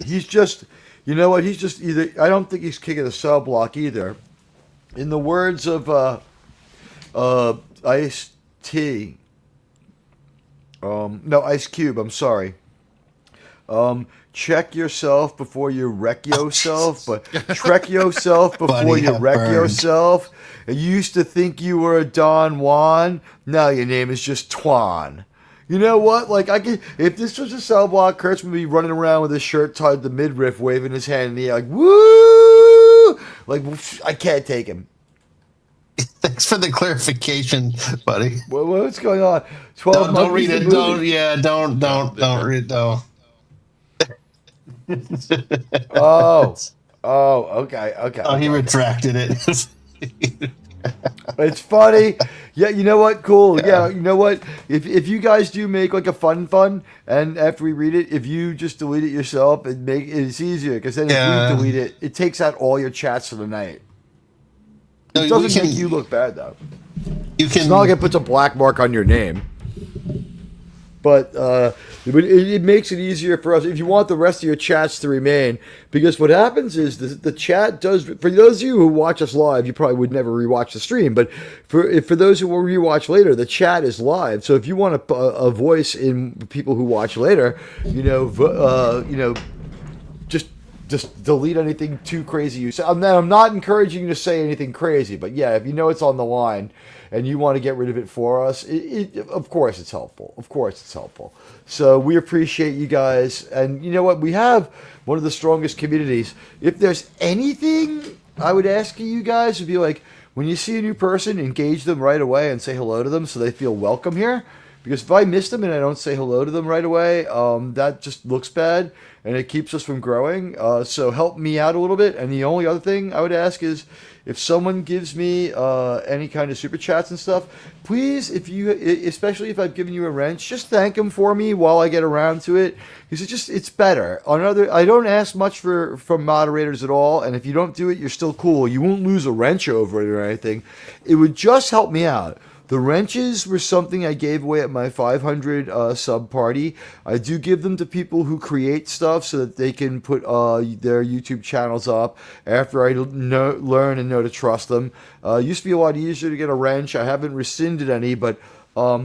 He's just, you know what? He's just either. I don't think he's kicking a cell block either. In the words of Ice-T. No, Ice Cube. I'm sorry. Check yourself before you wreck yourself, but trek yourself before you wreck yourself. You used to think you were a Don Juan. Now your name is just Twan. You know what? Like if this was a cell block, Kurtz would be running around with his shirt tied to the midriff, waving his hand in the air, like woo! Like I can't take him. Thanks for the clarification, buddy. What's going on? 12 don't read it. Don't read it. No. Okay. Oh, he retracted it. It's funny. Yeah, you know what? Cool. Yeah, you know what? If you guys do make like a fun, and after we read it, if you just delete it yourself, it's easier because then if we delete it, it takes out all your chats for the night. It doesn't make you look bad though. It's not like it puts a black mark on your name. But it makes it easier for us if you want the rest of your chats to remain. Because what happens is the chat does, for those of you who watch us live, you probably would never rewatch the stream. But for those who will rewatch later, the chat is live. So if you want a voice in people who watch later, just delete anything too crazy you say. I'm not encouraging you to say anything crazy, but yeah, if you know it's on the line and you want to get rid of it for us, of course it's helpful. Of course it's helpful. So we appreciate you guys. And you know what? We have one of the strongest communities. If there's anything I would ask you guys would be like, when you see a new person, engage them right away and say hello to them so they feel welcome here. Because if I miss them and I don't say hello to them right away, that just looks bad and it keeps us from growing. So help me out a little bit. And the only other thing I would ask is if someone gives me any kind of super chats and stuff, please, especially if I've given you a wrench, just thank them for me while I get around to it. Because it's better. I don't ask much from moderators at all. And if you don't do it, you're still cool. You won't lose a wrench over it or anything. It would just help me out. The wrenches were something I gave away at my 500 sub party. I do give them to people who create stuff so that they can put their YouTube channels up after I learn and know to trust them. It used to be a lot easier to get a wrench. I haven't rescinded any, but at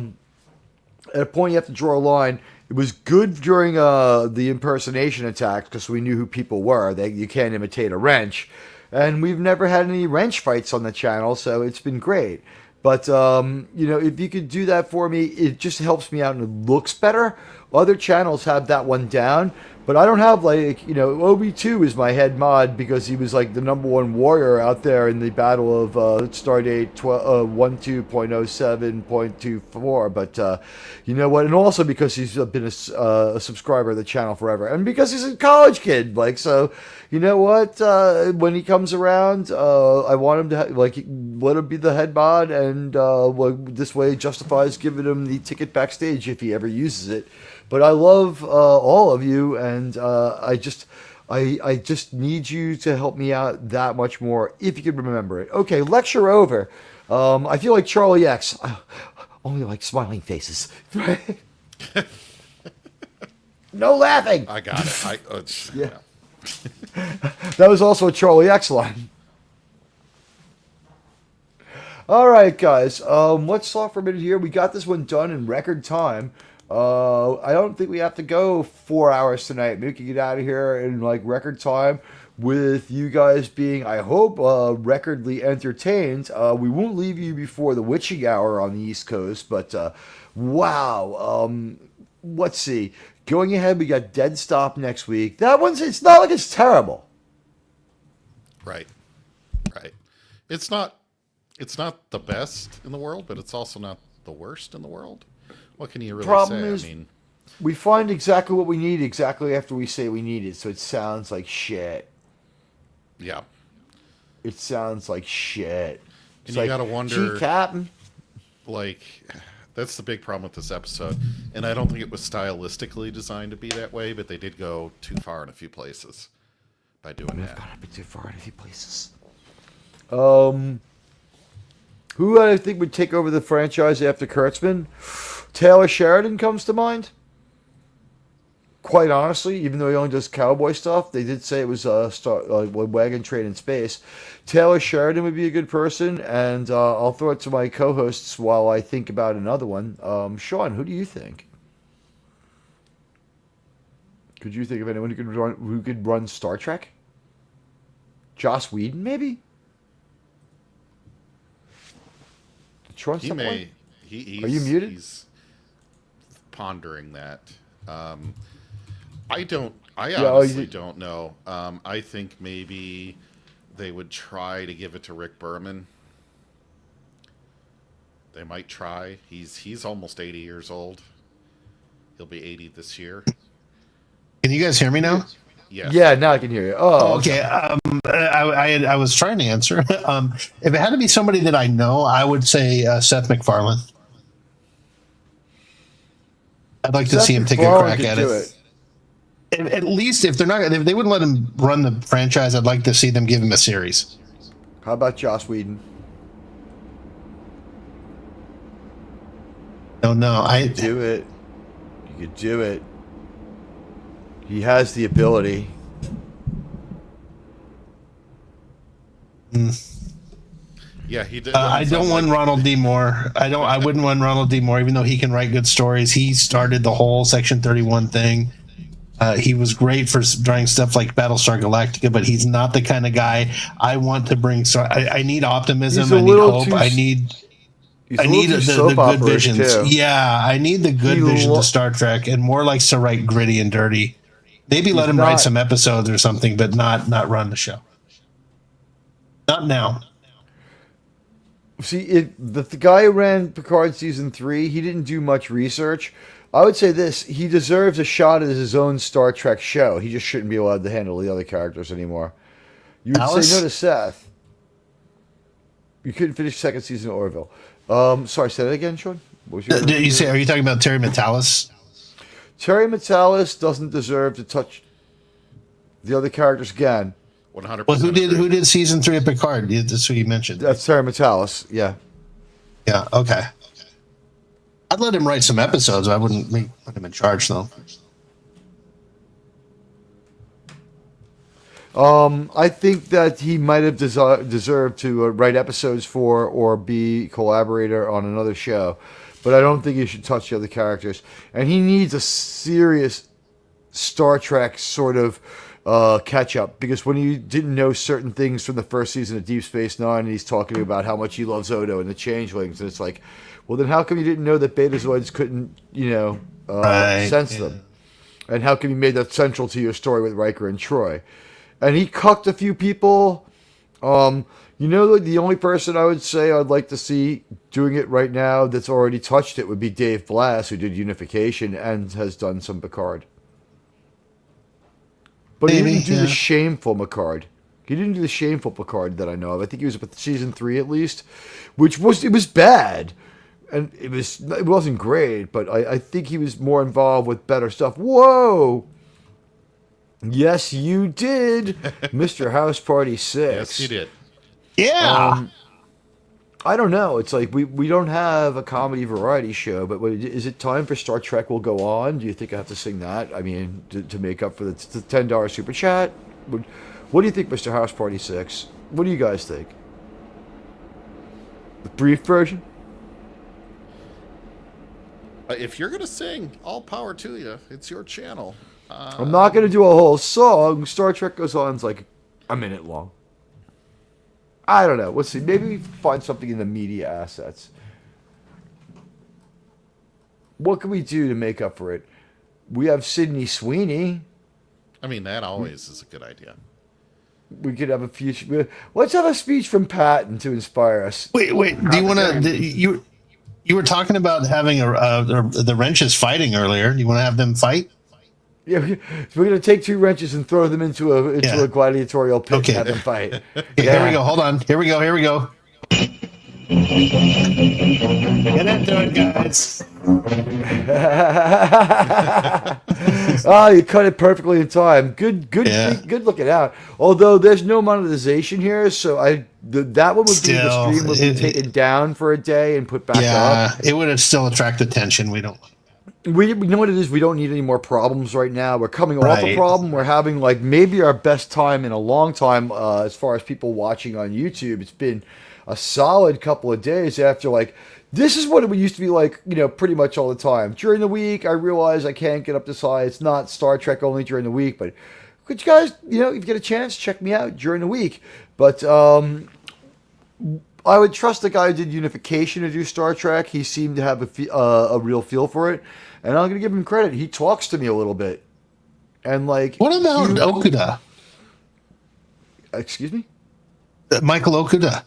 a point you have to draw a line. It was good during the impersonation attacks because we knew who people were. You can't imitate a wrench. And we've never had any wrench fights on the channel, so it's been great. But, if you could do that for me, it just helps me out and it looks better. Other channels have that one down, but I don't have OB2 is my head mod because he was like the number one warrior out there in the battle of Stardate 12.07.24. But you know what? And also because he's been a subscriber of the channel forever. And because he's a college kid. So, you know what? When he comes around, I want him to let him be the head mod. And this way justifies giving him the ticket backstage if he ever uses it. But I love all of you, and I just need you to help me out that much more, if you can remember it. Okay, lecture over. I feel like Charlie X. I only like smiling faces. No laughing. I got it. Yeah. That was also a Charlie X line. All right, guys. Let's talk for a minute here. We got this one done in record time. I don't think we have to go 4 hours tonight. Maybe we can get out of here in like record time with you guys being, I hope, recordly entertained. We won't leave you before the witching hour on the East Coast, but wow. Let's see. Going ahead, we got Dead Stop next week. That one's, it's not like it's terrible. Right. It's not the best in the world, but it's also not the worst in the world. What can you really Problem say? is, I mean, we find exactly what we need exactly after we say we need it, so it sounds like shit. yeah. It sounds like shit. It's And you like, gotta wonder, gee, Captain. like, that's the big problem with this episode. And I don't think it was stylistically designed to be that way, but they did go too far in a few places by doing We've that. gone a bit too far in a few places. Who I think would take over the franchise after Kurtzman? Taylor Sheridan comes to mind. Quite honestly, even though he only does cowboy stuff, they did say it was a wagon train in space. Taylor Sheridan would be a good person, and I'll throw it to my co-hosts while I think about another one. Sean, who do you think? Could you think of anyone who could run Star Trek? Joss Whedon, maybe? Did Sean He step may. away? He's, Are you muted? He's pondering that. I don't. I Yeah, honestly don't know. I think maybe they would try to give it to Rick Berman. They might try. He's almost 80 years old. He'll be 80 this year. Can you guys hear me now? Yes. Yeah, now I can hear you. Oh, Okay. I was trying to answer. If it had to be somebody that I know, I would say Seth MacFarlane. I'd like to see him take a crack at it. At least if they wouldn't let him run the franchise, I'd like to see them give him a series. How about Joss Whedon? No, Do it. You could do it. He has the ability. Yeah, he did. I don't want Ronald D. Moore. I wouldn't want Ronald D. Moore, even though he can write good stories. He started the whole Section 31 thing. He was great for drawing stuff like Battlestar Galactica, but he's not the kind of guy I want to bring. So I need optimism. I need hope. I need the good visions. Too. Yeah, I need the good visions of Star Trek, and more likes to write gritty and dirty. Maybe let him write some episodes or something, but not run the show. Not now. See, the guy who ran Picard season 3, he didn't do much research. I would say this: he deserves a shot at his own Star Trek show. He just shouldn't be allowed to handle the other characters anymore. You would say no to Seth. You couldn't finish second season of Orville. Sorry, say that again, Sean. What was Did you say? Are you talking about Terry Matalas? Terry Matalas doesn't deserve to touch the other characters again. 100%. Well, who did season 3 of Picard? That's who you mentioned. That's Terry Matalas. Yeah. Yeah. Okay. I'd let him write some episodes. I wouldn't put him in charge, though. I think that he might have deserved to write episodes for or be collaborator on another show, but I don't think he should touch the other characters. And he needs a serious Star Trek sort of catch up, because when you didn't know certain things from the first season of Deep Space Nine, and he's talking about how much he loves Odo and the Changelings, and it's like, well, then how come you didn't know that Betazoids couldn't, sense them? And how come you made that central to your story with Riker and Troy? And he cucked a few people. The only person I would say I'd like to see doing it right now that's already touched it would be Dave Blass, who did Unification and has done some Picard. But he didn't do the shameful Picard. He didn't do the shameful Picard that I know of. I think he was up at season 3 at least, it was bad. And it wasn't great, but I think he was more involved with better stuff. Whoa! Yes, you did, Mr. House Party 6. Yes, you did. Yeah. I don't know. It's like we don't have a comedy variety show, but is it time for Star Trek Will Go On? Do you think I have to sing that? I mean, to make up for the $10 super chat? What do you think, Mr. House Party 6? What do you guys think? The brief version? If you're gonna sing, all power to you. It's your channel. I'm not going to do a whole song. Star Trek Goes On's like a minute long. I don't know. Let's see. Maybe we find something in the media assets. What can we do to make up for it? We have Sydney Sweeney. I mean, that always is a good idea. We could have a few. Let's have a speech from Patton to inspire us. Wait. Do you want to? You were talking about having the wrenches fighting earlier. Do you want to have them fight? Yeah, we're going to take 2 wrenches and throw them into a gladiatorial pit and have them fight. Here we go. Hold on. Here we go. Get into it, guys. Oh, you cut it perfectly in time. Good looking out. Although there's no monetization here, so that one would be the stream would be taken down for a day and put back up. Yeah, it would have still attracted attention. We don't. We know what it is. We don't need any more problems right now. We're coming off a problem. We're having like maybe our best time in a long time as far as people watching on YouTube. It's been a solid couple of days after like this is what it used to be like, pretty much all the time. During the week, I realize I can't get up this high. It's not Star Trek only during the week, but could you guys, if you get a chance, check me out during the week. But I would trust the guy who did Unification to do Star Trek. He seemed to have a real feel for it. And I'm going to give him credit. He talks to me a little bit. And like... What about Okuda? Excuse me? Michael Okuda.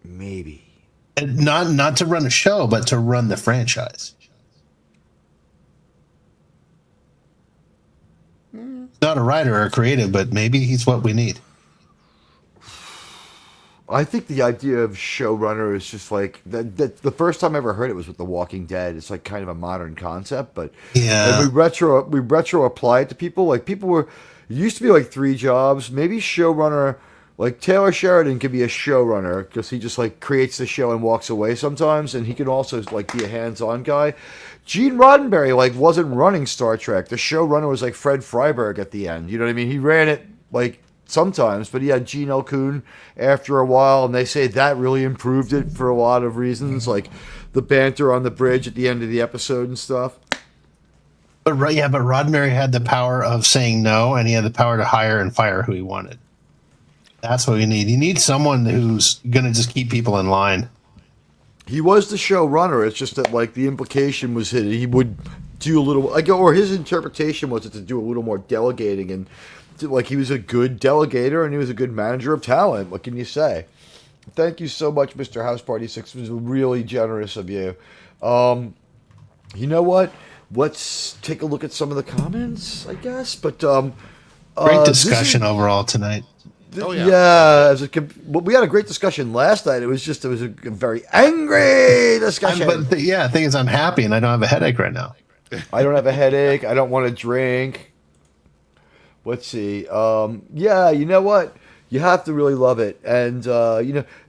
Maybe. And not to run a show, but to run the franchise. Not a writer or a creative, but maybe he's what we need. I think the idea of showrunner is just like the first time I ever heard it was with The Walking Dead. It's like kind of a modern concept, but yeah, we retro apply it to people. Like people it used to be like 3 jobs. Maybe showrunner, like Taylor Sheridan could be a showrunner because he just like creates the show and walks away sometimes, and he can also like be a hands-on guy. Gene Roddenberry like wasn't running Star Trek. The showrunner was like Fred Freiberg at the end. You know what I mean? He ran it like sometimes, but he had Gene L. Kuhn after a while, and they say that really improved it for a lot of reasons, like the banter on the bridge at the end of the episode and stuff. But Roddenberry had the power of saying no, and he had the power to hire and fire who he wanted. That's what we need. You need someone who's going to just keep people in line. He was the showrunner. It's just that like the implication was that he would do a little, or his interpretation was to do a little more delegating, and like he was a good delegator and he was a good manager of talent. What can you say? Thank you so much, Mr. House Party 6. It was really generous of you. You know what? Let's take a look at some of the comments, I guess. But great discussion overall tonight. Oh yeah, we had a great discussion last night. It was a very angry discussion. But the thing is, I'm happy and I don't have a headache right now. I don't have a headache. I don't want to drink. Let's see. You know what? You have to really love it. And,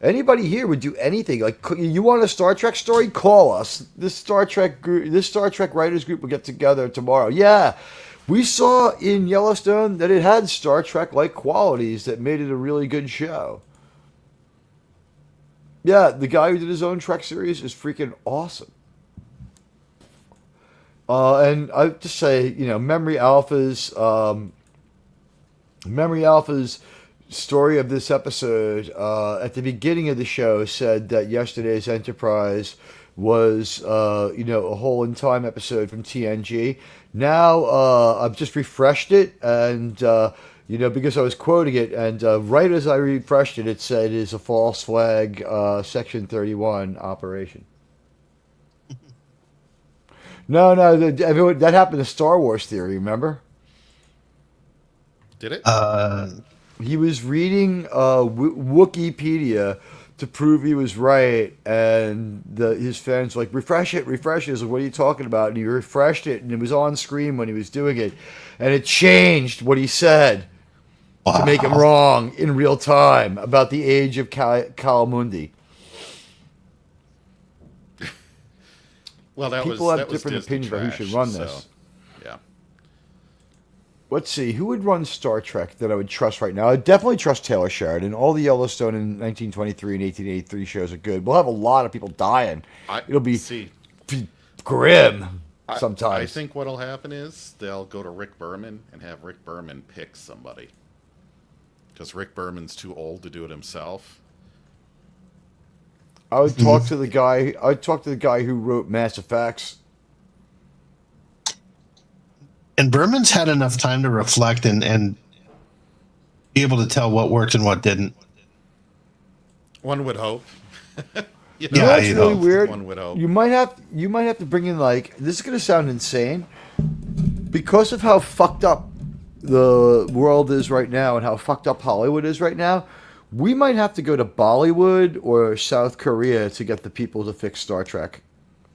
anybody here would do anything. Like, you want a Star Trek story? Call us. This Star Trek writers group will get together tomorrow. Yeah. We saw in Yellowstone that it had Star Trek-like qualities that made it a really good show. Yeah, the guy who did his own Trek series is freaking awesome. And I just say, Memory Alpha's story of this episode at the beginning of the show said that yesterday's Enterprise was, a whole in time episode from TNG. Now I've just refreshed it, and because I was quoting it, and right as I refreshed it, it said is a false flag Section 31 operation. No, that happened to Star Wars Theory. Remember? Did it? He was reading Wikipedia to prove he was right, and his fans were like, refresh it. He's like, what are you talking about? And he refreshed it, and it was on screen when he was doing it, and it changed what he said. to make him wrong in real time about the age of Calamundi. Well, People have different opinions about who should run this. So, yeah. Let's see, who would run Star Trek that I would trust right now? I'd definitely trust Taylor Sheridan. All the Yellowstone in 1923 and 1883 shows are good. We'll have a lot of people dying. It'll be grim sometimes. I think what'll happen is they'll go to Rick Berman and have Rick Berman pick somebody. Because Rick Berman's too old to do it himself. I would talk to the guy. I'd talk to the guy who wrote Mass Effects. And Berman's had enough time to reflect and be able to tell what worked and what didn't. One would hope. You know what's really weird? One would hope. You might have to bring in, like, this is going to sound insane, because of how fucked up the world is right now and how fucked up Hollywood is right now. We might have to go to Bollywood or South Korea to get the people to fix Star Trek.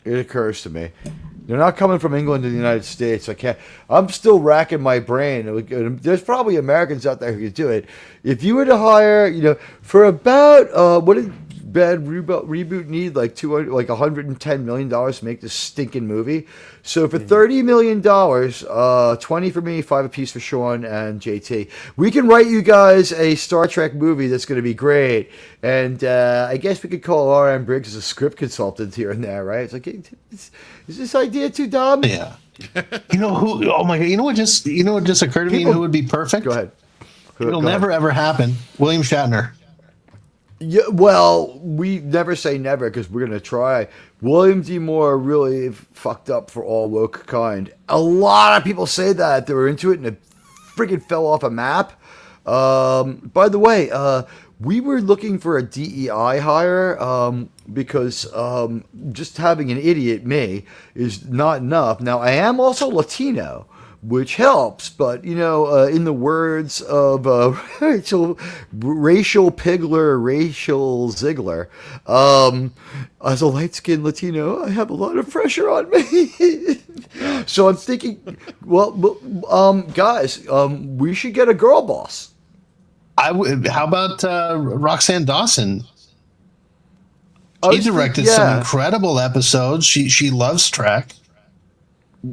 It occurs to me. They're not coming from England to the United States. I'm still racking my brain. There's probably Americans out there who could do it. If you were to hire, for about, what did Bad Reboot need? Like $110 million to make this stinking movie. So for $30 million, 20 for me, 5 apiece for Sean and JT, we can write you guys a Star Trek movie that's going to be great. And I guess we could call R.M. Briggs as a script consultant here and there, right? It's like, is this idea too dumb? Yeah. You know who? Oh my God! You know what just occurred to me? Who would be perfect? Go ahead. It'll never ever happen. William Shatner. Yeah, well, we never say never because we're going to try. William D. Moore really fucked up for all woke kind. A lot of people say that. They were into it and it freaking fell off a map. By the way, we were looking for a DEI hire because just having an idiot me is not enough. Now, I am also Latino, which helps, but, in the words of Rachel Ziegler, as a light-skinned Latino, I have a lot of pressure on me. So I'm thinking, guys, we should get a girl boss. How about Roxanne Dawson? She directed some incredible episodes. She loves Trek.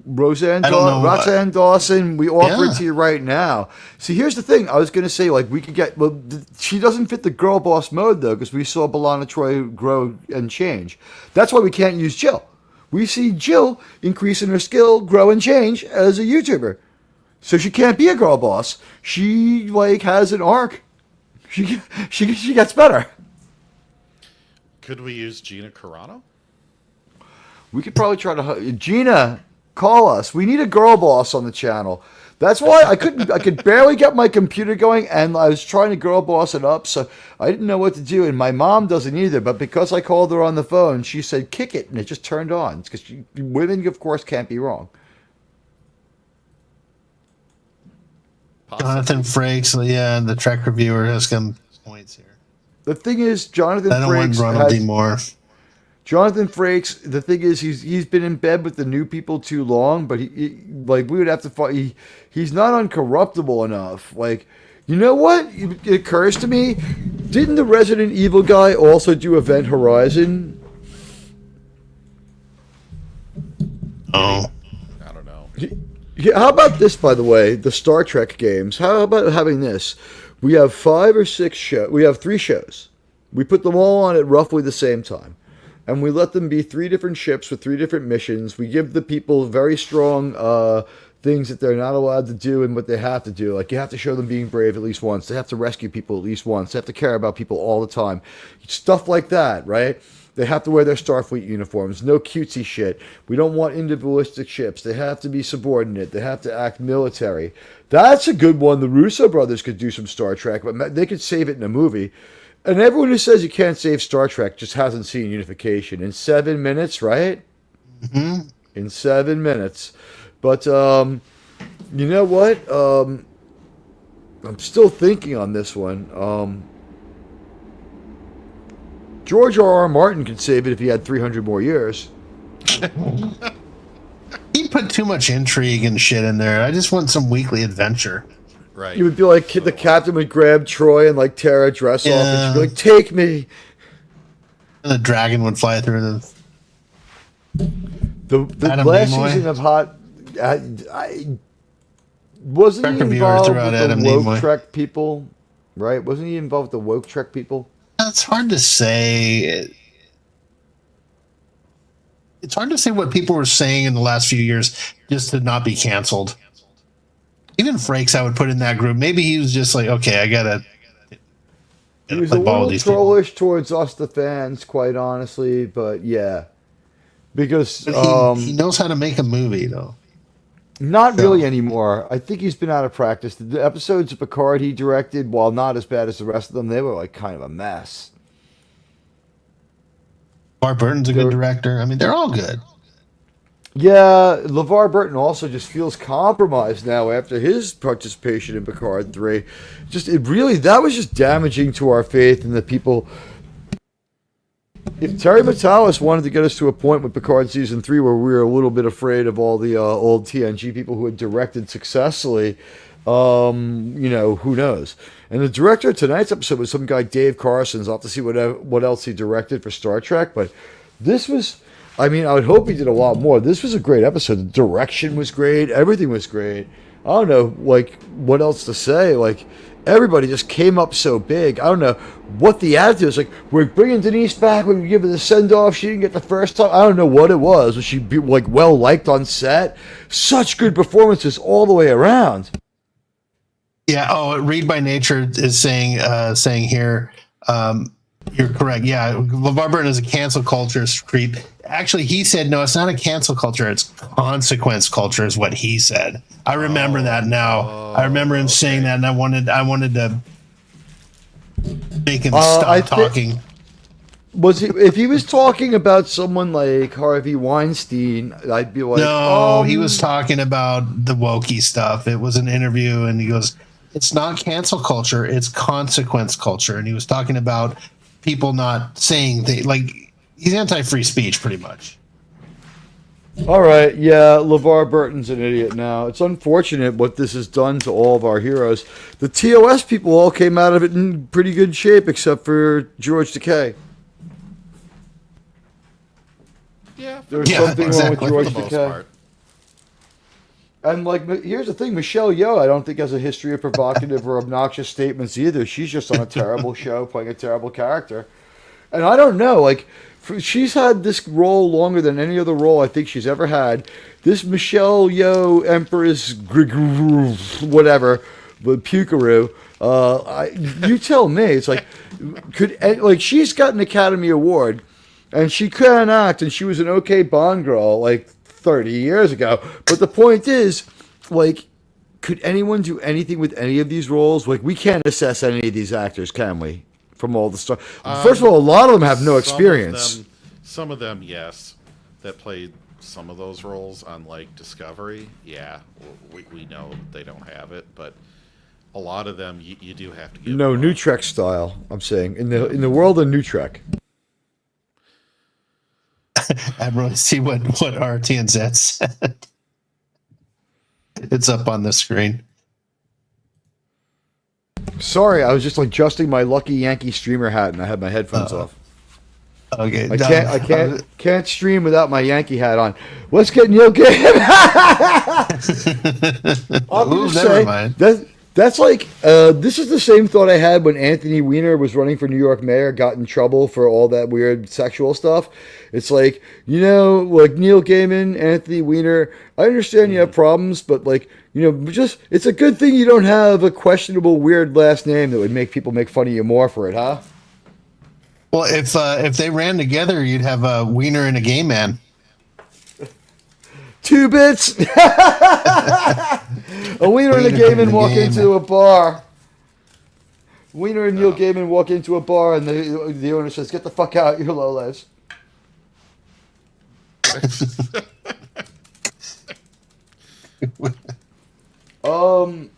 Roxanne Dawson, we offer it to you right now. See, here's the thing. I was going to say, we could get... Well, she doesn't fit the girl boss mode, though, because we saw B'Elanna Troy grow and change. That's why we can't use Jill. We see Jill increase in her skill, grow and change as a YouTuber. So she can't be a girl boss. She, has an arc. She gets better. Could we use Gina Carano? We could probably try to... Gina... Call us. We need a girl boss on the channel. That's why I could barely get my computer going, and I was trying to girl boss it up, so I didn't know what to do, and my mom doesn't either, but because I called her on the phone, she said, kick it, and it just turned on. Because women, of course, can't be wrong. Jonathan Frakes, the Trek reviewer, has some points here. The thing is, Jonathan Frakes, the thing is, he's been in bed with the new people too long, but we would have to fight. He's not uncorruptible enough. You know what? It occurs to me, didn't the Resident Evil guy also do Event Horizon? Oh. I don't know. How about this, by the way, the Star Trek games? How about having this? We have 5 or 6 shows. We have 3 shows. We put them all on at roughly the same time. And we let them be 3 different ships with 3 different missions. We give the people very strong things that they're not allowed to do and what they have to do. You have to show them being brave at least once. They have to rescue people at least once. They have to care about people all the time. Stuff like that, right? They have to wear their Starfleet uniforms. No cutesy shit. We don't want individualistic ships. They have to be subordinate. They have to act military. That's a good one. The Russo brothers could do some Star Trek, but they could save it in a movie. And everyone who says you can't save Star Trek just hasn't seen Unification. In 7 minutes, right? Mm-hmm. In 7 minutes. But, you know what? I'm still thinking on this one. George R.R. Martin could save it if he had 300 more years. He put too much intrigue and shit in there. I just want some weekly adventure. Right. You would be like the captain would grab Troy and like tear her dress off, and she'd be like, "Take me." And the dragon would fly through The Adam last Nimoy. season of Hot, I wasn't he Truck reviewer involved threw with out the Adam woke Nimoy. Trek people, right? Wasn't he involved with the woke Trek people? It's hard to say. It's hard to say what people were saying in the last few years just to not be canceled. Even Frakes, I would put in that group. Maybe he was just like, okay, I gotta. He was play a ball little with these people. trollish towards us, the fans, quite honestly. But yeah, because But he knows how to make a movie, though. not really anymore. I think he's been out of practice. The episodes of Picard he directed, while not as bad as the rest of them, they were like kind of a mess. Bart Burton's a good director. I mean, they're all good. Yeah, LeVar Burton also just feels compromised now after his participation in Picard 3. That was just damaging to our faith in the people. If Terry Matalas wanted to get us to a point with Picard Season 3 where we were a little bit afraid of all the old TNG people who had directed successfully, who knows? And the director of tonight's episode was some guy, Dave Carsons. I'll have to see what else he directed for Star Trek, but this was... I mean, I would hope he did a lot more. This was a great episode. The direction was great. Everything was great. I don't know, like, what else to say. Like, everybody just came up so big. I don't know what the attitude is. Like, we're bringing Denise back. We're going to give her the send-off. She didn't get the first time. I don't know what it was. Was she, like, well-liked on set? Such good performances all the way around. Yeah. Oh, Read by Nature is saying here, you're correct. Yeah. LeVar Burton is a cancel culture creep. Actually, he said, no, it's not a cancel culture. It's consequence culture is what he said. I remember that now. I remember him saying that, and I wanted to make him stop talking. If he was talking about someone like Harvey Weinstein, I'd be like, no, he was talking about the wokey stuff. It was an interview, and he goes, it's not cancel culture, it's consequence culture. And he was talking about people not saying things. Like, he's anti-free speech, pretty much. All right, yeah, LeVar Burton's an idiot now. It's unfortunate what this has done to all of our heroes. The TOS people all came out of it in pretty good shape, except for George Takei. Yeah, There was something wrong with George for the most Takei. part. And, like, here's the thing. Michelle Yeoh, I don't think has a history of provocative or obnoxious statements either. She's just on a terrible show playing a terrible character. And I don't know, like, she's had this role longer than any other role I think she's ever had. This Michelle Yeoh, Empress, whatever, but Pukaroo, you tell me. It's like, she's got an Academy Award, and she can act, and she was an okay Bond girl, like, 30 years ago. But the point is, like, could anyone do anything with any of these roles? Like, we can't assess any of these actors, can we? From all the stuff. First of all, a lot of them have no experience. Some of them, yes, that played some of those roles on, like, Discovery. Yeah, we know they don't have it, but a lot of them you do have to give. No, New Trek style. I'm saying in the world of New Trek. Admiral, see what RTNZ said. It's up on the screen. Sorry, I was just like adjusting my lucky Yankee streamer hat, and I had my headphones off. Okay, I can't stream without my Yankee hat on. Let's get Neil Gaiman. Never mind. That's like this is the same thought I had when Anthony Weiner was running for New York mayor, got in trouble for all that weird sexual stuff. It's like, like Neil Gaiman, Anthony Weiner, I understand you have problems, but like, just it's a good thing you don't have a questionable weird last name that would make people make fun of you more for it, huh? Well, if they ran together, you'd have a Wiener and a gay man. 2 bits. A Wiener and a Gaiman walk into a bar. Wiener and Neil Gaiman walk into a bar, and the owner says, "Get the fuck out, you're lowlives."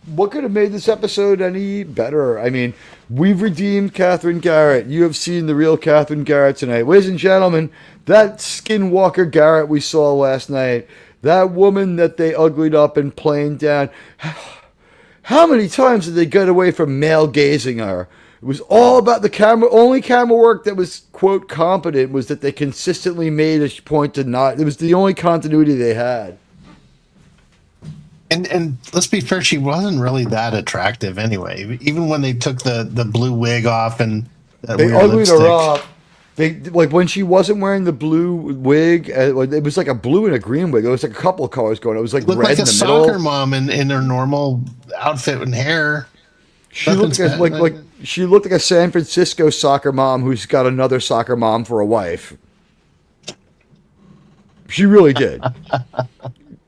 What could have made this episode any better? I mean, we've redeemed Catherine Garrett. You have seen the real Catherine Garrett tonight. Ladies and gentlemen, that Skinwalker Garrett we saw last night, that woman that they uglied up and planed down, How many times did they get away from male gazing her? It was all about the camera. Only camera work that was, quote, competent was that they consistently made a point to not. It was the only continuity they had. And let's be fair, she wasn't really that attractive anyway. Even when they took the blue wig off and that They weird uglied her lipstick. up. They like when she wasn't wearing the blue wig. It was like a blue and a green wig. It was like a couple of colors going. It was like Looked red like in a the soccer middle. mom in her normal outfit and hair. She looked like she looked like a San Francisco soccer mom who's got another soccer mom for a wife. She really did.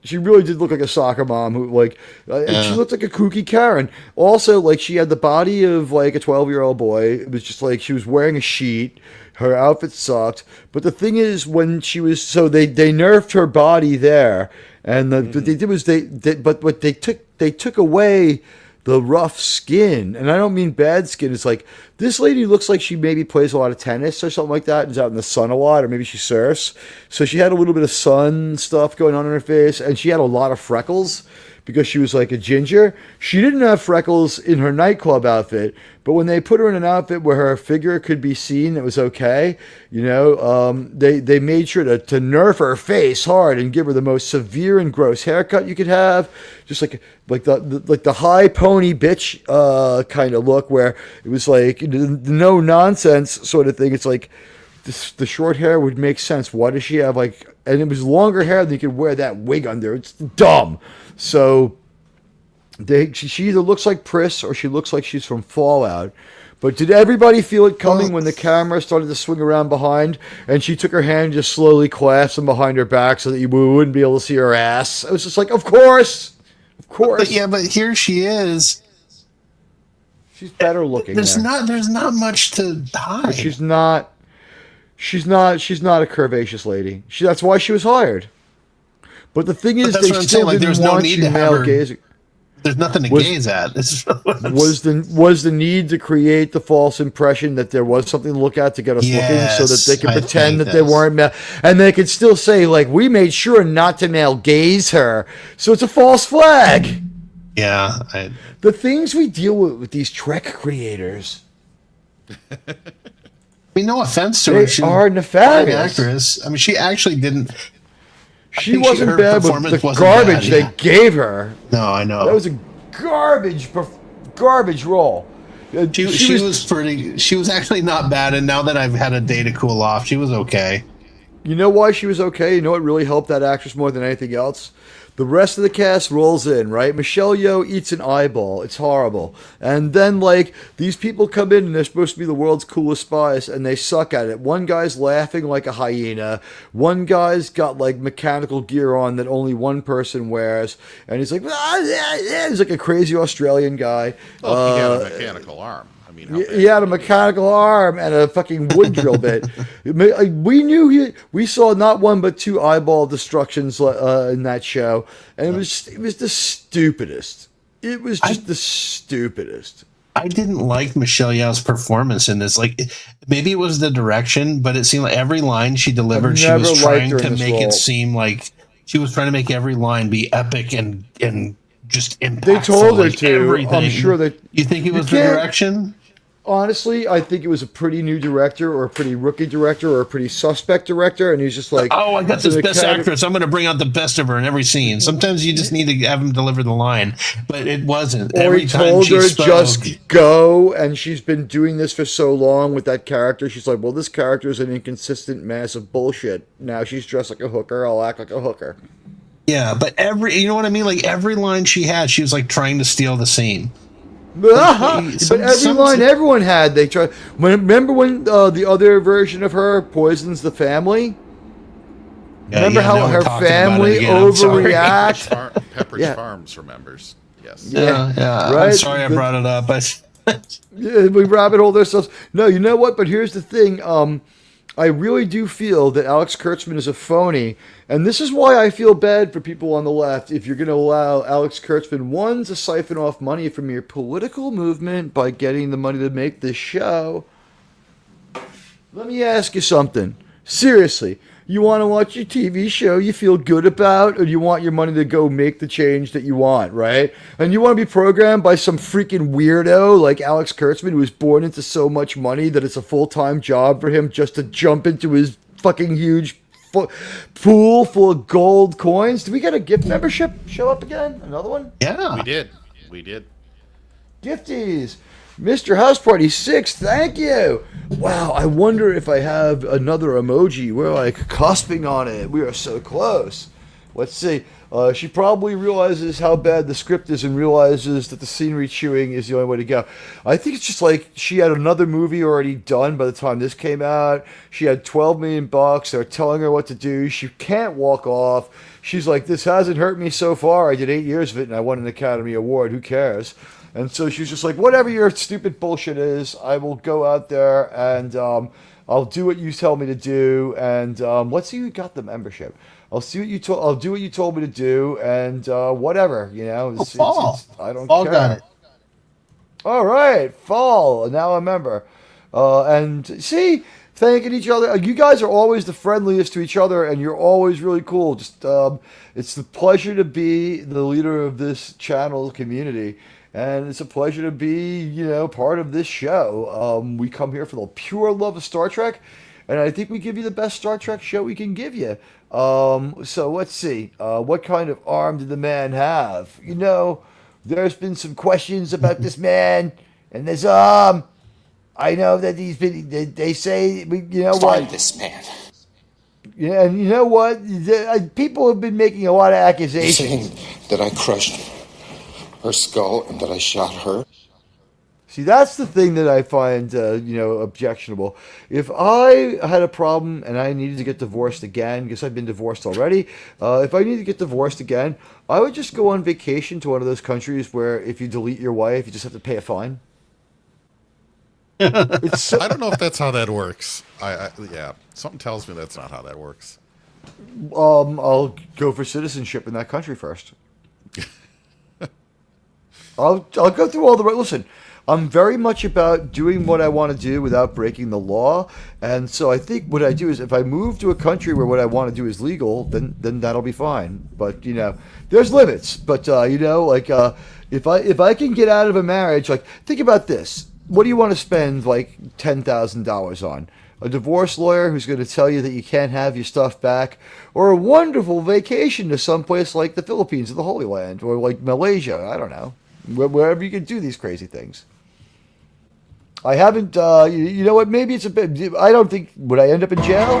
She really did look like a soccer mom who and she looked like a kooky Karen. Also, like she had the body of like a 12-year-old boy. It was just like she was wearing a sheet. Her outfit sucked. But the thing is, when she was they nerfed her body there, and what they did was they took away the rough skin, and I don't mean bad skin. It's like this lady looks like she maybe plays a lot of tennis or something like that, and is out in the sun a lot, or maybe she surfs. So she had a little bit of sun stuff going on in her face, and she had a lot of freckles because she was like a ginger. She didn't have freckles in her nightclub outfit, but when they put her in an outfit where her figure could be seen, it was okay. They made sure to nerf her face hard and give her the most severe and gross haircut you could have, just like the high pony bitch kind of look, where it was like no nonsense sort of thing. It's like the short hair would make sense. Why does she have and it was longer hair than you could wear that wig under. It's dumb. So she either looks like Pris or she looks like she's from Fallout. But did everybody feel it coming when the camera started to swing around behind and she took her hand and just slowly clasped them behind her back so that you wouldn't be able to see her ass? I was just like, of course. But here she is. She's better looking. There's not much to hide. But she's not a curvaceous lady. That's why she was hired. But the thing is, they still didn't want you male gazing. There's nothing to gaze at. Was the need to create the false impression that there was something to look at to get us looking, so that they could pretend that they weren't male, and they could still say we made sure not to male gaze her, so it's a false flag. Yeah, the things we deal with these Trek creators. I mean, no offense to her, They are nefarious. Actress. I mean, she actually didn't. She wasn't bad, but the garbage they gave her. No, I know. That was a garbage role. She was actually not bad, and now that I've had a day to cool off, she was okay. You know why she was okay? You know what really helped that actress more than anything else? The rest of the cast rolls in, right? Michelle Yeoh eats an eyeball. It's horrible. And then, these people come in and they're supposed to be the world's coolest spies, and they suck at it. One guy's laughing like a hyena. One guy's got, mechanical gear on that only one person wears. And he's like, he's like a crazy Australian guy. Well, he had a mechanical arm. I mean, he had a mechanical arm and a fucking wood drill bit. We saw not one but two eyeball destructions in that show, and it was the stupidest. It was just the stupidest. I didn't like Michelle Yeoh's performance in this. Maybe it was the direction, but it seemed like every line she delivered, she was trying to make it seem like she was trying to make every line be epic and just impactful. They told her to. Everything. I'm sure that. You think it was the direction? Honestly, I think it was a pretty new director, or a pretty rookie director, or a pretty suspect director, and he's just like, "Oh, I got this best actress. I'm going to bring out the best of her in every scene." Sometimes you just need to have him deliver the line, but it wasn't. Or he told her just go, and she's been doing this for so long with that character. She's like, "Well, this character is an inconsistent mass of bullshit. Now she's dressed like a hooker. I'll act like a hooker." Yeah, but you know what I mean? Every line she had, she was trying to steal the scene. But every line everyone had, they tried. Remember when the other version of her poisons the family? Remember how her family overreact? Pepperidge Farms remembers. Yes. Yeah. Right? I'm sorry I brought it up. We rabbit hole ourselves. No, you know what? But here's the thing. I really do feel that Alex Kurtzman is a phony, and this is why I feel bad for people on the left. If you're going to allow Alex Kurtzman, one, to siphon off money from your political movement by getting the money to make this show, let me ask you something. Seriously, You want to watch your TV show you feel good about, or you want your money to go make the change that you want, right? And you want to be programmed by some freaking weirdo like Alex Kurtzman, who was born into so much money that it's a full-time job for him just to jump into his fucking huge pool full of gold coins. Did we get a gift membership show up again? Another one? Yeah. We did. Gifties. Mr. House Party 6, thank you. Wow, I wonder if I have another emoji. We're like cusping on it. We are so close. Let's see. She probably realizes how bad the script is and realizes that the scenery chewing is the only way to go. I think it's just like she had another movie already done by the time this came out. She had $12 million. They're telling her what to do. She can't walk off. She's like, this hasn't hurt me so far. I did 8 years of it and I won an Academy Award. Who cares? And so she's just like, whatever your stupid bullshit is, I will go out there and I'll do what you tell me to do. And let's see who got the membership. I'll do what you told me to do, and whatever, you know. Fall. I don't Fall care. got it. All right, Fall. Now I remember. And see, thanking each other. You guys are always the friendliest to each other, and you're always really cool. Just it's the pleasure to be the leader of this channel community. And it's a pleasure to be, you know, part of this show. We come here for the pure love of Star Trek, and I think we give you the best Star Trek show we can give you. So let's see. What kind of arm did the man have? You know, there's been some questions about this man and this arm. I know that he's been. They say, you know what? Find this man. Yeah, and you know what? People have been making a lot of accusations. Saying that I crushed her skull and that I shot her. See, that's the thing that I find, objectionable. If I had a problem and I needed to get divorced again, because I've been divorced already, if I need to get divorced again, I would just go on vacation to one of those countries where if you delete your wife, you just have to pay a fine. It's so, I don't know if that's how that works. Yeah, something tells me that's not how that works. I'll go for citizenship in that country first. I'll go through all the right. Listen, I'm very much about doing what I want to do without breaking the law, and so I think what I do is if I move to a country where what I want to do is legal, then that'll be fine. But you know, there's limits. But if I can get out of a marriage, like think about this. What do you want to spend like $10,000 on? A divorce lawyer who's going to tell you that you can't have your stuff back, or a wonderful vacation to someplace like the Philippines or the Holy Land, or like Malaysia. I don't know. Wherever you can do these crazy things. I haven't, you know what, maybe it's a bit, I don't think, would I end up in jail?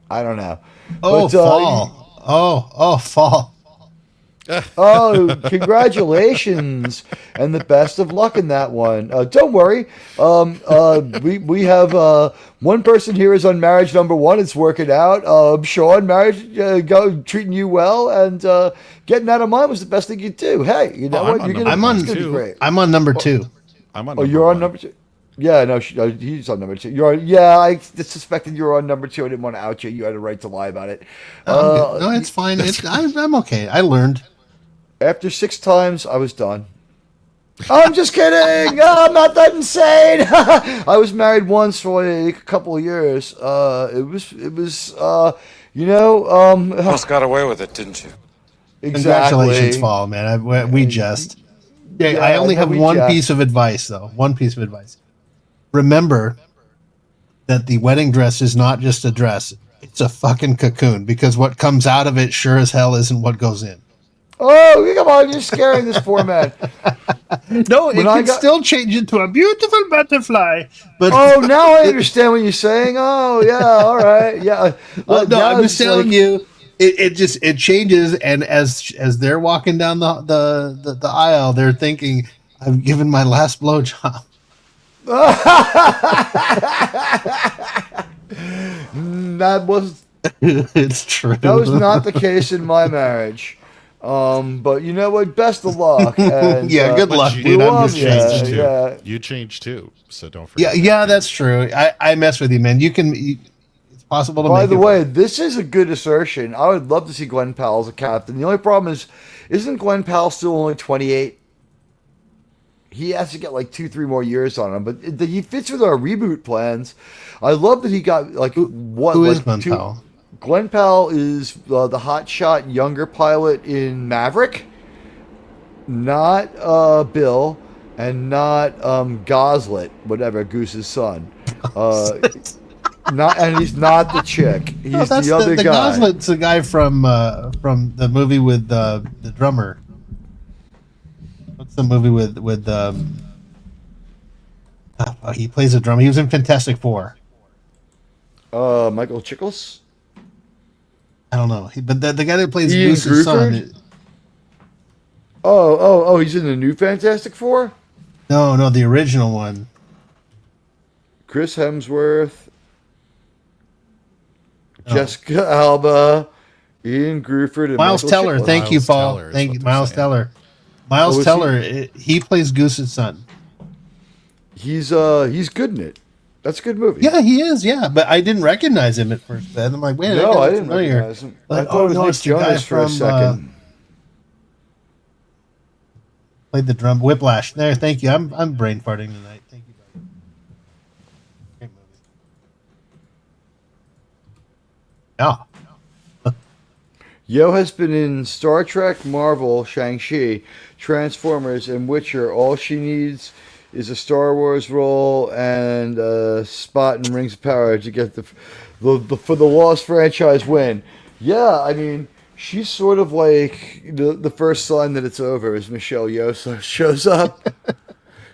I don't know. Oh, Fall. Fall. Oh, congratulations, and the best of luck in that one. Don't worry. We have one person here is on marriage number 1. It's working out. Sean, marriage treating you well, and getting out of mine was the best thing you do. Hey, you know what? I'm on be great. I'm on number 2. I'm on. Oh, you're on number 2. Yeah, no, he's on number 2. You're on, yeah, I suspected you were on number 2. I didn't want to out you. You had a right to lie about it. No, it's fine. I'm okay. I learned. After 6 times, I was done. I'm just kidding. I'm not that insane. I was married once for a couple of years. It was Almost got away with it, didn't you? Exactly. Congratulations, Fall, man. We just. Yeah, I only have one piece of advice, though. One piece of advice. Remember that the wedding dress is not just a dress. It's a fucking cocoon, because what comes out of it sure as hell isn't what goes in. Oh, come on. You're scaring this poor man. No, it can still change into a beautiful butterfly. But oh, now I understand what you're saying. Oh, yeah. All right. Yeah. Well, no, I'm just telling you. It changes, and as they're walking down the aisle, they're thinking, "I've given my last blowjob." That was. It's true. That was not the case in my marriage. But you know what? Best of luck. And, yeah, good luck, dude. I'm just changed too. Yeah. You changed too, so don't forget. Yeah, that's true. I mess with you, man. It's possible to. By the way, this is a good assertion. I would love to see Glenn Powell as a captain. The only problem is, isn't Glenn Powell still only 28? he has to get like 2-3 more years on him, but he fits with our reboot plans. I love that he got like Who is Glenn Powell? Glenn Powell is the hotshot younger pilot in Maverick, not Bill, and not Goslet, whatever, Goose's son. And he's not the chick. He's the other guy. Goslet's the guy from the movie with the drummer. What's the movie with he plays a drummer. He was in Fantastic Four. Michael Chiklis? I don't know. But the guy that plays Ian Goose's son. Gruford? Oh, he's in the new Fantastic Four? No, the original one. Chris Hemsworth, Jessica Alba, Ian Gruford, and Miles Michael Teller. Chiklis. Thank you, Miles Paul. Teller is Thank what you, they're Miles saying. Teller. Miles Oh, is Teller. He plays Goose's son. He's good in it. That's a good movie. Yeah, he is. Yeah, but I didn't recognize him at first. Then I'm like, wait, that No, guy I looks didn't familiar. recognize him. Like, I thought it was Nick it's the guy Jonas for a second. Played the drum. Whiplash. There, thank you. I'm brain farting tonight. Thank you, buddy. Great movie. Yeah. Yo has been in Star Trek, Marvel, Shang-Chi, Transformers, and Witcher. All she needs is a Star Wars role and a spot in Rings of Power to get the for the Lost franchise win. Yeah, I mean, she's sort of like the first sign that it's over is Michelle Yeoh shows up.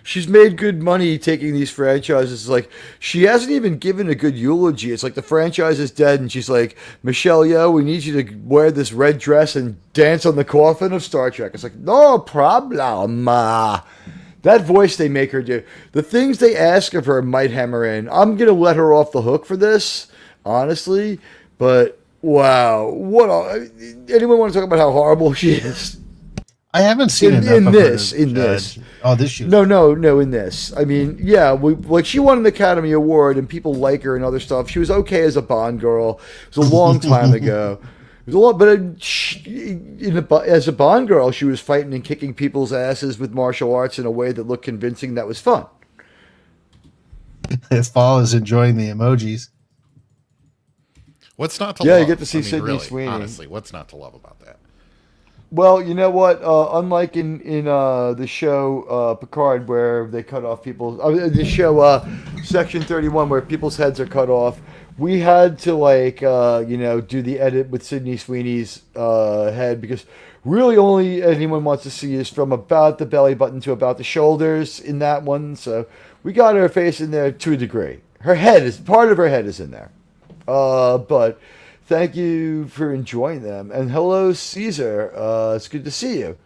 She's made good money taking these franchises. Like, she hasn't even given a good eulogy. It's like the franchise is dead, and she's like, Michelle Yeoh, we need you to wear this red dress and dance on the coffin of Star Trek. It's like, no problem. That voice they make her do. The things they ask of her might hem her in. I'm going to let her off the hook for this, honestly. But, wow. Anyone want to talk about how horrible she is? I haven't seen enough in of this. her, In Judge. this. Oh, this shoot. No, in this. I mean, yeah, like she won an Academy Award and people like her and other stuff. She was okay as a Bond girl. It was a long time ago. It was a lot, but as a Bond girl, she was fighting and kicking people's asses with martial arts in a way that looked convincing. That was fun. If Paul is enjoying the emojis. What's not to Yeah, love? you get to see I mean, Sydney really, Sweeney. honestly, what's not to love about that? Well, you know what? Unlike in the show Picard, where they cut off people's the show Section 31, where people's heads are cut off, we had to do the edit with Sydney Sweeney's head because really only anyone wants to see is from about the belly button to about the shoulders in that one. So we got her face in there to a degree. Her head is part of her head is in there, but. Thank you for enjoying them. And hello, Caesar. It's good to see you.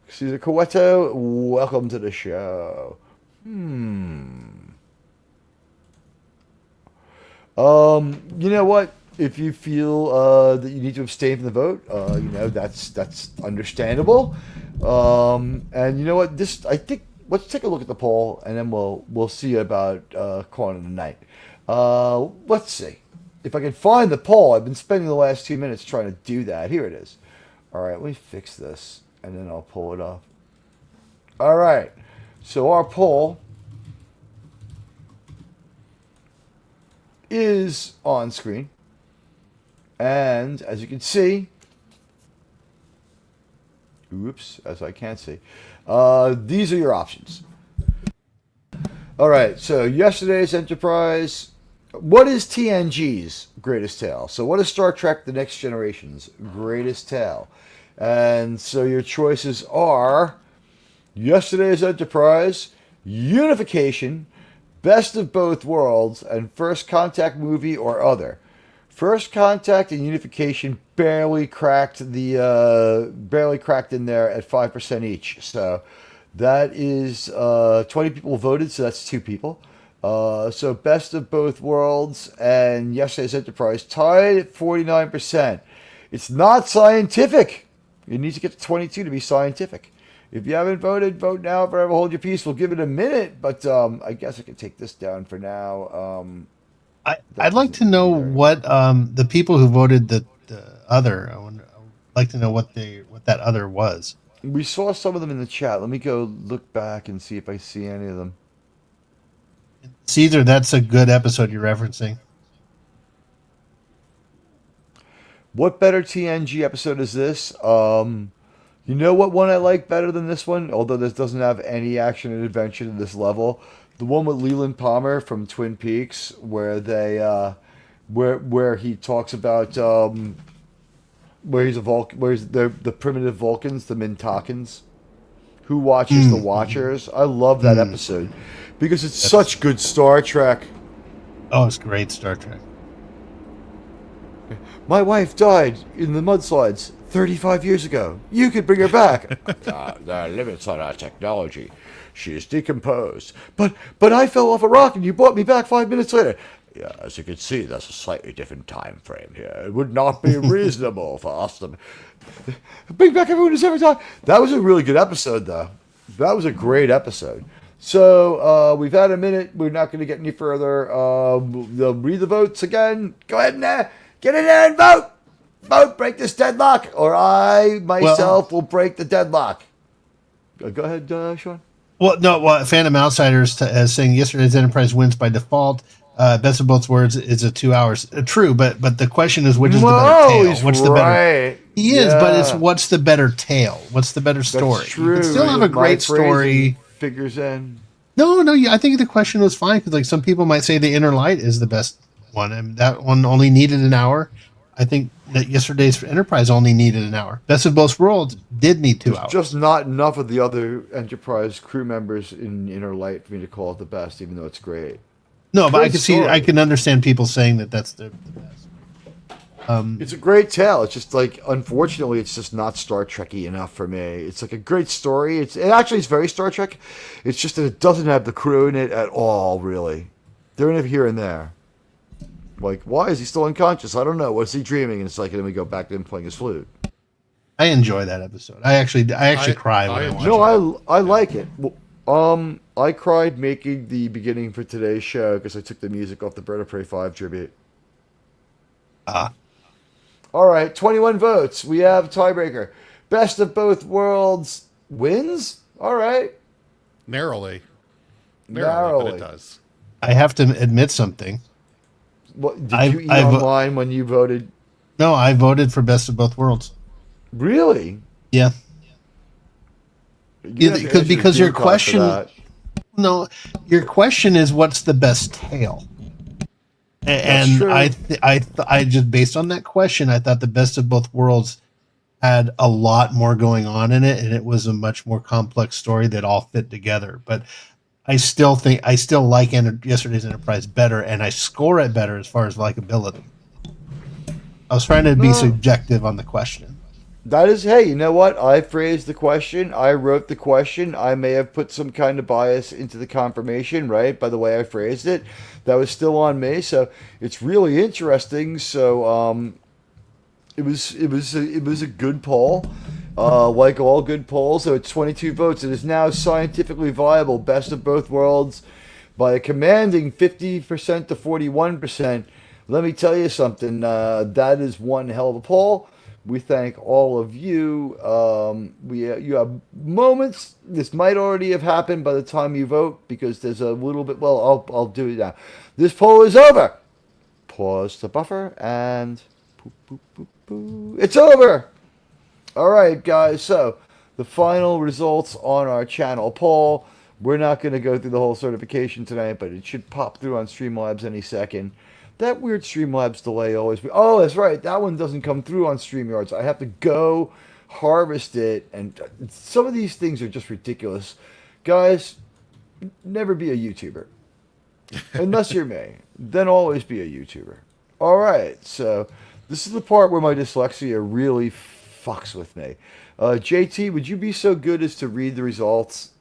Caesar Coeto, welcome to the show. You know what? If you feel that you need to abstain from the vote, that's understandable. And you know what? I think let's take a look at the poll, and then we'll see about calling it a night. Let's see. If I can find the poll, I've been spending the last 2 minutes trying to do that. Here it is. All right, let me fix this, and then I'll pull it up. All right, so our poll is on screen. And as you can see, as I can't see, these are your options. All right, so yesterday's Enterprise. What is TNG's greatest tale? So what is Star Trek The Next Generation's greatest tale? And so your choices are Yesterday's Enterprise, Unification, Best of Both Worlds, and First Contact movie or other. First Contact and Unification barely cracked in there at 5% each. So that is 20 people voted, so that's 2 people. So Best of Both Worlds and Yesterday's Enterprise tied at 49%. It's not scientific. You need to get to 22 to be scientific. If you haven't voted, vote now. Forever hold your peace. We'll give it a minute, but I guess I can take this down for now. I'd like to know what the people who voted the other. I'd like to know what that other was. We saw some of them in the chat. Let me go look back and see if I see any of them. Caesar, that's a good episode you're referencing. What better TNG episode is this? You know what one I like better than this one? Although this doesn't have any action and adventure to this level. The one with Leland Palmer from Twin Peaks, where they, where he talks about where he's the primitive Vulcans, the Mintakans, who watches the Watchers. I love that episode because it's such good Star Trek. Oh, it's great Star Trek. My wife died in the mudslides 35 years ago. You could bring her back. There are limits on our technology. She is decomposed. But I fell off a rock and you brought me back 5 minutes later. Yeah, as you can see, that's a slightly different time frame here. It would not be reasonable for us to bring back everyone who's ever died. That was a really good episode, though. That was a great episode. So we've had a minute. We're not going to get any further. They'll read the votes again. Go ahead and get in there and vote. Vote, break this deadlock, or I myself will break the deadlock. Go ahead, Sean. Well, no. Well, Phantom Outsiders saying yesterday's Enterprise wins by default. Best of both worlds is a 2 hours. True, but the question is, which is the better tale? What's the better? He is, but it's what's the better tale? What's the better story? That's true. You can still have a great story. Figures in. No. I think the question was fine because like some people might say the Inner Light is the best one, and that one only needed an hour. I think that yesterday's Enterprise only needed an hour. Best of both worlds did need 2 hours. Just not enough of the other Enterprise crew members in Inner Light for me to call it the best, even though it's great. No, but I can understand people saying that that's the best. It's a great tale. It's just like, unfortunately, it's just not Star Trek-y enough for me. It's like a great story. It actually is very Star Trek. It's just that it doesn't have the crew in it at all, really. They're in it here and there. Like, why is he still unconscious? I don't know. What's he dreaming? And it's like, and then we go back to him playing his flute. I enjoy that episode. I actually cry when I watch it. No, I like it. I cried making the beginning for today's show because I took the music off the Bird of Prey 5 tribute. All right, 21 votes. We have a tiebreaker. Best of both worlds wins? All right. Narrowly, but it does. I have to admit something. What, did you eat online when you voted? No, I voted for Best of Both Worlds. Really? Yeah. Because your question, no, your question is what's the best tale, and I just based on that question, I thought the Best of Both Worlds had a lot more going on in it, and it was a much more complex story that all fit together. But I still like yesterday's Enterprise better, and I score it better as far as likability. I was trying to be subjective on the question. That is, hey, you know what? I phrased the question. I wrote the question. I may have put some kind of bias into the confirmation, right? By the way I phrased it. That was still on me. So it's really interesting. So it was a good poll. Like all good polls. So it's 22 votes. It is now scientifically viable. Best of both worlds by a commanding 50% to 41%. Let me tell you something. That is one hell of a poll. We thank all of you. You have moments. This might already have happened by the time you vote because there's a little bit. Well, I'll do it now. This poll is over. Pause the buffer and it's over. All right, guys. So the final results on our channel poll. We're not going to go through the whole certification tonight, but it should pop through on Streamlabs any second. That weird Streamlabs delay always. Oh, that's right. That one doesn't come through on StreamYards. I have to go harvest it. And some of these things are just ridiculous. Guys, never be a YouTuber. Unless you're me. Then always be a YouTuber. All right. So this is the part where my dyslexia really fucks with me. JT, would you be so good as to read the results?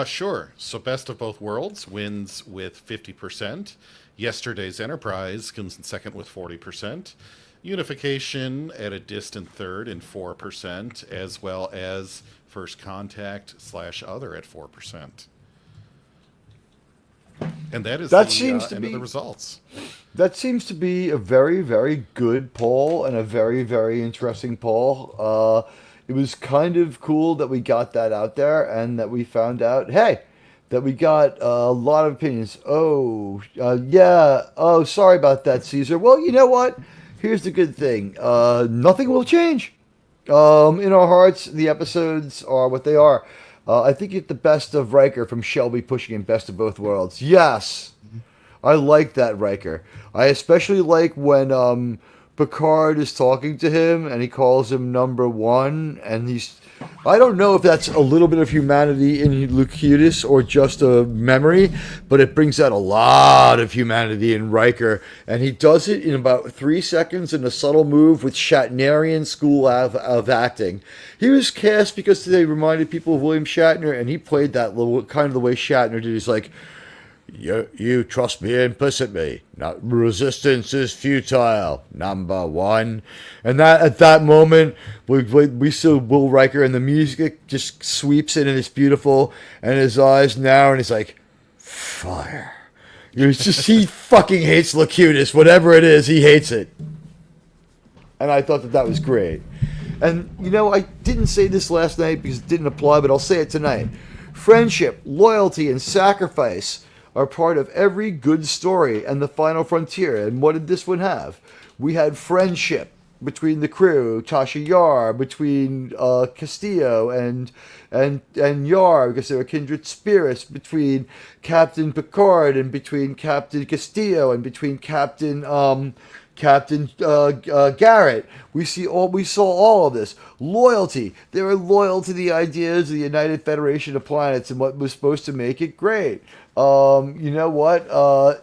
Sure. So Best of Both Worlds wins with 50%. Yesterday's Enterprise comes in second with 40%. Unification at a distant third in 4%, as well as First Contact / Other at 4%. And that is the end of the results. That seems to be a very, very good poll and a very, very interesting poll. it was kind of cool that we got that out there and that we found out, hey, that we got a lot of opinions. Oh, yeah. Oh, sorry about that, Caesar. Well, you know what? Here's the good thing. Nothing will change. In our hearts, the episodes are what they are. I think you get the best of Riker from Shelby pushing in Best of Both Worlds. Yes. I like that Riker. I especially like when Picard is talking to him and he calls him number one, and he's, I don't know if that's a little bit of humanity in Locutus or just a memory, but it brings out a lot of humanity in Riker, and he does it in about 3 seconds in a subtle move with Shatnerian school of acting. He was cast because they reminded people of William Shatner, and he played that little kind of the way Shatner did. He's like, you trust me implicitly. Not resistance is futile. Number one, and that at that moment we saw Will Riker, and the music just sweeps in, and it's beautiful. And his eyes narrow, and he's like, fire. It's just he fucking hates Locutus. Whatever it is, he hates it. And I thought that was great. And you know, I didn't say this last night because it didn't apply, but I'll say it tonight. Friendship, loyalty, and sacrifice are part of every good story and the final frontier. And what did this one have? We had friendship between the crew, Tasha Yar, between Castillo and Yar, because they were kindred spirits, between Captain Picard and between Captain Castillo and between Captain Garrett. We saw all of this. Loyalty. They were loyal to the ideas of the United Federation of Planets and what was supposed to make it great. You know what?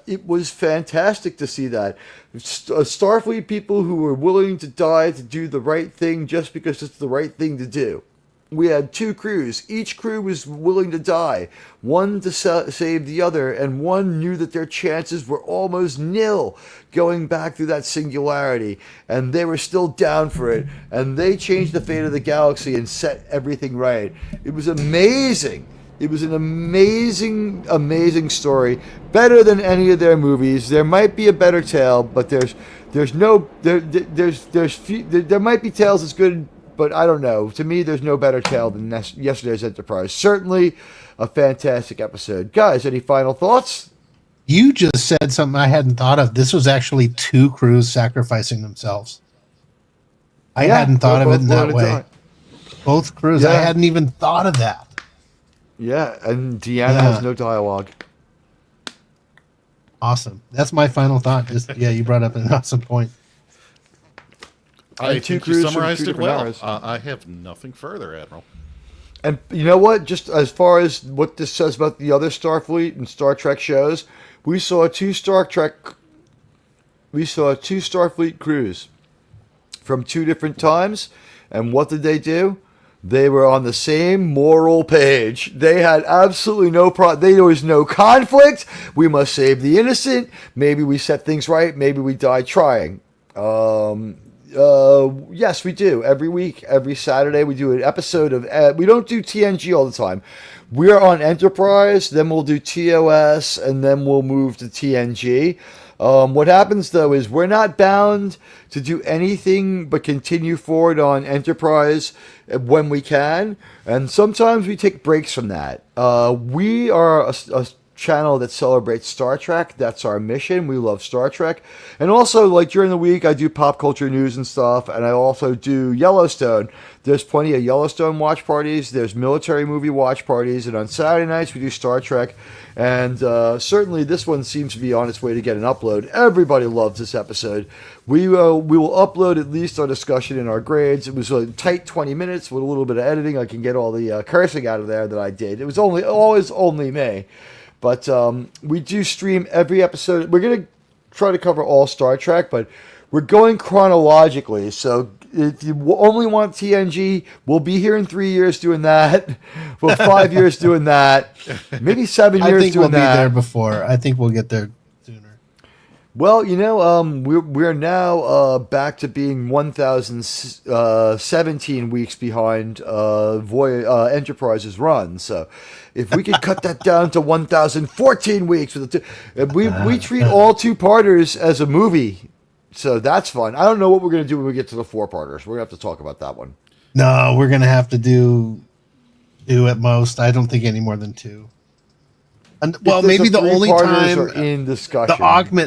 It was fantastic to see that. Starfleet people who were willing to die to do the right thing just because it's the right thing to do. We had 2 crews. Each crew was willing to die. One to save the other, and one knew that their chances were almost nil going back through that singularity. And they were still down for it. And they changed the fate of the galaxy and set everything right. It was amazing. It was an amazing, amazing story. Better than any of their movies. There might be a better tale, but there might be tales as good, but I don't know. To me, there's no better tale than yesterday's Enterprise. Certainly a fantastic episode. Guys, any final thoughts? You just said something I hadn't thought of. This was actually 2 crews sacrificing themselves. I hadn't thought of it in that way. Both crews. I hadn't even thought of that. Yeah, and Deanna has no dialogue. Awesome. That's my final thought. You brought up an awesome point. I think you summarized it well. I have nothing further, Admiral. And you know what? Just as far as what this says about the other Starfleet and Star Trek shows, we saw 2 Starfleet crews from 2 different times, and what did they do? They were on the same moral page. They had absolutely no there was no conflict. We must save the innocent. Maybe we set things right. Maybe we die trying. Yes, we do. Every week, every Saturday, we do an episode of... we don't do TNG all the time. We're on Enterprise, then we'll do TOS, and then we'll move to TNG. What happens, though, is we're not bound to do anything but continue forward on Enterprise when we can. And sometimes we take breaks from that. We are a channel that celebrates Star Trek. That's our mission. We love Star Trek. And also, like during the week, I do pop culture news and stuff, and I also do Yellowstone. There's plenty of Yellowstone watch parties. There's military movie watch parties, and on Saturday nights we do Star Trek. And certainly this one seems to be on its way to get an upload. Everybody loves this episode. We will upload at least our discussion and our grades. It was a tight 20 minutes with a little bit of editing. I can get all the cursing out of there that I did. It was always only me. But we do stream every episode. We're going to try to cover all Star Trek, but we're going chronologically. So if you only want TNG, we'll be here in 3 years doing that. Well, 5 years doing that. Maybe 7 years doing that. I think we'll be there before. I think we'll get there sooner. Well, you know, we're now back to being 1,017 weeks behind Enterprise's run. So if we could cut that down to 1,014 weeks, we treat all 2-parters as a movie. So that's fun. I don't know what we're going to do when we get to the 4-parters. We're going to have to talk about that one. No, we're gonna have to do at most. I don't think any more than 2. And well, maybe the only time are in discussion.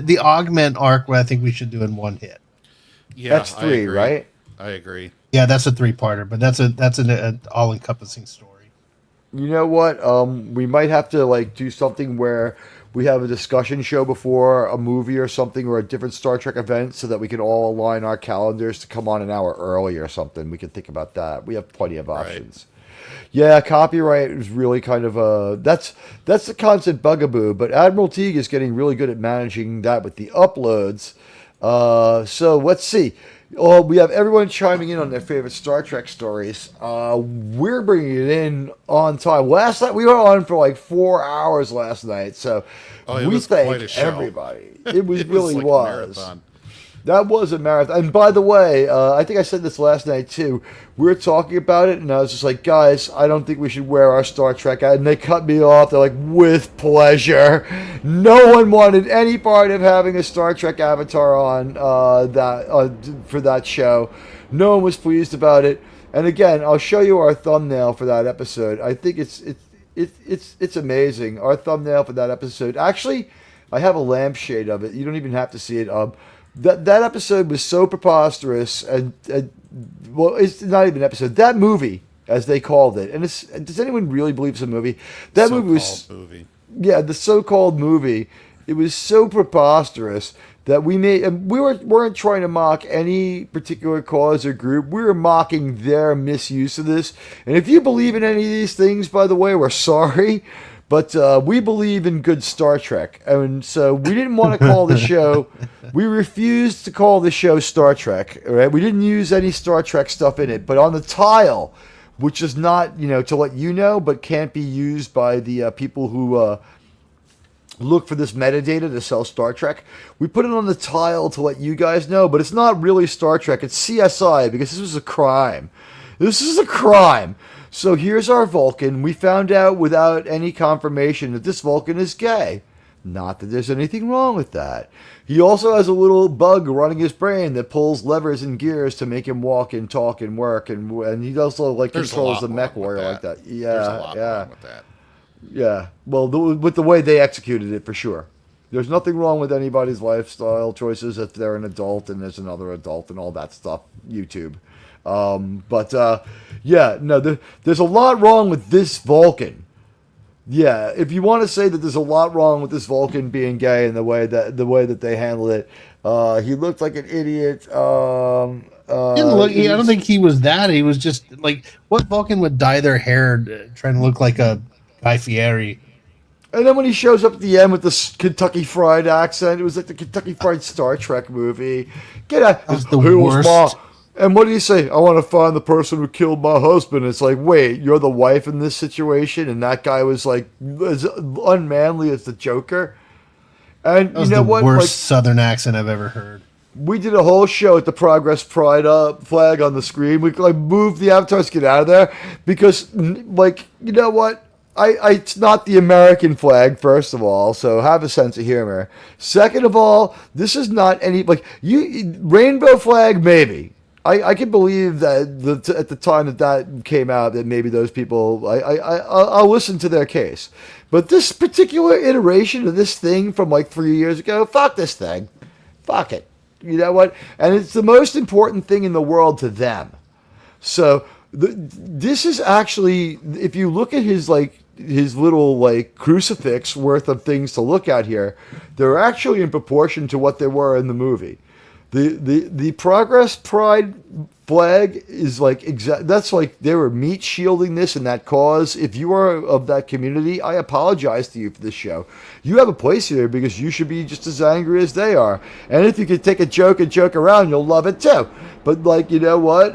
the augment arc, I think we should do in one hit. Yeah, That's 3, right? I agree. Yeah, that's a 3-parter, but that's an all-encompassing story. You know what? We might have to like do something where we have a discussion show before a movie or something, or a different Star Trek event, so that we can all align our calendars to come on an hour early or something. We can think about that. We have plenty of options. Yeah, copyright is really kind of that's the constant bugaboo. But Admiral Teague is getting really good at managing that with the uploads. So let's see. Oh, we have everyone chiming in on their favorite Star Trek stories. We're bringing it in on time. Last night we were on for like 4 hours last night, so it we was quite a thank show. everybody. It was It really like a was. marathon. That was a marathon. And by the way, I think I said this last night too. We were talking about it, and I was just like, guys, I don't think we should wear our Star Trek out. And they cut me off. They're like, with pleasure. No one wanted any part of having a Star Trek avatar on for that show. No one was pleased about it. And again, I'll show you our thumbnail for that episode. I think it's amazing. Our thumbnail for that episode. Actually, I have a lampshade of it. You don't even have to see it. That episode was so preposterous, and well, it's not even an episode. That movie, as they called it, and does anyone really believe it's a movie? That movie was, yeah, the so-called movie. It was so preposterous that we weren't trying to mock any particular cause or group. We were mocking their misuse of this. And if you believe in any of these things, by the way, we're sorry. But we believe in good Star Trek, and so we didn't want to call the show. We refused to call the show Star Trek. Right? We didn't use any Star Trek stuff in it. But on the tile, which is not, to let you know, but can't be used by the people who look for this metadata to sell Star Trek, we put it on the tile to let you guys know. But it's not really Star Trek. It's CSI, because this was a crime. This is a crime. So here's our Vulcan. We found out without any confirmation that this Vulcan is gay. Not that there's anything wrong with that. He also has a little bug running his brain that pulls levers and gears to make him walk and talk and work. And he also controls the mech warrior like that. Yeah, There's a lot wrong with that. Yeah. Well, with the way they executed it, for sure. There's nothing wrong with anybody's lifestyle choices if they're an adult and there's another adult and all that stuff. YouTube. Yeah, no, there's a lot wrong with this Vulcan. Yeah, if you want to say that there's a lot wrong with this Vulcan being gay and the way that they handled it, he looked like an idiot. I don't think he was that. He was just like, what Vulcan would dye their hair trying to look like a Guy Fieri? And then when he shows up at the end with this Kentucky Fried accent, it was like the Kentucky Fried Star Trek movie. Get out! That was the worst. And what did he say? I want to find the person who killed my husband. It's like, wait, you're the wife in this situation? And that guy was like as unmanly as the Joker. And that was you know the what? Worst Southern accent I've ever heard. We did a whole show at the Progress Pride flag on the screen. We moved the avatars to get out of there because, you know what? It's not the American flag, first of all, so have a sense of humor. Second of all, this is not any rainbow flag, maybe. I can believe that at the time that came out, that maybe those people, I'll listen to their case. But this particular iteration of this thing from 3 years ago, fuck this thing. Fuck it. You know what? And it's the most important thing in the world to them. So this is actually, if you look at his little crucifix worth of things to look at here, they're actually in proportion to what they were in the movie. The Progress Pride flag is that's they were meat shielding this and that cause. If you are of that community, I apologize to you for this show. You have a place here because you should be just as angry as they are. And if you could take a joke and joke around, you'll love it too. But you know what?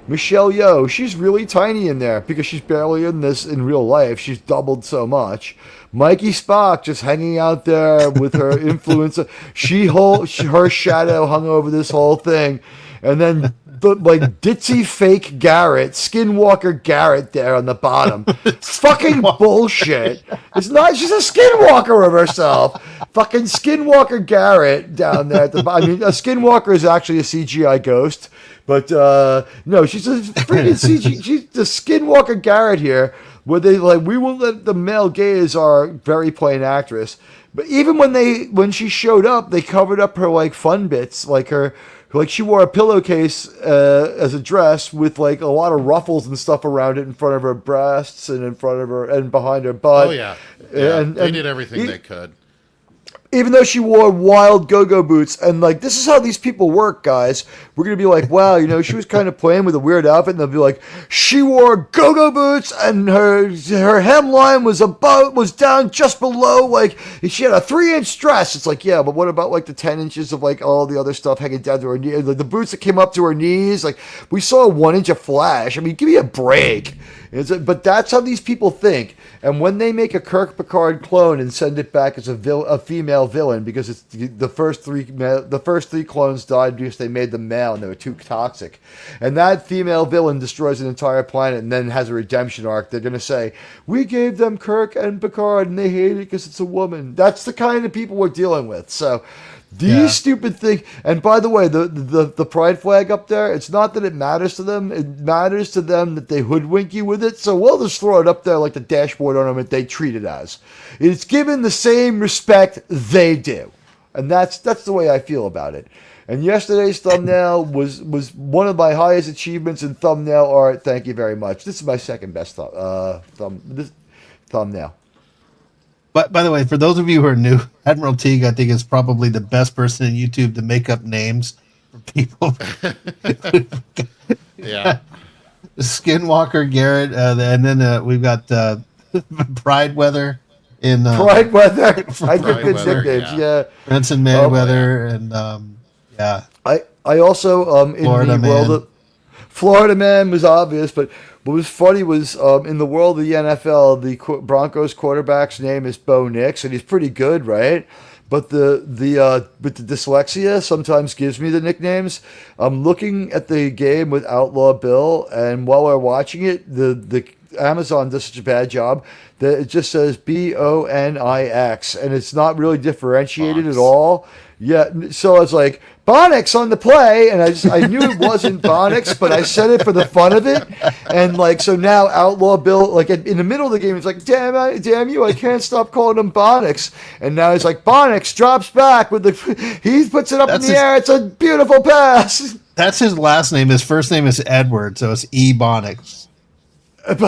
Michelle Yeoh, she's really tiny in there because she's barely in this in real life. She's doubled so much. Mikey Spock just hanging out there with her influence. Her shadow hung over this whole thing. And then like ditzy fake Garrett, Skinwalker Garrett there on the bottom. Fucking bullshit. It's not. She's a Skinwalker of herself. Fucking Skinwalker Garrett down there at the bottom. I mean, a Skinwalker is actually a CGI ghost, but no, she's a freaking CG. She's the Skinwalker Garrett here, where they like we will let the male gaze our very plain actress. But even when she showed up, they covered up her like fun bits, like she wore a pillowcase as a dress with like a lot of ruffles and stuff around it in front of her breasts and in front of her and behind her butt. Oh yeah, and they did everything they could. Even though she wore wild go-go boots, and like this is how these people work, guys. We're gonna be like, wow, she was kind of playing with a weird outfit, and they'll be like, she wore go-go boots, and her hemline was down just below, like she had a 3-inch dress. It's like, yeah, but what about like the 10 inches of like all the other stuff hanging down to her knees, like the boots that came up to her knees? Like we saw a 1 inch of flash. I mean, give me a break. But that's how these people think. And when they make a Kirk Picard clone and send it back as a female villain, because it's the first three clones died because they made them male and they were too toxic, and that female villain destroys an entire planet and then has a redemption arc, they're going to say, we gave them Kirk and Picard and they hate it because it's a woman. That's the kind of people we're dealing with. So these stupid things. And by the way, the pride flag up there, it's not that it matters to them. It matters to them that they hoodwink you with it. So we'll just throw it up there like the dashboard ornament they treat it as. It's given the same respect they do. And that's the way I feel about it. And yesterday's thumbnail was one of my highest achievements in thumbnail art. Thank you very much. This is my second best thumbnail. But by the way, for those of you who are new, Admiral Teague, I think, is probably the best person in YouTube to make up names for people. Yeah. Skinwalker Garrett, and then we've got Pride Weather in Pride Weather. I give good Weather, nicknames. Yeah. Benson Mayweather, and I also in Florida the world of Florida Man was obvious, but what was funny was in the world of the NFL, the Broncos quarterback's name is Bo Nix, and he's pretty good, right? But the dyslexia sometimes gives me the nicknames. I'm looking at the game with Outlaw Bill, and while we're watching it, the Amazon does such a bad job that it just says Bonix, and it's not really differentiated at all. Yeah, so I was like, Bonix on the play, and I knew it wasn't Bonix, but I said it for the fun of it, and like so now Outlaw Bill, like in the middle of the game, he's like, damn you, I can't stop calling him Bonix, and now he's like, Bonix drops back with he puts it up in the air, it's a beautiful pass. That's his last name. His first name is Edward, so it's E. Bonix. That's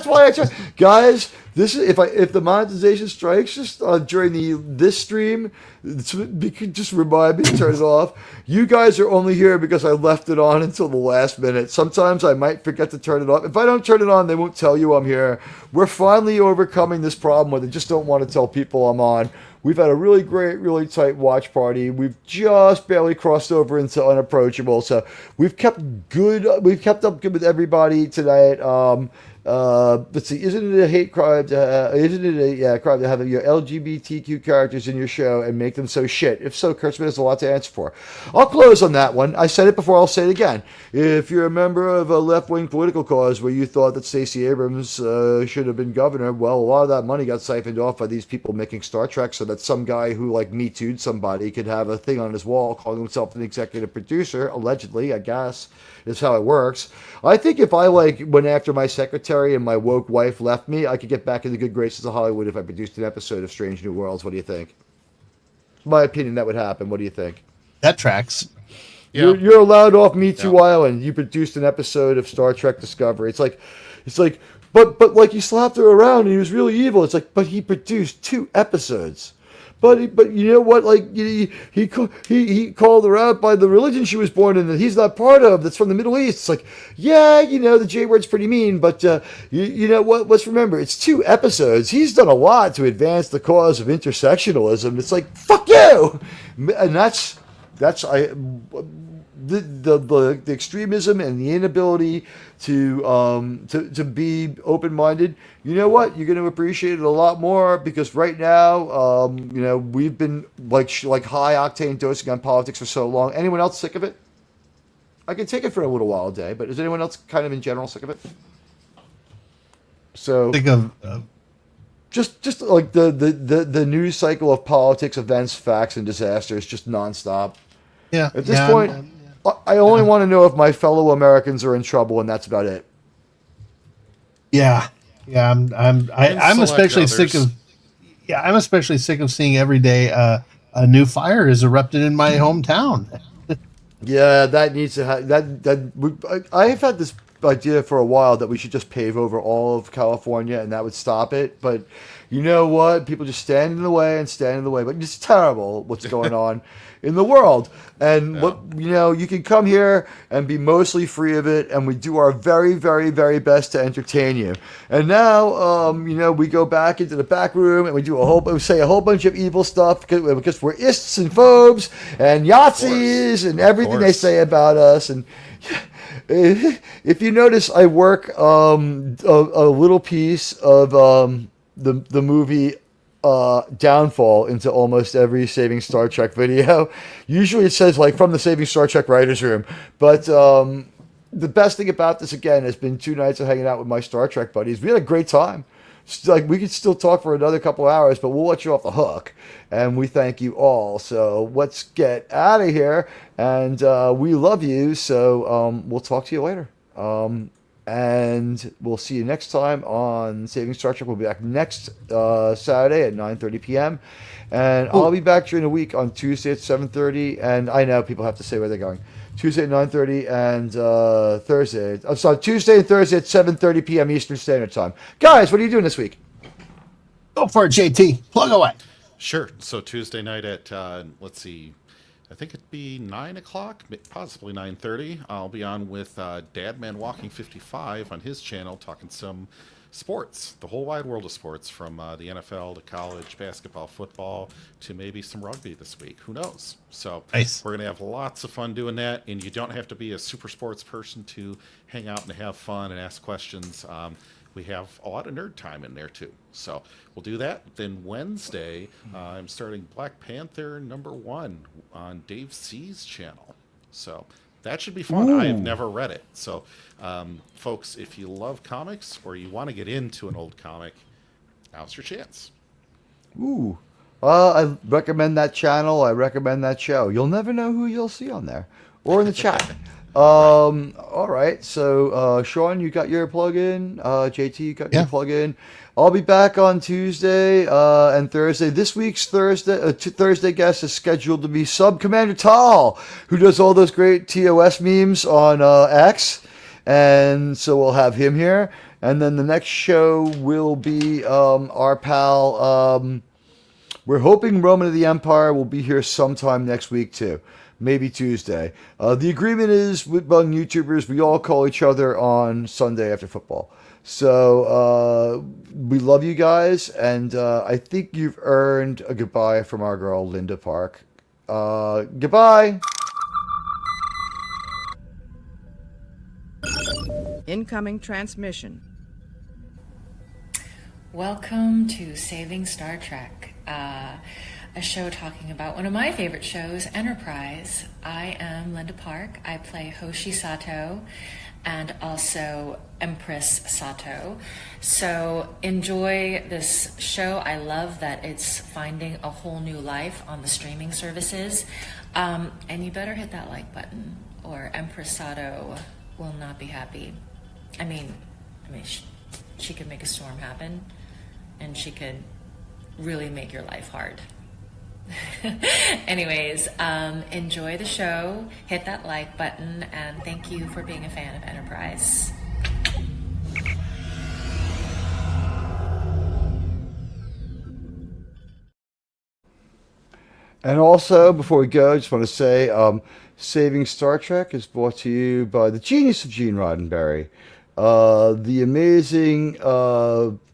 why I try, guys. This is if the monetization strikes just during this stream, you could just remind me to turn it off. You guys are only here because I left it on until the last minute. Sometimes I might forget to turn it off. If I don't turn it on, they won't tell you I'm here. We're finally overcoming this problem where they just don't want to tell people I'm on. We've had a really great, really tight watch party. We've just barely crossed over into unapproachable. So we've kept up good with everybody tonight. Let's see, isn't it a hate crime to crime to have your LGBTQ characters in your show and make them so shit? If so, Kurtzman has a lot to answer for. I'll close on that one. I said it before, I'll say it again. If you're a member of a left-wing political cause where you thought that Stacey Abrams should have been governor, well, a lot of that money got siphoned off by these people making Star Trek so that some guy who like Me Too'd somebody could have a thing on his wall calling himself an executive producer, allegedly, I guess, is how it works. I think if I went after my secretary and my woke wife left me, I could get back in the good graces of Hollywood if I produced an episode of Strange New Worlds. What do you think? In my opinion, that would happen. What do you think? That tracks. Yeah. You're allowed off Me Too Island. You produced an episode of Star Trek Discovery. It's like, but like you slapped her around and he was really evil. It's like, but he produced 2 episodes. But you know what? Like he called her out by the religion she was born in that he's not part of. That's from the Middle East. It's like, yeah, the J word's pretty mean, but you know what? Let's remember, it's 2 episodes. He's done a lot to advance the cause of intersectionalism. It's like, fuck you, and that's the extremism and the inability to be open minded, you know what? You're going to appreciate it a lot more because right now, we've been like high octane dosing on politics for so long. Anyone else sick of it? I can take it for a little while a day, but is anyone else kind of in general sick of it? So Think of just like the news cycle of politics, events, facts, and disasters, just nonstop. yeah. At this point, I only want to know if my fellow Americans are in trouble, and that's about it. Yeah, yeah. I'm select especially others. sick of. Yeah, I'm especially sick of seeing every day a new fire is erupted in my hometown. Yeah, that needs to I have had this idea for a while that we should just pave over all of California and that would stop it. But you know what? People just stand in the way and stand in the way. But it's terrible what's going on in the world. And what you can come here and be mostly free of it, and we do our very, very, very best to entertain you. And now, we go back into the back room and we say a whole bunch of evil stuff because we're ists and phobes and Yahtzees and everything they say about us. And if you notice, I work a little piece of the movie Downfall into almost every Saving Star Trek video. Usually it says like from the Saving Star Trek writers room, but the best thing about this again has been 2 nights of hanging out with my Star Trek buddies. We had a great time. Like we could still talk for another couple hours, but we'll let you off the hook, and we thank you all. So let's get out of here, and we love you. So we'll talk to you later. And we'll see you next time on Saving Star Trek. We'll be back next Saturday at 9:30 p.m. And I'll be back during the week on Tuesday at 7:30. And I know people have to say where they're going. Tuesday at 9:30 and Thursday. I'm sorry, Tuesday and Thursday at 7:30 p.m. Eastern Standard Time. Guys, what are you doing this week? Go for it, JT. Plug away. Sure. So Tuesday night at let's see, I think it'd be 9 o'clock, possibly 9:30. I'll be on with Dadman Walking 55 on his channel, talking some sports, the whole wide world of sports, from the NFL to college basketball, football, to maybe some rugby this week. Who knows? So Nice. we're gonna have lots of fun doing that, and you don't have to be a super sports person to hang out and have fun and ask questions. We have a lot of nerd time in there too. So we'll do that. Then Wednesday, I'm starting Black Panther #1 on Dave C's channel. So that should be fun. I have never read it. So folks, if you love comics or you want to get into an old comic, now's your chance. Ooh. I recommend that channel. I recommend that show. You'll never know who you'll see on there or in the chat. All right. So, Sean, you got your plug-in. JT, you got your plug-in. I'll be back on Tuesday and Thursday. This week's Thursday guest is scheduled to be Sub Commander Tal, who does all those great TOS memes on X. And so we'll have him here. And then the next show will be our pal. We're hoping Roman of the Empire will be here sometime next week, too. Maybe Tuesday. The agreement is among YouTubers, we all call each other on Sunday after football. So we love you guys, and I think you've earned a goodbye from our girl, Linda Park. Goodbye. Incoming transmission. Welcome to Saving Star Trek, a show talking about one of my favorite shows, Enterprise. I am Linda Park. I play Hoshi Sato and also Empress Sato. So enjoy this show. I love that it's finding a whole new life on the streaming services. And you better hit that like button or Empress Sato will not be happy. I mean, she could make a storm happen, and she could really make your life hard. Anyways, enjoy the show, hit that like button, and thank you for being a fan of Enterprise. And also, before we go, I just want to say, Saving Star Trek is brought to you by the genius of Gene Roddenberry, the amazing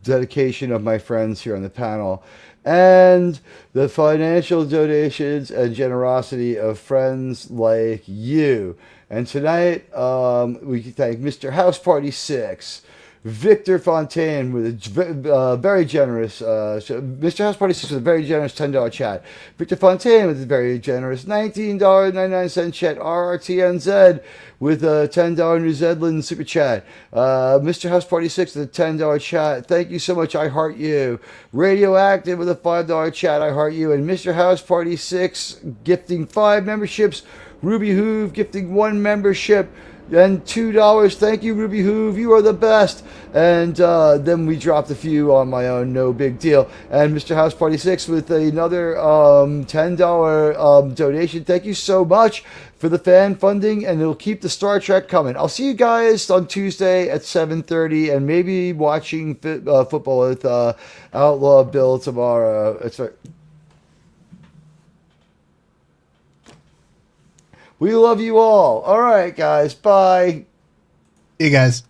dedication of my friends here on the panel, and the financial donations and generosity of friends like you. And tonight, we can thank Mr. House Party 6, Victor Fontaine with a very generous, Mr. House Party 6 with a very generous $10 chat. Victor Fontaine with a very generous $19.99 chat. RRTNZ with a $10 New Zealand super chat. Mr. House Party 6 with a $10 chat. Thank you so much. I heart you. Radioactive with a $5 chat. I heart you. And Mr. House Party 6 gifting 5 memberships. Ruby Hoove gifting 1 membership. And $2. Thank you, Ruby Hoove. You are the best. And then we dropped a few on my own. No big deal. And Mr. House Party 6 with another $10 donation. Thank you so much for the fan funding, and it'll keep the Star Trek coming. I'll see you guys on Tuesday at 7:30, and maybe watching football with Outlaw Bill tomorrow. That's right. We love you all. All right, guys. Bye. Hey, guys.